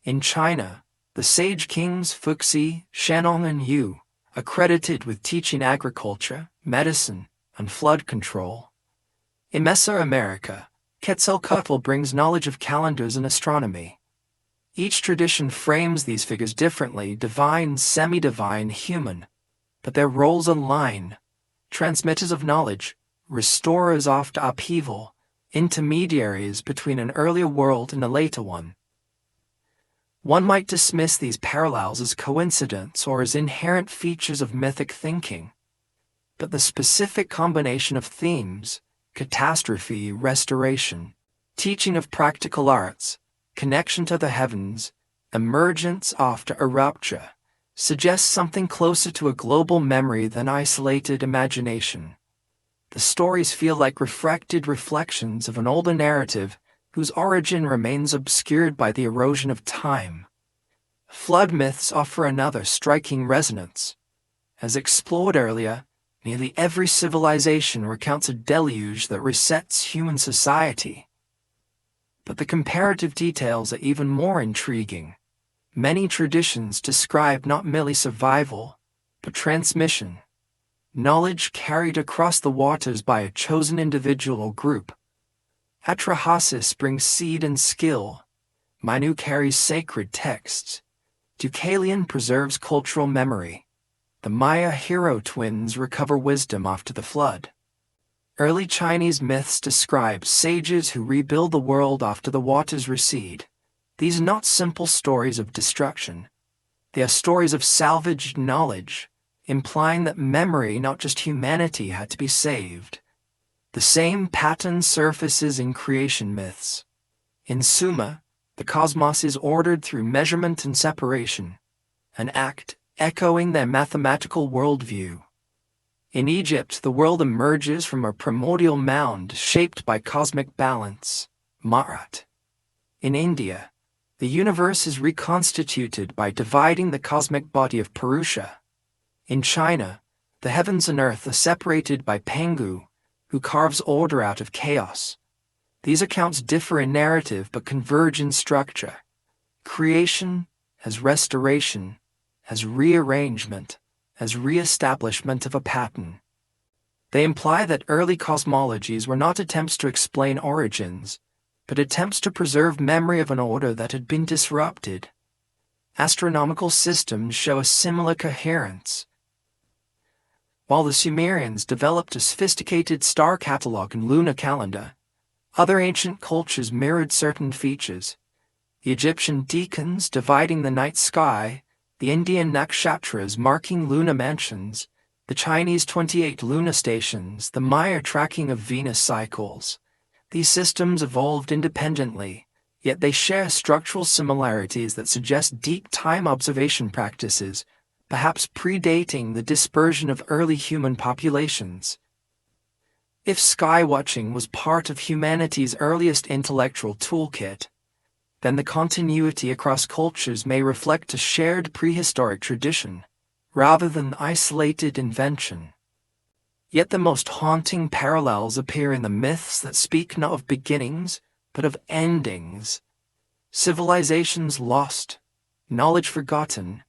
In China, the sage kings Fuxi, Shennong, and Yu accredited with teaching agriculture, medicine, and flood control. In Mesoamerica, Quetzalcoatl brings knowledge of calendars and astronomy. Each tradition frames these figures differently, divine, semi-divine, human, but their roles align: transmitters of knowledge, restorers after upheaval, intermediaries between an earlier world and a later one. One might dismiss these parallels as coincidence or as inherent features of mythic thinking, but the specific combination of themes, catastrophe, restoration, teaching of practical arts, connection to the heavens, emergence after a rupture, suggests something closer to a global memory than isolated imagination. The stories feel like refracted reflections of an older narrative whose origin remains obscured by the erosion of time. Flood myths offer another striking resonance. As explored earlier, nearly every civilization recounts a deluge that resets human society. But the comparative details are even more intriguing. Many traditions describe not merely survival, but transmission. Knowledge carried across the waters by a chosen individual or group. Atrahasis brings seed and skill. Manu carries sacred texts. Deucalion preserves cultural memory. The Maya hero twins recover wisdom after the flood. Early Chinese myths describe sages who rebuild the world after the waters recede. These are not simple stories of destruction. They are stories of salvaged knowledge, implying that memory, not just humanity, had to be saved. The same pattern surfaces in creation myths. In Sumer, the cosmos is ordered through measurement and separation, an act echoing their mathematical worldview. In Egypt, the world emerges from a primordial mound shaped by cosmic balance, Ma'at. In India, the universe is reconstituted by dividing the cosmic body of Purusha. In China, the heavens and earth are separated by Pengu, who carves order out of chaos. These accounts differ in narrative but converge in structure. Creation as restoration, as rearrangement, as re-establishment of a pattern. They imply that early cosmologies were not attempts to explain origins, but attempts to preserve memory of an order that had been disrupted. Astronomical systems show a similar coherence. While the Sumerians developed a sophisticated star catalog and lunar calendar, other ancient cultures mirrored certain features. The Egyptian decans dividing the night sky, the Indian nakshatras marking lunar mansions, the Chinese 28 lunar stations, the Maya tracking of Venus cycles. These systems evolved independently, yet they share structural similarities that suggest deep time observation practices, perhaps predating the dispersion of early human populations. If skywatching was part of humanity's earliest intellectual toolkit, then the continuity across cultures may reflect a shared prehistoric tradition, rather than isolated invention. Yet the most haunting parallels appear in the myths that speak not of beginnings, but of endings. Civilizations lost, knowledge forgotten,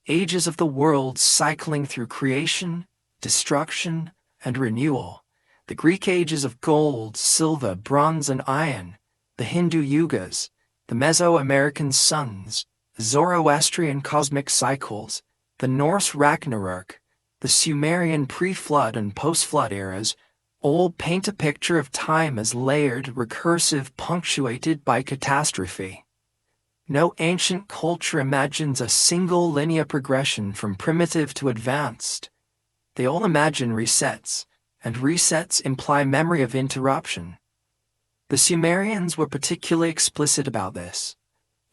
ages of the world cycling through creation, destruction, and renewal. The Greek ages of gold, silver, bronze, and iron, the Hindu yugas, the Mesoamerican suns, the Zoroastrian cosmic cycles, the Norse Ragnarok, the Sumerian pre-flood and post-flood eras, all paint a picture of time as layered, recursive, punctuated by catastrophe. No ancient culture imagines a single linear progression from primitive to advanced. They all imagine resets, and resets imply memory of interruption. The Sumerians were particularly explicit about this.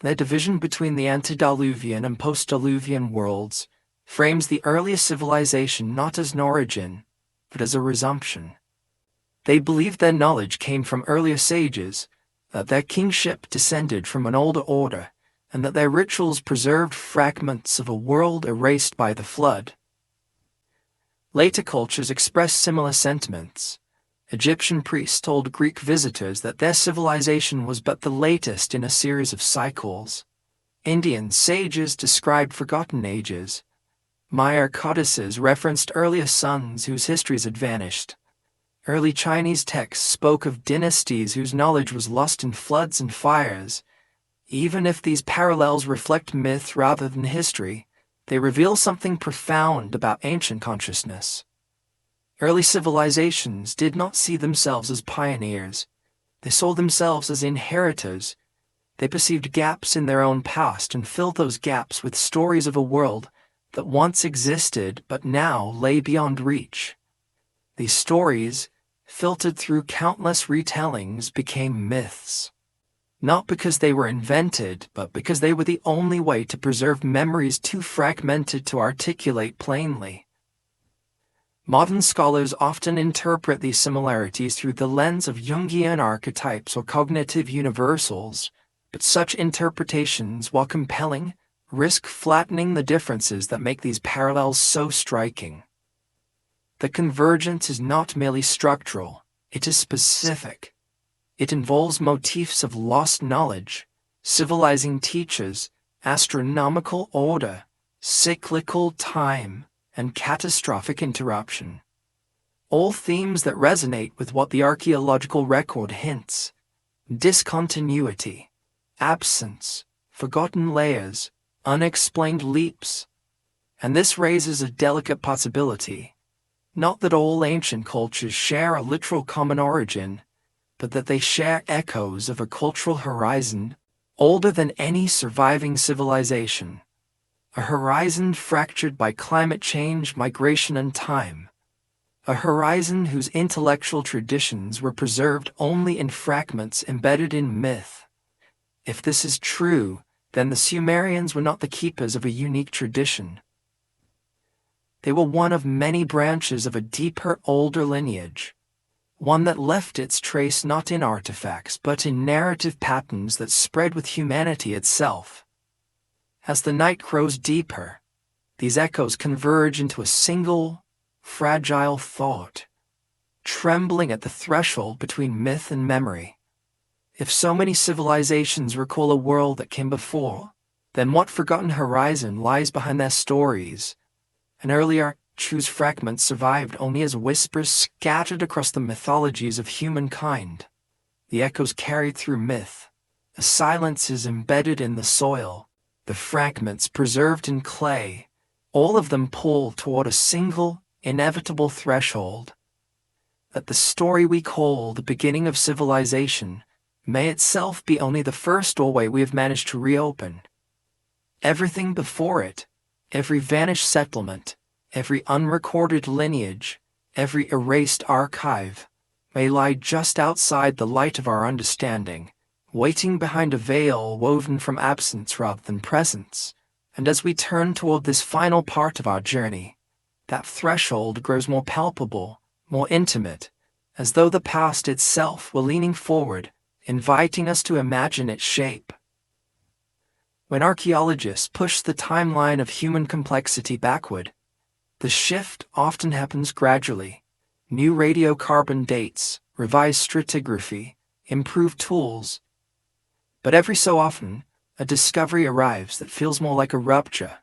Their division between the antediluvian and post-diluvian worlds frames the earliest civilization not as an origin, but as a resumption. They believed their knowledge came from earlier sages, that their kingship descended from an older order, and that their rituals preserved fragments of a world erased by the flood. Later cultures expressed similar sentiments. Egyptian priests told Greek visitors that their civilization was but the latest in a series of cycles. Indian sages described forgotten ages. Maya codices referenced earlier sons whose histories had vanished. Early Chinese texts spoke of dynasties whose knowledge was lost in floods and fires. Even if these parallels reflect myth rather than history, they reveal something profound about ancient consciousness. Early civilizations did not see themselves as pioneers. They saw themselves as inheritors. They perceived gaps in their own past and filled those gaps with stories of a world that once existed but now lay beyond reach. These stories, filtered through countless retellings, became myths. Not because they were invented, but because they were the only way to preserve memories too fragmented to articulate plainly. Modern scholars often interpret these similarities through the lens of Jungian archetypes or cognitive universals, but such interpretations, while compelling, risk flattening the differences that make these parallels so striking. The convergence is not merely structural, it is specific. It involves motifs of lost knowledge, civilizing teachers, astronomical order, cyclical time, and catastrophic interruption. All themes that resonate with what the archaeological record hints: discontinuity, absence, forgotten layers, unexplained leaps. And this raises a delicate possibility. Not that all ancient cultures share a literal common origin, but that they share echoes of a cultural horizon older than any surviving civilization. A horizon fractured by climate change, migration, and time. A horizon whose intellectual traditions were preserved only in fragments embedded in myth. If this is true, then the Sumerians were not the keepers of a unique tradition. They were one of many branches of a deeper, older lineage, one that left its trace not in artifacts but in narrative patterns that spread with humanity itself. As the night grows deeper, these echoes converge into a single, fragile thought, trembling at the threshold between myth and memory. If so many civilizations recall a world that came before, then what forgotten horizon lies behind their stories? An earlier, whose fragments survived only as whispers scattered across the mythologies of humankind. The echoes carried through myth, the silences embedded in the soil, the fragments preserved in clay, all of them pull toward a single, inevitable threshold. That the story we call the beginning of civilization may itself be only the first doorway we have managed to reopen. Everything before it, every vanished settlement, every unrecorded lineage, every erased archive, may lie just outside the light of our understanding, waiting behind a veil woven from absence rather than presence. And as we turn toward this final part of our journey, that threshold grows more palpable, more intimate, as though the past itself were leaning forward, inviting us to imagine its shape. When archaeologists push the timeline of human complexity backward, the shift often happens gradually. New radiocarbon dates, revised stratigraphy, improved tools. But every so often, a discovery arrives that feels more like a rupture.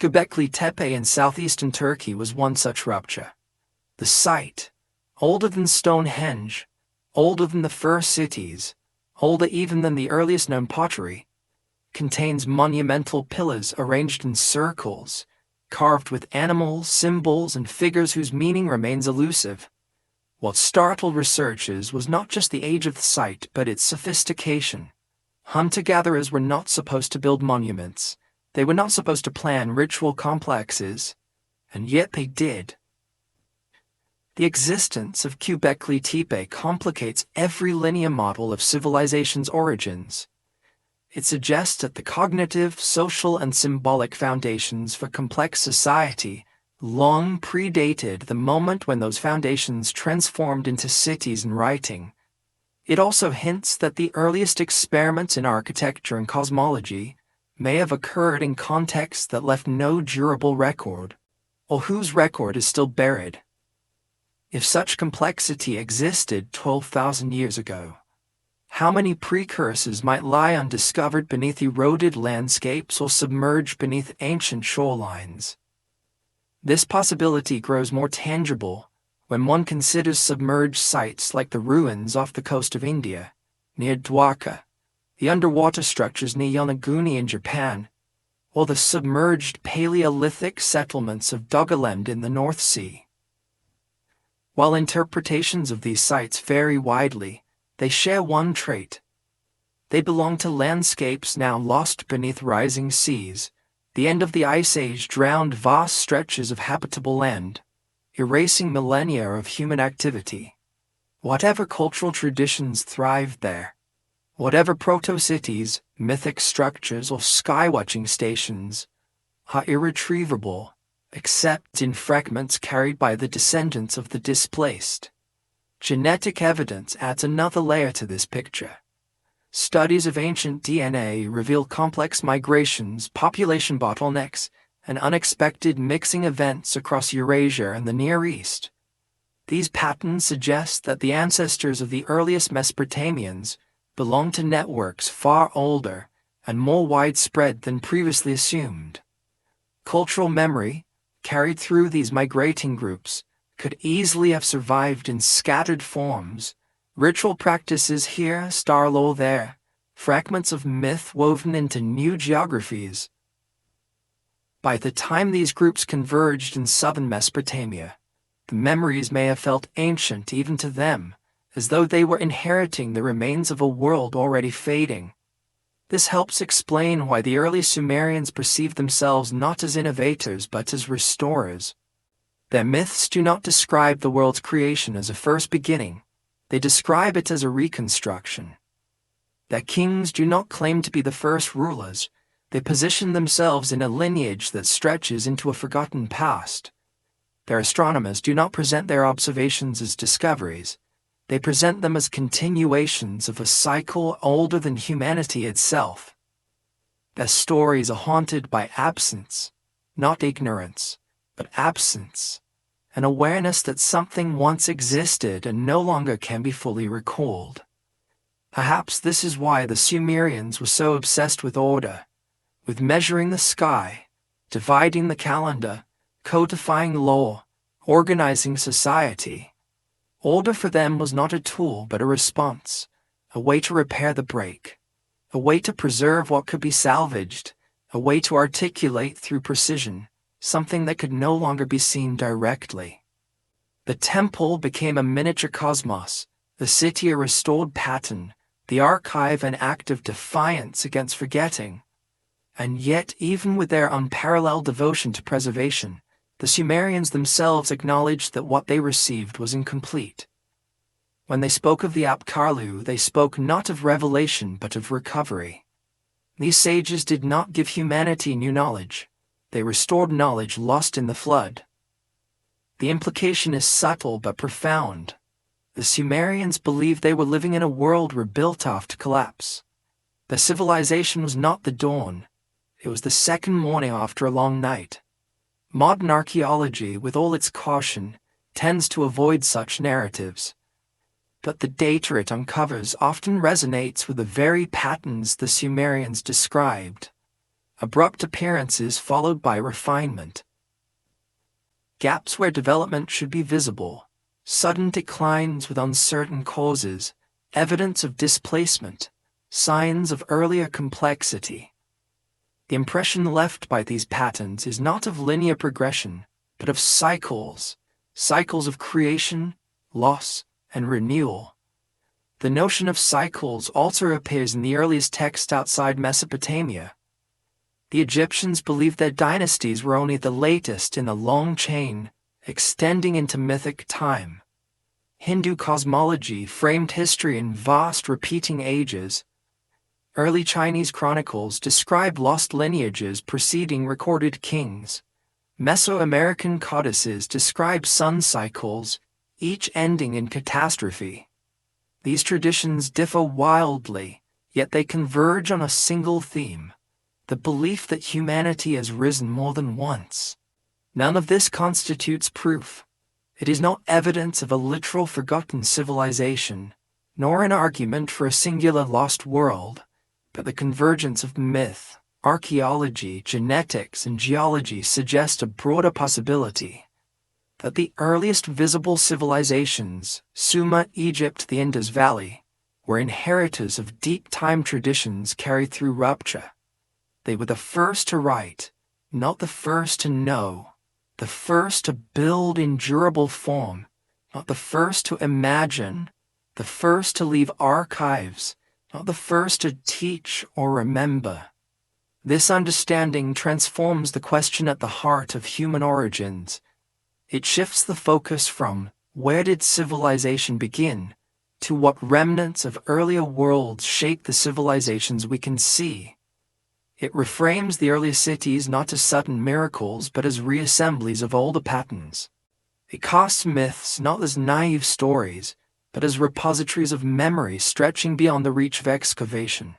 Göbekli Tepe in southeastern Turkey was one such rupture. The site, older than Stonehenge, older than the first cities, older even than the earliest known pottery, contains monumental pillars arranged in circles, carved with animals, symbols, and figures whose meaning remains elusive. What startled researchers was not just the age of the site, but its sophistication. Hunter-gatherers were not supposed to build monuments. They were not supposed to plan ritual complexes, and yet they did. The existence of Göbekli Tepe complicates every linear model of civilization's origins. It suggests that the cognitive, social, and symbolic foundations for complex society long predated the moment when those foundations transformed into cities and writing. It also hints that the earliest experiments in architecture and cosmology may have occurred in contexts that left no durable record, or whose record is still buried. If such complexity existed 12,000 years ago, how many precursors might lie undiscovered beneath eroded landscapes or submerged beneath ancient shorelines? This possibility grows more tangible when one considers submerged sites like the ruins off the coast of India, near Dwarka, the underwater structures near Yonaguni in Japan, or the submerged Paleolithic settlements of Doggerland in the North Sea. While interpretations of these sites vary widely, they share one trait. They belong to landscapes now lost beneath rising seas. The end of the Ice Age drowned vast stretches of habitable land, erasing millennia of human activity. Whatever cultural traditions thrived there, whatever proto-cities, mythic structures, or sky-watching stations, are irretrievable, except in fragments carried by the descendants of the displaced. Genetic evidence adds another layer to this picture. Studies of ancient DNA reveal complex migrations, population bottlenecks, and unexpected mixing events across Eurasia and the Near East. These patterns suggest that the ancestors of the earliest Mesopotamians belong to networks far older and more widespread than previously assumed. Cultural memory, carried through these migrating groups, could easily have survived in scattered forms. Ritual practices here, star lore there, fragments of myth woven into new geographies. By the time these groups converged in southern Mesopotamia, the memories may have felt ancient even to them, as though they were inheriting the remains of a world already fading. This helps explain why the early Sumerians perceived themselves not as innovators but as restorers. Their myths do not describe the world's creation as a first beginning. They describe it as a reconstruction. Their kings do not claim to be the first rulers. They position themselves in a lineage that stretches into a forgotten past. Their astronomers do not present their observations as discoveries. They present them as continuations of a cycle older than humanity itself. Their stories are haunted by absence, not ignorance, but absence, an awareness that something once existed and no longer can be fully recalled. Perhaps this is why the Sumerians were so obsessed with order, with measuring the sky, dividing the calendar, codifying law, organizing society. Order for them was not a tool but a response, a way to repair the break, a way to preserve what could be salvaged, a way to articulate through precision something that could no longer be seen directly. The temple became a miniature cosmos, the city a restored pattern, the archive an act of defiance against forgetting. And yet, even with their unparalleled devotion to preservation, the Sumerians themselves acknowledged that what they received was incomplete. When they spoke of the Apkarlu, they spoke not of revelation but of recovery. These sages did not give humanity new knowledge. They restored knowledge lost in the flood. The implication is subtle but profound. The Sumerians believed they were living in a world rebuilt after collapse. Their civilization was not the dawn. It was the second morning after a long night. Modern archaeology, with all its caution, tends to avoid such narratives. But the data it uncovers often resonates with the very patterns the Sumerians described. Abrupt appearances followed by refinement. Gaps where development should be visible. Sudden declines with uncertain causes. Evidence of displacement. Signs of earlier complexity. The impression left by these patterns is not of linear progression, but of cycles. Cycles of creation, loss, and renewal. The notion of cycles also appears in the earliest text outside Mesopotamia. The Egyptians believed their dynasties were only the latest in a long chain, extending into mythic time. Hindu cosmology framed history in vast repeating ages. Early Chinese chronicles describe lost lineages preceding recorded kings. Mesoamerican codices describe sun cycles, each ending in catastrophe. These traditions differ wildly, yet they converge on a single theme. The belief that humanity has risen more than once. None of this constitutes proof. It is not evidence of a literal forgotten civilization, nor an argument for a singular lost world, but the convergence of myth, archaeology, genetics, and geology suggest a broader possibility that the earliest visible civilizations, Sumer, Egypt, the Indus Valley, were inheritors of deep time traditions carried through rupture. They were the first to write, not the first to know, the first to build in durable form, not the first to imagine, the first to leave archives, not the first to teach or remember. This understanding transforms the question at the heart of human origins. It shifts the focus from where did civilization begin to what remnants of earlier worlds shape the civilizations we can see. It reframes the earlier cities not as sudden miracles but as reassemblies of older patterns. It casts myths not as naive stories but as repositories of memory stretching beyond the reach of excavation.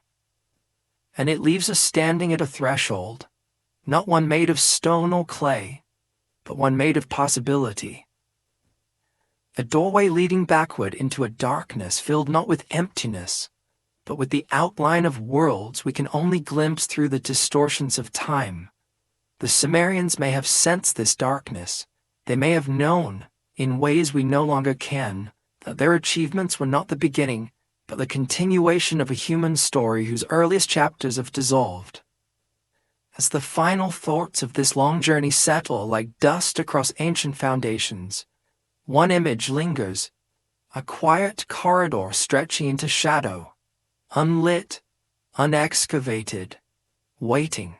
And it leaves us standing at a threshold, not one made of stone or clay, but one made of possibility. A doorway leading backward into a darkness filled not with emptiness, but with the outline of worlds we can only glimpse through the distortions of time. The Sumerians may have sensed this darkness. They may have known, in ways we no longer can, that their achievements were not the beginning, but the continuation of a human story whose earliest chapters have dissolved. As the final thoughts of this long journey settle like dust across ancient foundations, one image lingers, a quiet corridor stretching into shadow, unlit, unexcavated, waiting.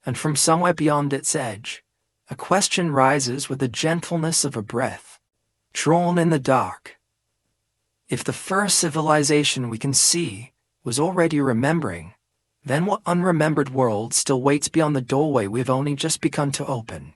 And from somewhere beyond its edge, a question rises with the gentleness of a breath, drawn in the dark. If the first civilization we can see was already remembering, then what unremembered world still waits beyond the doorway we've only just begun to open?